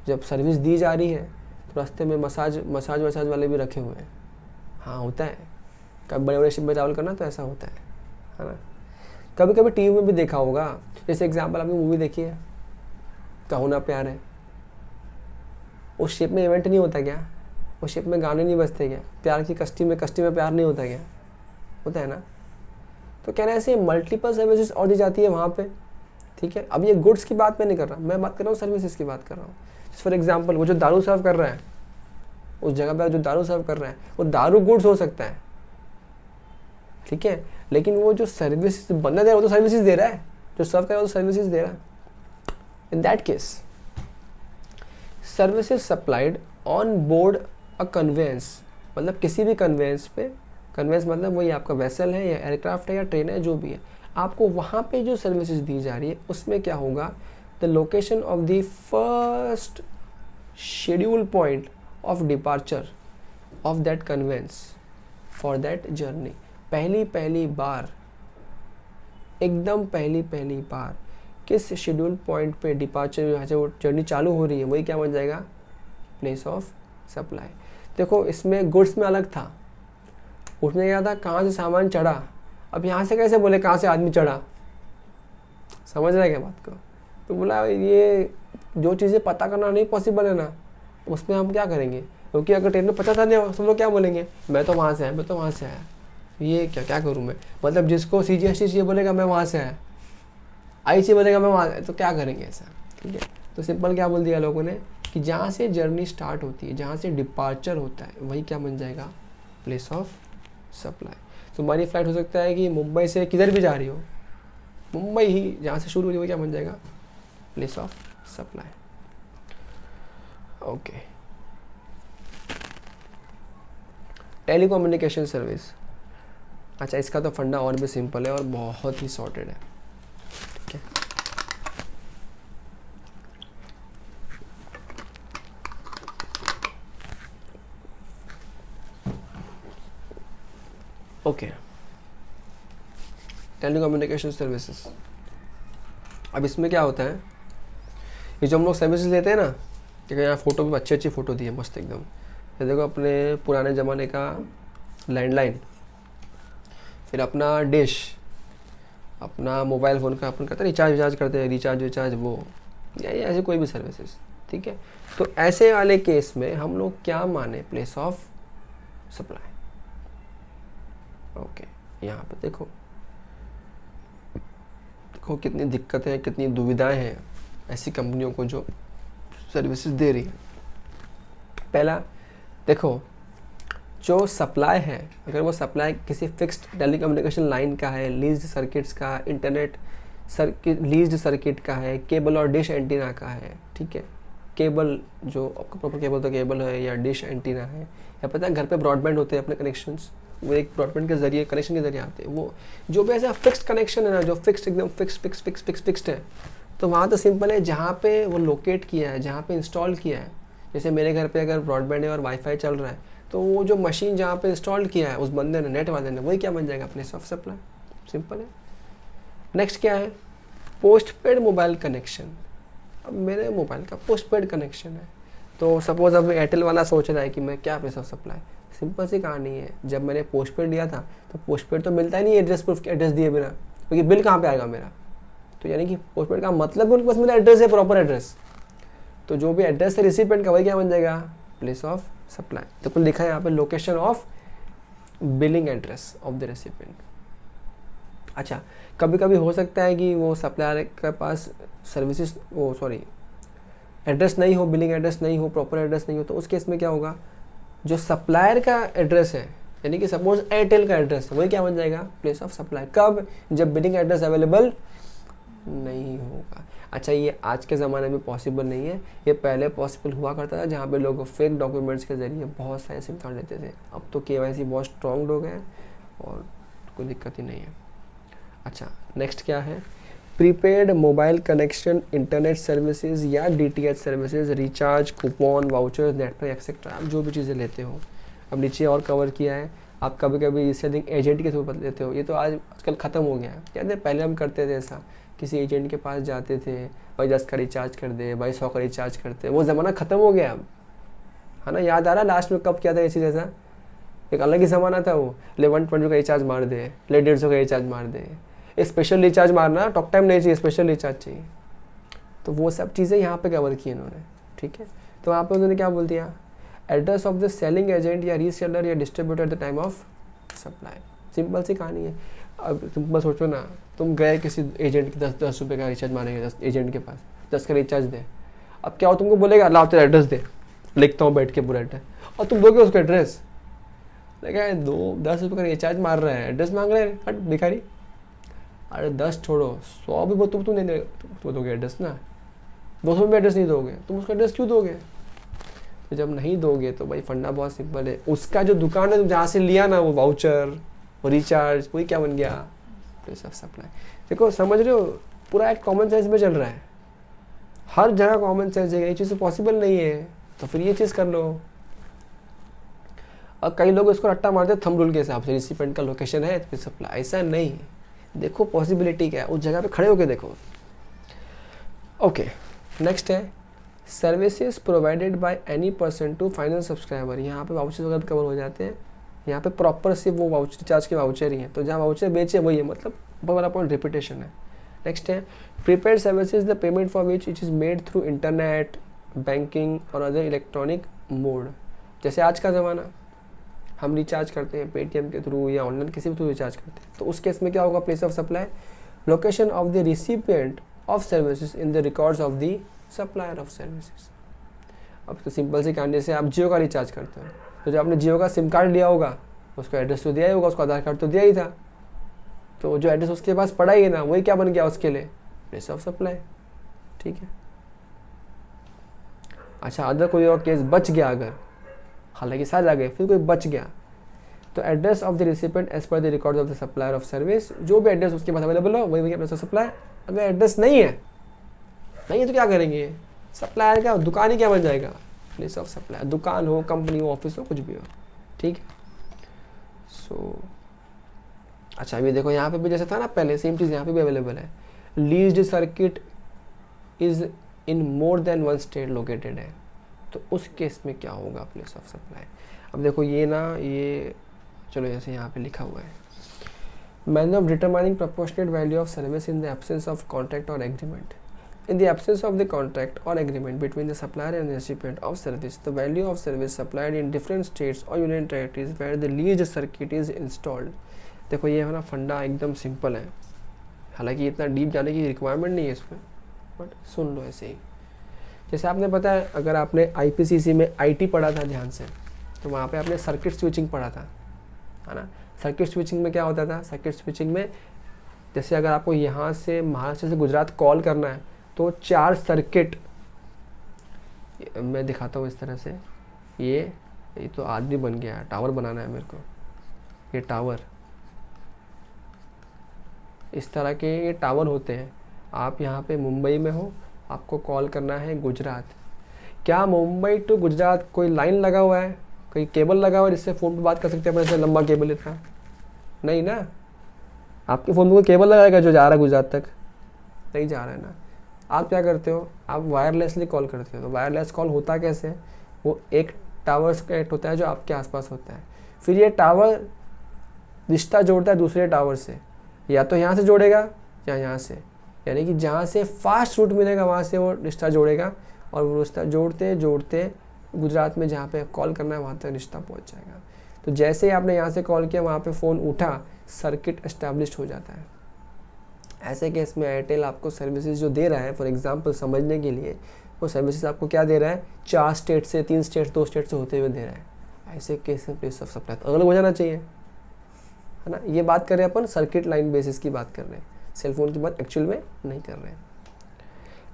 जब सर्विस दी जा रही है तो रास्ते में मसाज वाले भी रखे हुए हैं। हाँ, होता है, कभी बड़े बड़े शिप में ट्रैवल करना तो ऐसा होता है ना। कभी कभी टीवी में भी देखा होगा, जैसे एग्जांपल आपने मूवी देखी है कहो ना प्यार है, उस शिप में इवेंट नहीं होता क्या? उस शिप में गाने नहीं बजते क्या? प्यार की कश्ती में प्यार नहीं होता क्या? होता है ना। तो कह रहे हैं ऐसे मल्टीपल सर्विसेज और दी जाती है वहाँ पे। ठीक है, अब ये गुड्स की बात मैं नहीं कर रहा, मैं बात कर रहा हूँ सर्विसेज की बात कर रहा हूँ। फॉर एग्जांपल वो जो दारू सर्व कर रहा है, उस जगह पर जो दारू सर्व कर रहा है वो दारू गुड्स हो सकता है। ठीक है, लेकिन वो जो सर्विस बंदा दे रहा है वो तो सर्विसेज दे रहा है, जो सर्व कर रहा है वो तो सर्विसेज दे रहा है। इन that case services supplied on board a conveyance, मतलब किसी भी कन्वेंस पे, कन्वेंस मतलब वही आपका वेसल है या एयरक्राफ्ट है या ट्रेन है, जो भी है, आपको वहाँ पे जो सर्विसेज दी जा रही है उसमें क्या होगा, the location of the first schedule point of departure of that conveyance for that journey. पहली बार, एकदम पहली बार किस शेड्यूल पॉइंट पे डिपार्चर यहाँ से वो जर्नी चालू हो रही है, वही क्या बन जाएगा, प्लेस ऑफ सप्लाई। देखो इसमें गुड्स में अलग था, उसमें क्या था कहाँ से सामान चढ़ा, अब यहाँ से कैसे बोले कहाँ से आदमी चढ़ा, समझ रहे क्या बात को? तो बोला ये जो चीज़ें पता करना नहीं पॉसिबल है ना, उसमें हम क्या करेंगे, क्योंकि अगर ट्रेन में 50 आदमी हो सब लोग क्या बोलेंगे, मैं तो वहाँ से आया, मैं तो वहाँ से आया, ये क्या करूँ मैं, मतलब जिसको CGST चाहिए बोलेगा मैं वहाँ से आया, IC बोलेगा मैं वहाँ, तो क्या करेंगे ऐसा। ठीक है, तो सिंपल क्या बोल दिया लोगों ने कि जहाँ से जर्नी स्टार्ट होती है, जहाँ से डिपार्चर होता है, वही क्या बन जाएगा, प्लेस ऑफ सप्लाई। तुम्हारी फ्लाइट हो सकता है कि मुंबई से किधर भी जा रही हो, मुंबई ही जहाँ से शुरू हो रही हो क्या बन जाएगा, place of supply. Okay, telecommunication service. अच्छा, इसका तो फंडा और भी सिंपल है और बहुत ही सॉर्टेड है। ठीक है, ओके, टेलीकम्युनिकेशन सर्विसेज। अब इसमें क्या होता है, ये जो हम लोग सर्विसेज लेते हैं ना, ठीक है, यहाँ फ़ोटो भी अच्छी फ़ोटो दी है मस्त एकदम। ये देखो अपने पुराने ज़माने का लैंडलाइन, फिर अपना डिश, अपना मोबाइल फ़ोन का अपन करते रिचार्ज करते हैं, रिचार्ज वो, या ऐसे कोई भी सर्विसेज। ठीक है, तो ऐसे वाले केस में हम लोग क्या माने, प्लेस ऑफ सप्लाई। ओके, यहाँ पे देखो कितनी दिक्कतें हैं, कितनी दुविधाएं हैं ऐसी कंपनियों को जो सर्विसेज दे रही है। पहला देखो, जो सप्लाई है, अगर वो सप्लाई किसी फिक्स्ड टेलीकम्युनिकेशन लाइन का है, लीज्ड सर्किट्स का, इंटरनेट लीज्ड सर्किट का है, केबल और डिश एंटीना का है। ठीक है, केबल जो आपका प्रॉपर केबल तो केबल है, या डिश एंटीना है, या पता है घर पे ब्रॉडबैंड होते हैं अपने कनेक्शंस, वो एक ब्रॉडबैंड के जरिए, कनेक्शन के जरिए आते हैं। वो जो भी ऐसा फिक्स्ड कनेक्शन है ना, जो फिक्स्ड एकदम फिक्स्ड है, तो वहाँ तो सिंपल है, जहाँ पे वो लोकेट किया है, जहाँ पे इंस्टॉल किया है। जैसे मेरे घर पे अगर ब्रॉडबैंड है और वाईफाई चल रहा है, तो वो जो मशीन जहाँ पे इंस्टॉल किया है उस बंदे ने, नेट वाले ने, वही क्या बन जाएगा, प्लेस ऑफ सप्लाई। सिंपल है। नेक्स्ट क्या है, पोस्टपेड मोबाइल कनेक्शन। अब मेरे मोबाइल का पोस्टपेड कनेक्शन है, तो सपोज अब एयरटेल वाला सोच रहा है कि मैं क्या प्लेस ऑफ सप्लाई। सिंपल सी कहानी है, जब मैंने पोस्टपेड लिया था तो पोस्टपेड तो मिलता ही नहीं एड्रेस प्रूफ, एड्रेस दिए बिना, क्योंकि बिल कहाँ पे आएगा मेरा। तो यानी कि पोस्टपेड का मतलब उनके पास मेरा एड्रेस है, प्रॉपर एड्रेस। तो जो भी एड्रेस है रिसिपेंट का, वही क्या बन जाएगा, प्लेस ऑफ सप्लाई। तो कुल लिखा है यहाँ पे location of billing address of the recipient. अच्छा, कभी कभी हो सकता है कि वो सप्लायर के पास सर्विसेज एड्रेस नहीं हो, बिलिंग एड्रेस नहीं हो, प्रॉपर एड्रेस नहीं हो, तो उस केस में क्या होगा, जो सप्लायर का एड्रेस है, यानी कि सपोज एयरटेल का एड्रेस है, वही क्या बन जाएगा, प्लेस ऑफ सप्लाई। कब, जब बिलिंग एड्रेस अवेलेबल नहीं होगा। अच्छा, ये आज के ज़माने में पॉसिबल नहीं है, ये पहले पॉसिबल हुआ करता था, जहाँ पे लोग फेक डॉक्यूमेंट्स के ज़रिए बहुत सारे सिम कार्ड लेते थे। अब तो KYC बहुत स्ट्रॉन्ग हो गए हैं और कोई दिक्कत ही नहीं है। अच्छा, नेक्स्ट क्या है, prepaid mobile connection, internet services या DTH services, recharge, coupon, voucher, network etcetera, आप जो भी चीज़ें लेते हो। अब नीचे और कवर किया है, आप कभी कभी रीसेलिंग एजेंट के थ्रू लेते हो, ये तो आजकल ख़त्म हो गया है। कहते पहले हम करते थे ऐसा, किसी एजेंट के पास जाते थे, भाई 10 का रिचार्ज कर दे, भाई 100 का रिचार्ज करते, वो ज़माना ख़त्म हो गया अब, है ना। याद आ रहा है लास्ट में कब किया था ये चीज़, ऐसा एक अलग ही ज़माना था वो, ले 120 का रिचार्ज मार दे, ले 150 का रिचार्ज मार दे, स्पेशल रिचार्ज मारना, टॉक टाइम नहीं चाहिए, स्पेशल रिचार्ज चाहिए। तो वो सब चीज़ें यहाँ पे कवर की इन्होंने, ठीक है। तो वहाँ पे उन्होंने क्या बोल दिया, address of the selling agent या रीसेलर या distributor at the time of supply. Simple सी कहानी है। अब सिंपल सोचो ना, तुम गए किसी एजेंट के 10 रुपये का रिचार्ज मारेंगे, 10 एजेंट के पास 10 का रिचार्ज दे। अब क्या हो, तुमको बोलेगा लाओ तेरा एड्रेस दे, लिखता हूँ बैठ के पूरा एड्रेस, और तुम दोगे उसका एड्रेस, देखा 10 रुपये का रिचार्ज मार रहा है, एड्रेस मांग रहे हैं, हट भिखारी। अरे 10 छोड़ो, 100 भी तुम नहीं दोगे एड्रेस ना, 200 में एड्रेस नहीं दोगे, तुम उसका एड्रेस क्यों दोगे। तो जब नहीं दोगे तो भाई फंडा बहुत सिंपल है, उसका जो दुकान है तुम जहाँ से लिया ना, वो वाउचर, वो रिचार्ज, वही क्या बन गया, प्लेस ऑफ सप्लाई। देखो समझ रहे हो, पूरा एक कॉमन सेंस में चल रहा है, हर जगह कॉमन सेंस है, ये चीज़ पॉसिबल नहीं है, तो फिर ये चीज़ कर लो। और कई लोग इसको रट्टा मारते हैं थंब रूल के हिसाब से, रिसिपेंट का लोकेशन है प्लेस ऑफ सप्लाई, ऐसा नहीं। देखो पॉसिबिलिटी क्या है, उस जगह पे खड़े होके देखो। ओके, नेक्स्ट है services provided by any person to final subscriber. यहाँ पे वाउचर वगैरह कवर हो जाते हैं, यहाँ पे प्रॉपर सिर्फ वो वाउचर, रिचार्ज के वाउचर ही है, तो जहाँ वाउचर बेचे वही है, मतलब बहुत बड़ा पॉइंट रिपीटेशन है। नेक्स्ट है prepaid services the payment for which it is made through internet banking और अदर इलेक्ट्रॉनिक मोड। जैसे आज का ज़माना, हम रिचार्ज करते हैं पेटीएम के थ्रू या ऑनलाइन किसी भी थ्रू रिचार्ज करते हैं, तो उस केस में क्या होगा, place of supply, location of the recipient of services in the records of the supplier of services. अब तो सिंपल सी कहानी, जैसे आप जियो का रिचार्ज करते हो, तो जब आपने जियो का सिम कार्ड लिया होगा, उसका एड्रेस तो दिया ही होगा, उसका आधार कार्ड तो दिया ही था, तो जो एड्रेस उसके पास पड़ा ही है ना, वही क्या बन गया उसके लिए, प्लेस ऑफ सप्लाई, ठीक है। अच्छा, अगर कोई और केस बच गया, अगर हालांकि सारे आ गए, फिर कोई बच गया, तो address of the recipient as per the record of the supplier of service, जो भी एड्रेस उसके पास अवेलेबल हो वही प्लेस ऑफ सप्लाई। अगर एड्रेस नहीं है तो क्या करेंगे, सप्लायर का दुकान ही क्या बन जाएगा, प्लेस ऑफ सप्लाई। दुकान हो, कंपनी हो, ऑफिस हो, कुछ भी हो, ठीक है। सो अच्छा, अभी देखो यहाँ पे भी जैसे था ना पहले, सेम चीज़ यहाँ पे भी अवेलेबल है। Leased circuit is in more than one state located है, तो उस केस में क्या होगा, प्लेस ऑफ सप्लाई। अब देखो ये ना, ये चलो जैसे यहाँ पे लिखा हुआ है, manner of determining proportionate value of service in the absence of contract और agreement. In the absence of the contract or agreement between the supplier and the recipient of service, the value of service supplied in different states or union territories where the leased circuit is installed। देखो ये है ना फंडा, एकदम simple है, हालांकि इतना deep जाने की रिक्वायरमेंट नहीं है इसमें, बट सुन लो ऐसे ही। जैसे आपने पता है, अगर आपने IPCC में IT पढ़ा था ध्यान से, तो वहाँ पे आपने सर्किट स्विचिंग पढ़ा था, है ना। सर्किट स्विचिंग में क्या होता था, सर्किट स्विचिंग में जैसे अगर आपको यहाँ से महाराष्ट्र से गुजरात कॉल करना है, तो 4 सर्किट, मैं दिखाता हूँ इस तरह से, ये तो आदमी बन गया है, टावर बनाना है मेरे को, ये टावर, इस तरह के ये टावर होते हैं। आप यहाँ पे मुंबई में हो, आपको कॉल करना है गुजरात, क्या मुंबई टू गुजरात कोई लाइन लगा हुआ है, कोई केबल लगा हुआ है जिससे फ़ोन पे बात कर सकते हैं अपने से, लंबा केबल इतना नहीं ना, आपके फ़ोन में कोई केबल लगाएगा जो जा रहा है गुजरात तक, नहीं जा रहा है ना। आप क्या करते हो, आप वायरलेसली कॉल करते हो। तो वायरलेस कॉल होता कैसे, वो एक टावर से कनेक्ट होता है जो आपके आसपास होता है, फिर ये टावर रिश्ता जोड़ता है दूसरे टावर से, या तो यहाँ से जोड़ेगा या यहाँ से, यानी कि जहाँ से फास्ट रूट मिलेगा वहाँ से वो रिश्ता जोड़ेगा, और वो रिश्ता जोड़ते जोड़ते गुजरात में जहाँ पे कॉल करना है वहाँ तक रिश्ता पहुँच जाएगा। तो जैसे ही आपने यहाँ से कॉल किया वहाँ पे फ़ोन उठा, सर्किट एस्टैब्लिश हो जाता है। ऐसे केस में एयरटेल आपको सर्विसेज जो दे रहा है, फॉर एग्जांपल समझने के लिए, वो सर्विसेज आपको क्या दे रहा है, 4 स्टेट से, 3 स्टेट, 2 स्टेट से होते हुए दे रहा है। ऐसे केस में प्लेस ऑफ सप्लाई तो अलग हो जाना चाहिए, है ना। ये बात कर रहे हैं अपन सर्किट लाइन बेसिस की बात कर रहे हैं, सेलफोन की बात एक्चुअल में नहीं कर रहे हैं।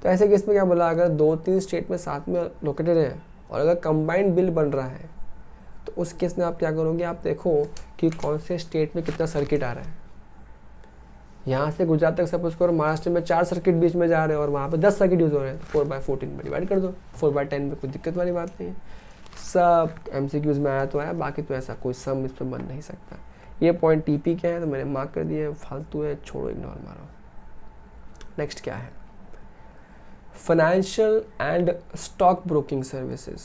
तो ऐसे केस में क्या बोला, अगर 2-3 स्टेट में साथ में लोकेटेड है और अगर कंबाइंड बिल बन रहा है तो उस केस में आप क्या करोगे, आप देखो कि कौन से स्टेट में कितना सर्किट आ रहा है। यहाँ से गुजरात तक सपोज करो महाराष्ट्र में 4 सर्किट बीच में जा रहे हैं और वहाँ पे 10 सर्किट यूज़ हो रहे हैं, 4/14 में डिवाइड कर दो, 4/10 में कोई दिक्कत वाली बात नहीं है। सब MCQs में आया तो आया, बाकी तो ऐसा कोई सम इस पर बन नहीं सकता। ये पॉइंट TP के हैं तो मैंने मार्क कर दिए, फालतू है, छोड़ो, इग्नोर मारो। नेक्स्ट क्या है, financial and stock broking services.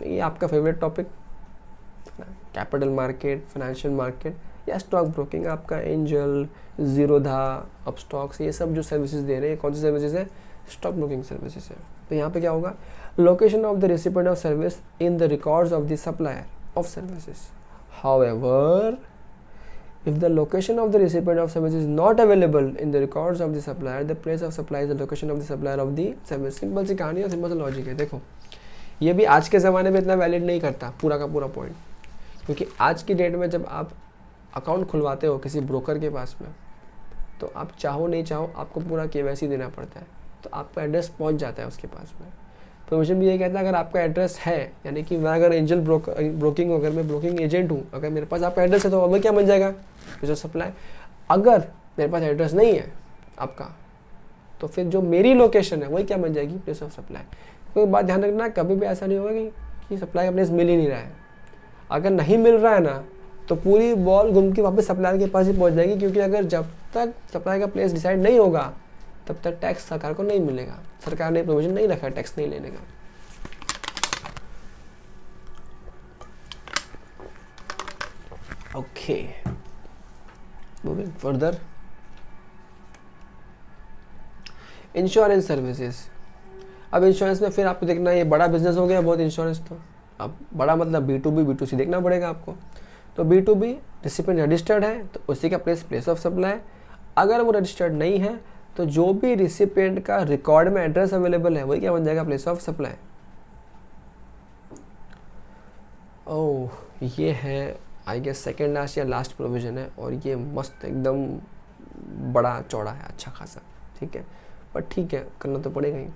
ये आपका favourite topic, capital market, financial market या स्टॉक ब्रोकिंग। आपका एंजल, जीरोधा, अपस्टॉक्स, ये सब जो सर्विसेज दे रहे हैं कौन सी सर्विसेज है, स्टॉक ब्रोकिंग सर्विसेज है। तो यहाँ पे क्या होगा, location of the recipient of service in the records of the supplier of services. However if the location of the recipient of service is not available in the records of the supplier, the place of supply is the location of the supplier of the service। Simple सी कहानी है, simple सा logic है। देखो ये भी आज के ज़माने में इतना वैलिड नहीं करता पूरा का पूरा पॉइंट, क्योंकि आज की डेट में जब आप अकाउंट खुलवाते हो किसी ब्रोकर के पास में, तो आप चाहो नहीं चाहो आपको पूरा KYC देना पड़ता है, तो आपका एड्रेस पहुंच जाता है उसके पास में। प्रोविजन भी ये कहता है अगर आपका एड्रेस है, यानी कि मैं अगर एंजल ब्रोकिंग, अगर मैं ब्रोकिंग एजेंट हूँ, अगर मेरे पास आपका एड्रेस है तो अब क्या बन जाएगा, प्लेस ऑफ सप्लाई। अगर मेरे पास एड्रेस नहीं है आपका, तो फिर जो मेरी लोकेशन है वही क्या बन जाएगी, प्लेस ऑफ सप्लाई। कोई बात ध्यान रखना, कभी भी ऐसा नहीं होगा कि सप्लाई का प्लेस मिल ही नहीं रहा है। अगर नहीं मिल रहा है ना, तो पूरी बॉल घूम के वापस सप्लायर के पास ही पहुंच जाएगी, क्योंकि अगर जब तक सप्लाई का प्लेस डिसाइड नहीं होगा तब तक टैक्स सरकार को नहीं मिलेगा। सरकार ने प्रोविजन नहीं रखा है टैक्स नहीं लेने का। Okay, moving further, insurance services. अब इंश्योरेंस में फिर आपको देखना, ये बड़ा बिजनेस हो गया बहुत इंश्योरेंस, तो अब बड़ा मतलब B2B B2C देखना पड़ेगा आपको। तो B2B रिसिपिएंट रजिस्टर्ड है तो उसी का प्लेस ऑफ सप्लाई। अगर वो रजिस्टर्ड नहीं है तो जो भी रिसिपिएंट का रिकॉर्ड में एड्रेस अवेलेबल है वही क्या बन जाएगा, प्लेस ऑफ सप्लाई। ओह, ये है आई गेस सेकेंड लास्ट या लास्ट प्रोविजन है, और ये मस्त एकदम बड़ा चौड़ा है, अच्छा खासा, ठीक है, पर ठीक है करना तो पड़ेगा ही।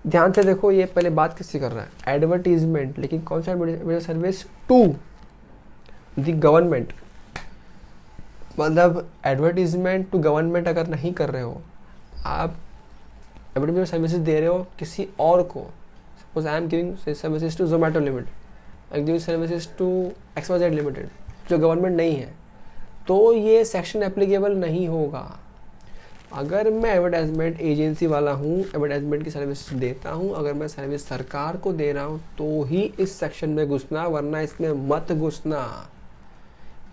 ध्यान से देखो, ये पहले बात किससे कर रहा है, एडवर्टीजमेंट, लेकिन कौन सा सर्विस, टू द गवर्नमेंट। मतलब एडवर्टीजमेंट टू गवर्नमेंट अगर नहीं कर रहे हो आप, एडवर्टीजमेंट सर्विसेज दे रहे हो किसी और को, suppose I am giving services to Zomato limited, I am giving services to XYZ limited, जो गवर्नमेंट नहीं है, तो ये सेक्शन एप्लीकेबल नहीं होगा। अगर मैं एडवर्टाइजमेंट एजेंसी वाला हूँ, एडवर्टाइजमेंट की सर्विस देता हूँ, अगर मैं सर्विस सरकार को दे रहा हूँ तो ही इस सेक्शन में घुसना, वरना इसमें मत घुसना।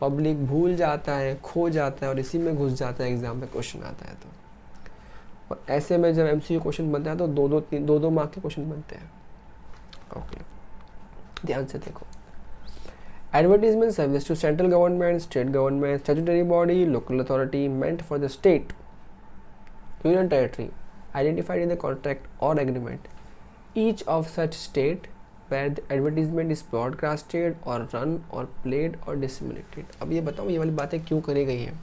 पब्लिक भूल जाता है, खो जाता है और इसी में घुस जाता है, एग्जाम में क्वेश्चन आता है तो। और ऐसे में जब MCQ क्वेश्चन बनता है तो दो मार्क के क्वेश्चन बनते हैं। ओके, ध्यान से देखो, advertisement service to central government, state government, statutory body, local authority meant for the state, union territory identified in the contract or agreement, each of such state where the advertisement is broadcasted or run or played or disseminated। अब ये बताओ ये वाली बातें क्यों करी गई हैं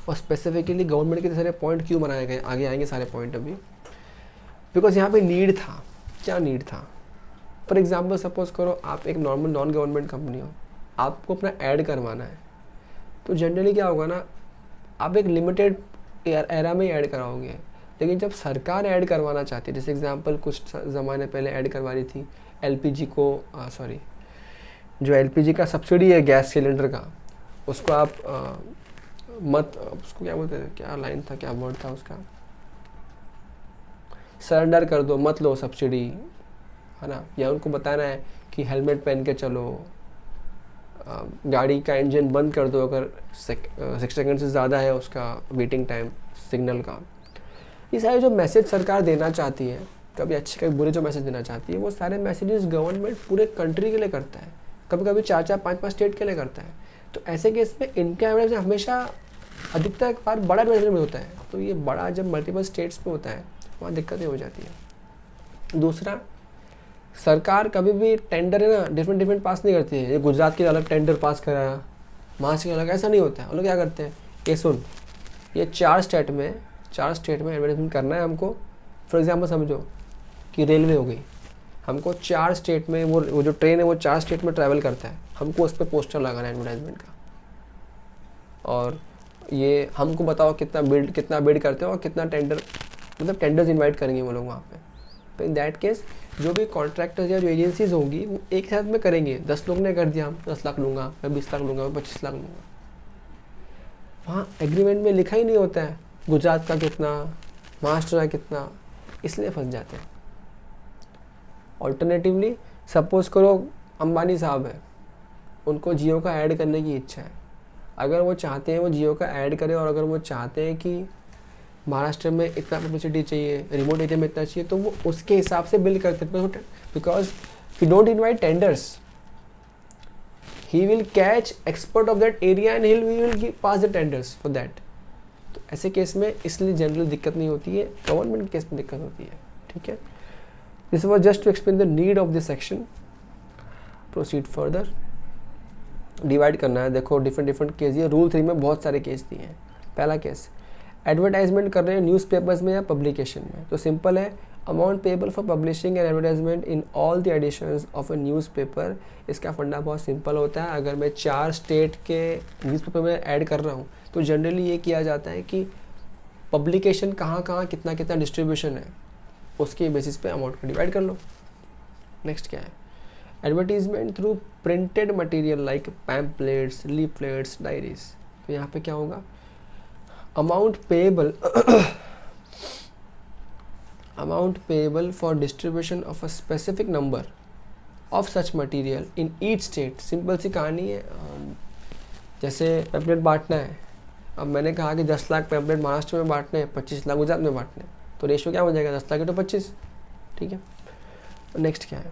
और स्पेसिफिकली गवर्नमेंट के सारे पॉइंट क्यों बनाए गए, आगे आएंगे सारे पॉइंट अभी। बिकॉज यहाँ पे नीड था। क्या नीड था? फॉर एग्जाम्पल सपोज करो आप एक नॉर्मल नॉन गवर्नमेंट कंपनी हो, आपको अपना ऐड करवाना है, तो जनरली क्या होगा ना, आप एक लिमिटेड एरा में ऐड कराओगे। लेकिन जब सरकार ऐड करवाना चाहती है, जैसे एग्जांपल कुछ ज़माने पहले ऐड करवा रही थी LPG को, जो LPG का सब्सिडी है गैस सिलेंडर का, उसको आप उसको क्या बोलते हैं, क्या लाइन था, क्या वर्ड था उसका, सरेंडर कर दो, मत लो सब्सिडी, है ना। या उनको बताना है कि हेलमेट पहन के चलो, गाड़ी का इंजन बंद कर दो अगर 6 सेकंड से ज़्यादा है उसका वेटिंग टाइम सिग्नल का। ये सारे जो मैसेज सरकार देना चाहती है कभी अच्छे कभी बुरे जो मैसेज देना चाहती है, वो सारे मैसेजेस गवर्नमेंट पूरे कंट्री के लिए करता है, कभी कभी 4-4 5-5 स्टेट के लिए करता है। तो ऐसे केस में इनका एडवर्टाइजमेंट हमेशा अधिकतर बार बड़ा एडवर्टाइजमेंट होता है। तो ये बड़ा जब मल्टीपल स्टेट्स में होता है वहाँ दिक्कतें हो जाती है। दूसरा, सरकार कभी भी टेंडर है ना डिफरेंट पास नहीं करती है। ये गुजरात के अलग टेंडर पास कराया, महाराष्ट्र के अलग, ऐसा नहीं होता है। वो लोग क्या करते हैं, ये सुन, ये 4 स्टेट में एडवर्टाइजमेंट करना है हमको। फॉर एग्जांपल समझो कि रेलवे हो गई, हमको 4 स्टेट में वो जो ट्रेन है वो 4 स्टेट में ट्रैवल करता है, हमको उस पर पोस्टर लगाना है एडवर्टाइजमेंट का। और ये हमको बताओ कितना बिड करते हो और कितना टेंडर, मतलब टेंडर्स इन्वाइट करेंगे वो लोग वहाँ पे। तो इन दैट केस जो भी कॉन्ट्रैक्टर्स या जो एजेंसीज होंगी वो एक साथ में करेंगे। 10 लोग ने कर दिया, हम 10 लाख लूँगा, मैं 20 लाख लूँगा, मैं 25 लाख लूँगा। वहाँ एग्रीमेंट में लिखा ही नहीं होता है गुजरात का कितना, महाराष्ट्र का कितना, इसलिए फंस जाते हैं। ऑल्टरनेटिवली सपोज करो अंबानी साहब है, उनको जियो का ऐड करने की इच्छा है। अगर वो चाहते हैं वो जियो का ऐड करें, और अगर वो चाहते हैं कि महाराष्ट्र में इतना पब्लिसिटी चाहिए, रिमोट एरिया में इतना चाहिए, तो वो उसके हिसाब से बिल करते हैं। Because he don't invite tenders, he will catch expert of that area and he will pass the tenders for that. तो ऐसे केस में इसलिए जनरल दिक्कत नहीं होती है, गवर्नमेंट केस में दिक्कत होती है। ठीक है, this was just to explain the need of this section. Proceed further. Divide करना है, देखो डिफरेंट केस, ये रूल 3 में बहुत सारे केस दिए हैं। पहला केस, एडवर्टाइजमेंट कर रहे हैं न्यूज़पेपर्स में या पब्लिकेशन में, तो सिंपल है, amount payable for publishing and advertisement in all the editions of a newspaper. इसका फंडा बहुत सिंपल होता है। अगर मैं 4 स्टेट के न्यूज़पेपर में ऐड कर रहा हूँ तो जनरली ये किया जाता है कि पब्लिकेशन कहाँ कहाँ कितना कितना डिस्ट्रीब्यूशन है, उसके बेसिस पे अमाउंट को डिवाइड कर लो। नेक्स्ट क्या है, advertisement through printed material like pamphlets, leaflets, diaries. तो यहाँ पे क्या होगा, amount payable for distribution of a specific number of such material in each state। Simple सी कहानी है, जैसे पैम्पलेट बांटना है, अब मैंने कहा कि 10 लाख पैम्पलेट महाराष्ट्र में बांटने हैं, 25 लाख गुजरात में बांटने हैं, तो रेशियो क्या हो जाएगा, 10 लाख तो 25। ठीक है, नेक्स्ट क्या है,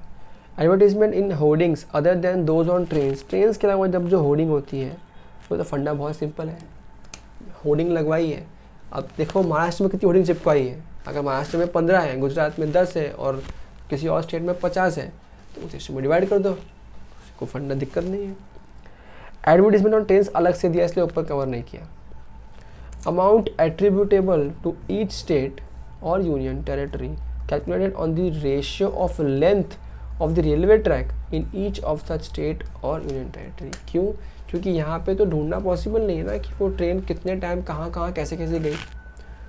advertisement in hoardings other than those on trains के अलावा जब जो होर्डिंग होती है वो तो फंडा बहुत सिंपल है, होर्डिंग लगवाई है। अब देखो महाराष्ट्र में कितनी होर्डिंग चिपकाई है, अगर महाराष्ट्र में 15 है, गुजरात में 10 है और किसी और स्टेट में 50 है, तो उस में डिवाइड कर दो, कोई फंडा दिक्कत नहीं है। एडवर्टीजमेंट ऑन ट्रेन्स अलग से दिया, इसलिए ऊपर कवर नहीं किया। Amount attributable to each state और union territory calculated on the ratio of length of the railway track in each of such state और यूनियन टेरिटरी। क्यों, क्योंकि यहाँ पे तो ढूंढना पॉसिबल नहीं है ना कि वो ट्रेन कितने टाइम कहाँ कहाँ कैसे कैसे गई।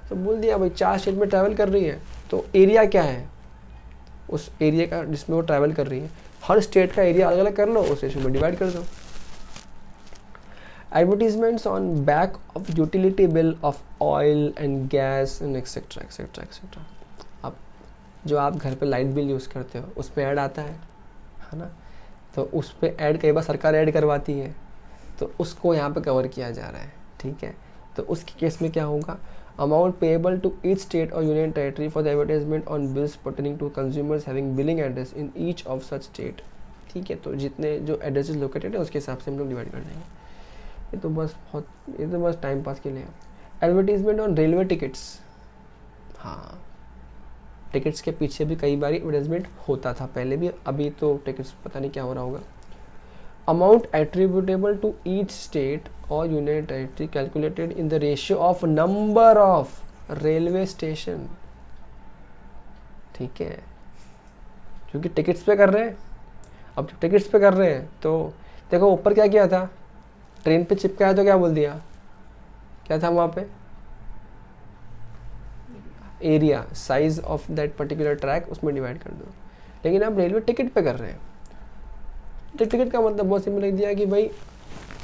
तो बोल दिया भाई 4 स्टेट में ट्रैवल कर रही है, तो एरिया क्या है उस एरिया का जिसमें वो ट्रैवल कर रही है, हर स्टेट का एरिया अलग अलग कर लो, उस रेशियो में डिवाइड कर दो। Advertisements on back of utility bill of oil and gas and etcetera etcetera etcetera. अब जो आप घर पे लाइट बिल यूज़ करते हो उस पर ऐड आता है ना, तो उस पर ऐड कई बार सरकार ऐड करवाती है, तो उसको यहाँ पे कवर किया जा रहा है। ठीक है, तो उसके केस में क्या होगा, amount payable to each state और union territory for the advertisement on bills pertaining to consumers having billing address in each of such state. ठीक है, तो जितने जो एड्रेसेस लोकेटेड है उसके हिसाब से हम लोग डिवाइड कर देंगे। ये तो बस टाइम पास के लिए है। एडवर्टीजमेंट ऑन रेलवे टिकट्स, हाँ टिकट्स के पीछे भी कई बार एडवर्टाइजमेंट होता था पहले भी, अभी तो टिकट्स पता नहीं क्या हो रहा होगा। Amount attributable to each state और union territory calculated in the ratio of number of railway station. ठीक है, क्योंकि टिकट्स पे कर रहे हैं, अब टिकट्स पे कर रहे हैं तो देखो ऊपर क्या किया था, ट्रेन पे चिपकाया तो क्या बोल दिया, क्या था वहाँ पे, area size of that particular track, उसमें डिवाइड कर दो। लेकिन अब रेलवे टिकट पे कर रहे हैं, तो टिकट का मतलब बहुत सिंपल लिख दिया कि भाई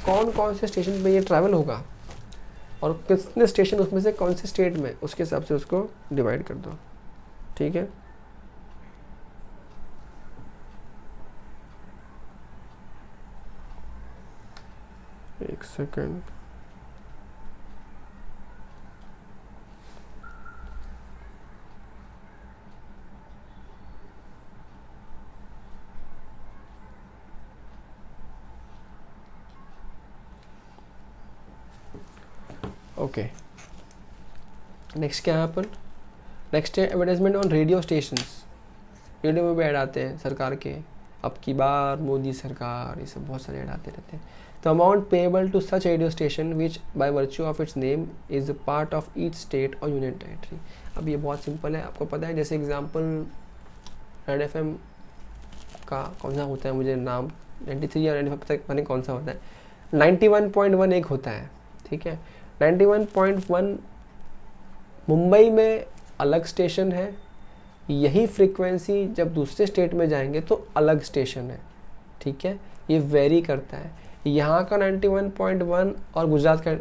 कौन कौन से स्टेशन पे ये ट्रैवल होगा और कितने स्टेशन उसमें से कौन से स्टेट में, उसके हिसाब से उसको डिवाइड कर दो। ठीक है, एक सेकंड, ओके, नेक्स्ट क्या है अपन, नेक्स्ट है advertisement on radio stations. Radio में भी ऐड आते हैं सरकार के, अब की बार मोदी सरकार, ये सब बहुत सारे ऐड आते रहते हैं। तो amount payable to such radio station which by virtue of its name is part of each state और यूनियन टेरिटरी। अब ये बहुत सिंपल है, आपको पता है, जैसे एग्जांपल रेड एफएम का कौन सा होता है, मुझे नाम 93 या 95 तक पता नहीं कौन सा होता है, 91.1 एक होता है, ठीक है। 91.1 मुंबई में अलग स्टेशन है, यही फ्रीक्वेंसी जब दूसरे स्टेट में जाएंगे तो अलग स्टेशन है, ठीक है, ये वेरी करता है। यहाँ का 91.1 और गुजरात का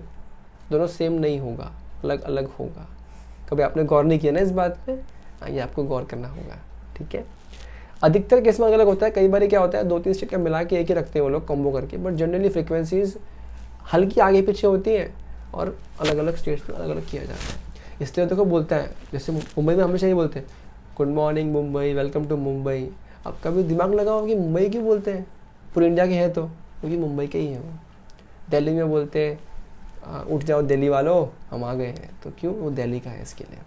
दोनों सेम नहीं होगा, अलग अलग होगा। कभी आपने गौर नहीं किया ना इस बात पे, ये आपको गौर करना होगा, ठीक है। अधिकतर केस में अलग अलग होता है, कई बार क्या होता है 2-3 स्टेट का मिला के एक ही रखते हैं वो लोग कॉम्बो करके, बट जनरली फ्रीक्वेंसीज हल्की आगे पीछे होती हैं और अलग अलग स्टेट्स में अलग अलग किया जाता है। इसलिए देखो बोलता है, जैसे मुंबई में हमेशा ये बोलते हैं good morning Mumbai, welcome to Mumbai. अब कभी दिमाग लगाओ कि मुंबई क्यों बोलते हैं, पूरे इंडिया के हैं तो, क्योंकि मुंबई के ही हैं वो। दिल्ली में बोलते हैं उठ जाओ दिल्ली वालों हम आ गए हैं, तो क्यों, वो दिल्ली का है इसके लिए,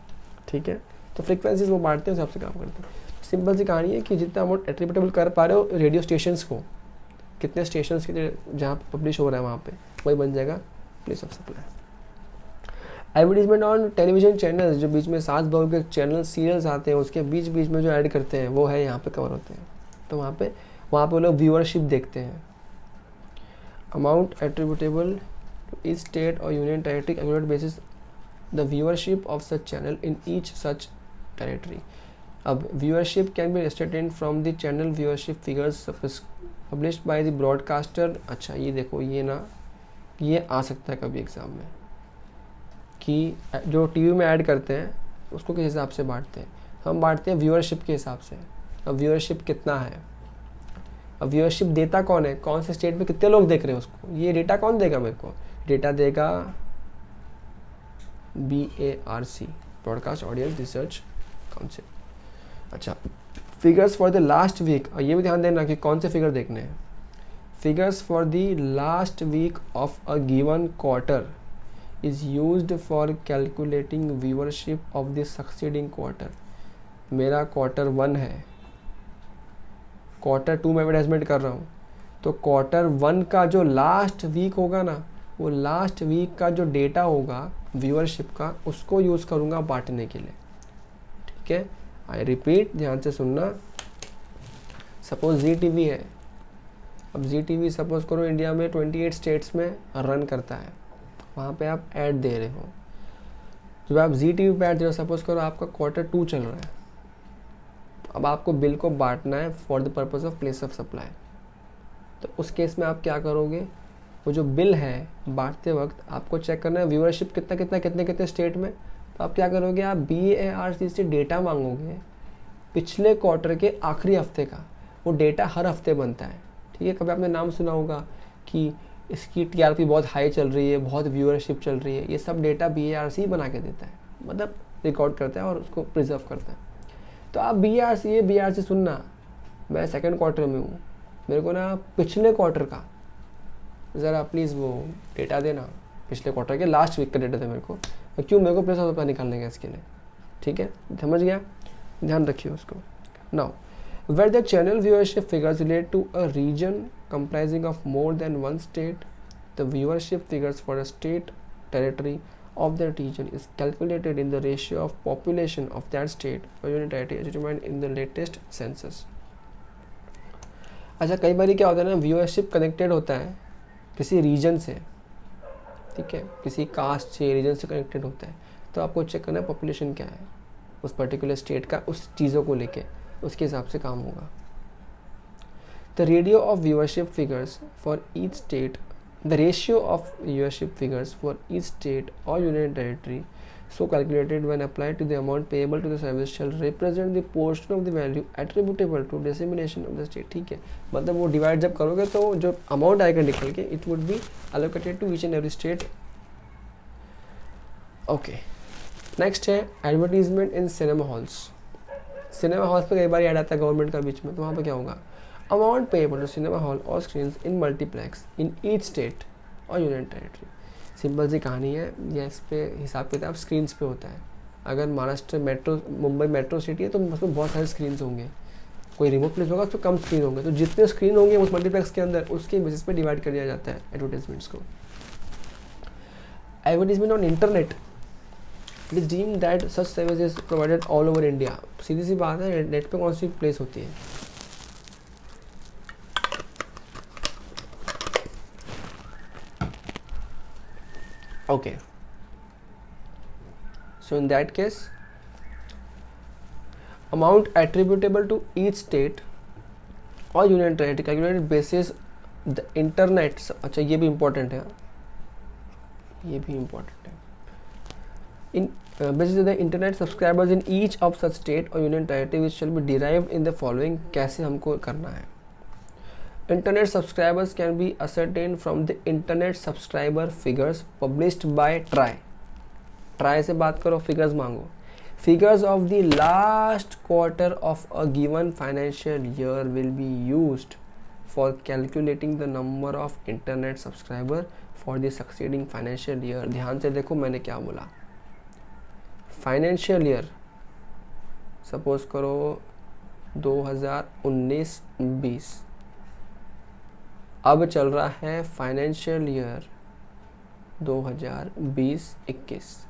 ठीक है। तो फ्रीक्वेंसीज वो बांटते हैं, उस हिसाब से काम करते हैं। सिंपल सी कहानी है कि जितना अमाउंट एट्रीब्यूटेबल कर पा रहे हो रेडियो स्टेशंस को, कितने स्टेशंस के जहाँ पब्लिश हो रहा है वहाँ पे, वही बन जाएगा place of supply. Advertisement on television channels, जो बीच में 7 बहू के चैनल सीरियल्स आते हैं उसके बीच बीच में जो ऐड करते हैं वो है यहाँ पे कवर होते हैं। तो वहाँ पे वो लोग व्यूअरशिप देखते हैं। Amount attributable to each state और union territory calculate basis the viewership of such channel in each such territory. अब viewership can be estimated from the channel viewership figures published by the broadcaster. अच्छा ये देखो, ये आ सकता है कभी exam में कि जो टीवी में ऐड करते हैं उसको किस हिसाब से बांटते हैं, हम बांटते हैं व्यूअरशिप के हिसाब से। अब व्यूअरशिप कितना है, अब व्यूअरशिप देता कौन है, कौन से स्टेट में कितने लोग देख रहे हैं उसको, ये डेटा कौन देगा मेरे को, डेटा देगा BARC, broadcast audience research council. अच्छा, figures for the last week, और ये भी ध्यान देना कि कौन से फिगर देखने हैं। Figures for the last week of a given quarter is used for calculating viewership of the succeeding quarter। मेरा क्वार्टर 1 है, क्वार्टर 2 में एडवर्टाइजमेंट कर रहा हूँ, तो क्वार्टर 1 का जो लास्ट वीक होगा ना, वो लास्ट वीक का जो डेटा होगा व्यूअरशिप का, उसको यूज़ करूँगा बांटने के लिए, ठीक है। आई रिपीट, ध्यान से सुनना। सपोज ZTV है, अब ZTV सपोज करो इंडिया में 28 स्टेट्स में रन करता है, वहाँ पे आप ऐड दे रहे हो। जब आप ZTV पे ऐड दे रहे हो, सपोज करो आपका क्वार्टर 2 चल रहा है, अब आपको बिल को बांटना है for the purpose of place of supply. तो उस केस में आप क्या करोगे, वो जो बिल है बांटते वक्त आपको चेक करना है व्यूअरशिप कितना कितना कितने कितने स्टेट में। तो आप क्या करोगे, आप BARC से डेटा मांगोगे पिछले क्वार्टर के आखिरी हफ्ते का। वो डेटा हर हफ्ते बनता है, ठीक है। कभी आपने नाम सुना होगा कि इसकी TRP बहुत हाई चल रही है, बहुत व्यूअरशिप चल रही है, ये सब डेटा BARC बना के देता है, मतलब रिकॉर्ड करता है और उसको प्रिजर्व करता है। तो आप BARC सुनना, मैं सेकंड क्वार्टर में हूँ, मेरे को ना पिछले क्वार्टर का ज़रा प्लीज़ वो डेटा देना, पिछले क्वार्टर के लास्ट वीक का डेटा दे मेरे को। क्यों, मेरे को प्लेस ऑफ सप्लाई निकालने का इसके लिए, ठीक है, समझ गया, ध्यान रखिए उसको। Now where the channel viewership figures relate to a region comprising of more than one state, the viewership figures for a state territory of that region is calculated in the ratio of population of that state or unit territory as determined in the latest census। अच्छा, कई बार क्या होता है ना, viewership connected होता है किसी रीजन से, ठीक है, किसी कास्ट से, रीजन से कनेक्टेड होता है, तो आपको चेक करना है पॉपुलेशन क्या है उस पर्टिकुलर स्टेट का, उस चीज़ों को लेके, उसके हिसाब से काम होगा। The ratio of viewership figures for each state, the ratio of viewership figures for each state और union territory so calculated when applied to the amount payable to the service shall represent the portion of the value attributable to dissemination of the state। ठीक है, मतलब वो divide जब करोगे तो जो amount आएगा निकल के, it would be allocated to each and every state। Okay, next है advertisement in cinema halls. Cinema halls पे कई बार ऐड आता है गवर्नमेंट का बीच में, तो वहाँ पे क्या होगा, amount payable to cinema hall or screens in multiplex in each state और यूनियन टेरिटरी। सिंपल सी कहानी है, या इस पे हिसाब किताब स्क्रीन्स पे होता है। अगर Maharashtra metro, Mumbai metro city है तो उसमें बहुत सारे स्क्रीन्स होंगे, कोई रिमोट प्लेस होगा तो कम स्क्रीन होंगे, तो जितने स्क्रीन होंगे उस मल्टीप्लेक्स के अंदर उसके बेसिस पे डिवाइड कर दिया जाता है एडवर्टाइजमेंट्स को। Advertisement on internet, it is deemed that such service is provided all over India. सीधी सी बात है, नेट पे कौन सी प्लेस होती है? Okay, so in that case amount attributable to each state or union territory calculated basis the internet। अच्छा ये भी important है, ये भी important है। in basis the internet subscribers in each of such state or union territory which shall be derived in the following। कैसे हमको करना है? Internet subscribers can be ascertained from the internet subscriber figures published by TRAI। Try से बात करो, figures मांगो। Figures of the last quarter of a given financial year will be used for calculating the number of internet subscriber for the succeeding financial year. ध्यान से देखो मैंने क्या बोला। फाइनेंशियल ईयर सपोज करो 2019-20, अब चल रहा है फाइनेंशियल ईयर 2020-21।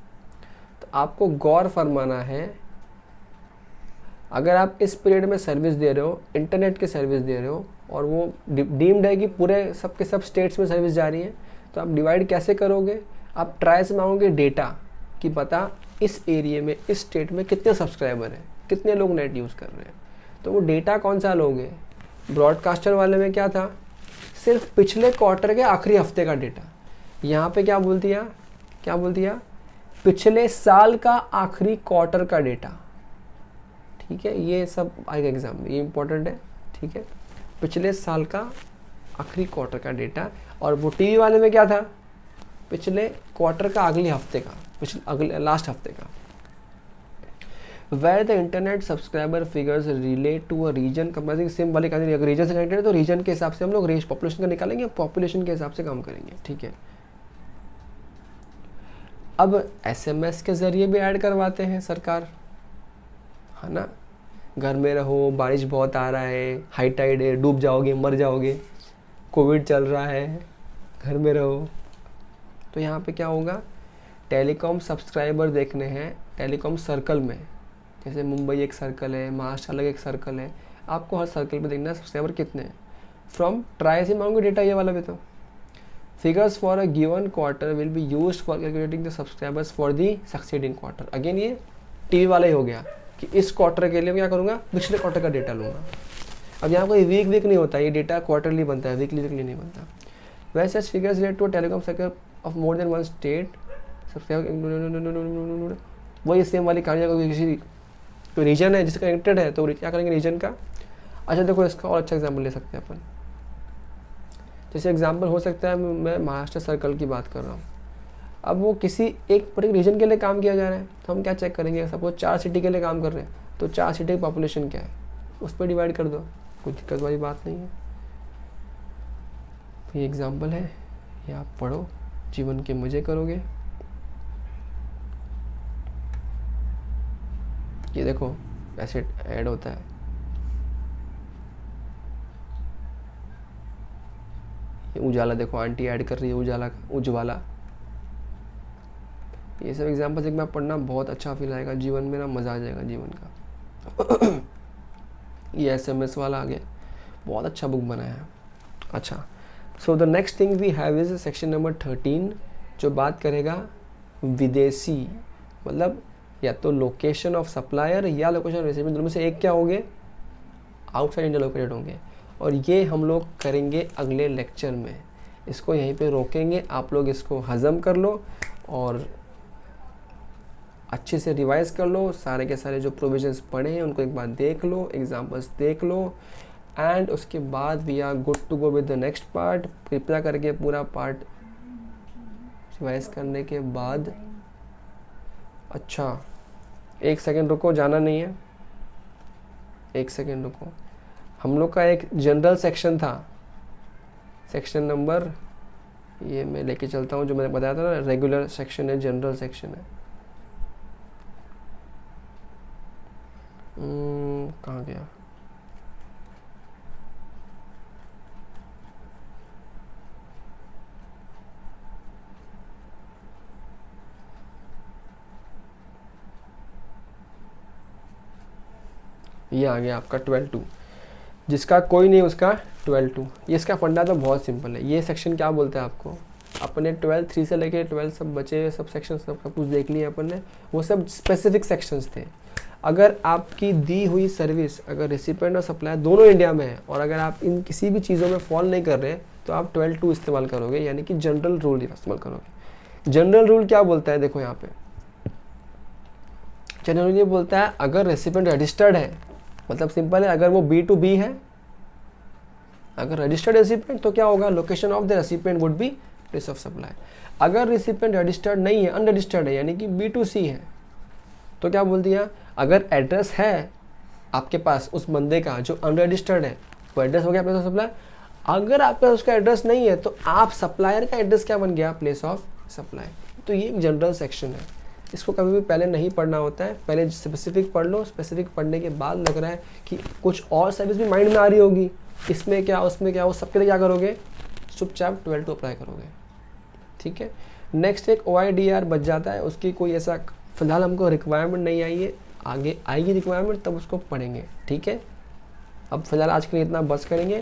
तो आपको गौर फरमाना है, अगर आप इस पीरियड में सर्विस दे रहे हो, इंटरनेट की सर्विस दे रहे हो, और वो डीम्ड है कि पूरे सब के सब स्टेट्स में सर्विस जा रही है, तो आप डिवाइड कैसे करोगे? आप ट्राई से मांगोगे डेटा कि बता इस एरिया में, इस स्टेट में कितने सब्सक्राइबर हैं, कितने लोग नेट यूज़ कर रहे हैं। तो वो डेटा कौन सा लोगे? ब्रॉडकास्टर वाले में क्या था? सिर्फ पिछले क्वार्टर के आखिरी हफ्ते का डेटा। यहाँ पे क्या बोल दिया? पिछले साल का आखिरी क्वार्टर का डेटा। ठीक है, ये सब आएगा एग्जाम में, ये इंपॉर्टेंट है। ठीक है, पिछले साल का आखिरी क्वार्टर का डेटा। और वो टीवी वाले में क्या था? पिछले क्वार्टर का अगले हफ्ते का, अगले लास्ट हफ्ते का। Where the internet subscriber figures relate to a region comprising same वाली कहानी, अगर रीजन से कनेक्टेड है तो रीजन के हिसाब से हम लोग रेंज पॉपुलेशन का निकालेंगे, पॉपुलेशन के हिसाब से काम करेंगे। ठीक है, अब SMS के ज़रिए भी ऐड करवाते हैं सरकार, है ना। घर में रहो, बारिश बहुत आ रहा है, हाई टाइड है, डूब जाओगे, मर जाओगे, कोविड चल रहा है, घर में रहो। तो यहाँ पे क्या होगा? टेलीकॉम सब्सक्राइबर देखने हैं टेलीकॉम सर्कल में, जैसे मुंबई एक सर्कल है, महाराष्ट्र अलग एक सर्कल है, आपको हर सर्कल पे देखना है सब्सक्राइबर कितने हैं। फ्रॉम ट्राई से मांगोगे डेटा, ये वाला भी। तो figures for a given quarter will be used for calculating the subscribers for the succeeding quarter. Again ये टीवी वाला ही हो गया कि इस क्वार्टर के लिए मैं क्या करूँगा? पिछले क्वार्टर का डेटा लूँगा। अब यहाँ कोई वीक नहीं होता, ये डेटा क्वार्टरली बनता है, वीकली नहीं बनता। वैसे figures relate to telecom circle of more than one state subscriber, वही सेम वाली कहानी। अगर किसी कोई रीजन है जिसका कनेक्टेड है तो क्या करेंगे रीजन का। अच्छा देखो, इसका और अच्छा एग्जांपल ले सकते हैं अपन। जैसे एग्जांपल हो सकता है, मैं महाराष्ट्र सर्कल की बात कर रहा हूँ। अब वो किसी एक पर्टिकुलर रीजन के लिए काम किया जा रहा है, तो हम क्या चेक करेंगे? सपोज 4 सिटी के लिए काम कर रहे हैं, तो 4 सिटी की पॉपुलेशन क्या है उस पर डिवाइड कर दो, कोई दिक्कत वाली बात नहीं है। ये एग्जाम्पल है, ये आप पढ़ो, जीवन के मज़े करोगे। ये देखो ऐसे ऐड होता है, ये उजाला देखो, आंटी ऐड कर रही है उजाला। ये सब एग्जाम्पल्स एक बार पढ़ना, बहुत अच्छा फील आएगा जीवन में ना, मज़ा आ जाएगा जीवन का। ये SMS वाला आ गया, बहुत अच्छा बुक बनाया है। अच्छा, so the next thing we have is section number 13, जो बात करेगा विदेशी, मतलब या तो लोकेशन ऑफ सप्लायर या लोकेशन ऑफ रिसिपिएंट, दोनों में से एक क्या होंगे? आउटसाइड इंडिया लोकेटेड होंगे। और ये हम लोग करेंगे अगले लेक्चर में। इसको यहीं पे रोकेंगे, आप लोग इसको हजम कर लो और अच्छे से रिवाइज कर लो। सारे के सारे जो प्रोविजंस पढ़े हैं उनको एक बार देख लो, एग्जाम्पल्स देख लो, एंड उसके बाद we are good to go with the next part. कृपया करके पूरा पार्ट रिवाइज करने के बाद, अच्छा 1 सेकेंड रुको, जाना नहीं है, 1 सेकेंड रुको। हम लोग का एक जनरल सेक्शन था, सेक्शन नंबर ये मैं लेके चलता हूँ, जो मैंने बताया था ना, रेगुलर सेक्शन है, जनरल सेक्शन है। कहाँ गया? ये आ गया आपका 12(2), जिसका कोई नहीं उसका 12(2). ये इसका फंडा तो बहुत सिंपल है। ये सेक्शन क्या बोलते हैं आपको, अपने 12(3) से लेके 12 सब बचे सब सेक्शन सब कुछ देख लिए अपन ने, वो सब स्पेसिफिक सेक्शंस थे। अगर आपकी दी हुई सर्विस अगर रेसिपिएंट और सप्लायर दोनों इंडिया में है और अगर आप इन किसी भी चीज़ों में फॉल नहीं कर रहे तो आप 12(2) इस्तेमाल करोगे, यानी कि जनरल रूल इस्तेमाल करोगे। जनरल रूल क्या बोलता है, देखो यहाँ पे जनरल रूल ये बोलता है अगर रेसिपिएंट रजिस्टर्ड है, मतलब सिंपल है, अगर वो B2B है, अगर रजिस्टर्ड रेसिपिएंट तो क्या होगा, location of the recipient would be place of supply. अगर रेसिपिएंट रजिस्टर्ड नहीं है, अनरजिस्टर्ड है, यानी कि B2C है, तो क्या बोल दिया, अगर एड्रेस है आपके पास उस बंदे का जो अनरजिस्टर्ड है, वो एड्रेस हो गया प्लेस ऑफ सप्लाई। अगर आपके पास उसका एड्रेस नहीं है तो आप सप्लायर का एड्रेस क्या बन गया, प्लेस ऑफ सप्लाई। तो ये एक जनरल सेक्शन है, इसको कभी भी पहले नहीं पढ़ना होता है, पहले स्पेसिफिक पढ़ लो। स्पेसिफिक पढ़ने के बाद लग रहा है कि कुछ और सर्विस भी माइंड में आ रही होगी, इसमें क्या उसमें क्या, वो सबके लिए क्या करोगे, चुपचाप 12(2) अप्लाई करोगे, ठीक है। नेक्स्ट एक OIDR बच जाता है, उसकी कोई ऐसा फिलहाल हमको रिक्वायरमेंट नहीं आई है, आगे आएगी रिक्वायरमेंट तब उसको पढ़ेंगे, ठीक है। अब फिलहाल आज के लिए इतना बस करेंगे।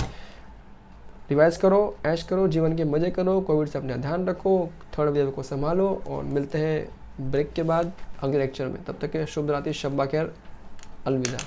रिवाइज करो, ऐश करो, जीवन के मज़े करो, कोविड से अपना ध्यान रखो, थर्ड वेव को संभालो, और मिलते हैं ब्रेक के बाद अगले लेक्चर में। तब तक के शुभ रात्रि, शब बखैर, अलविदा।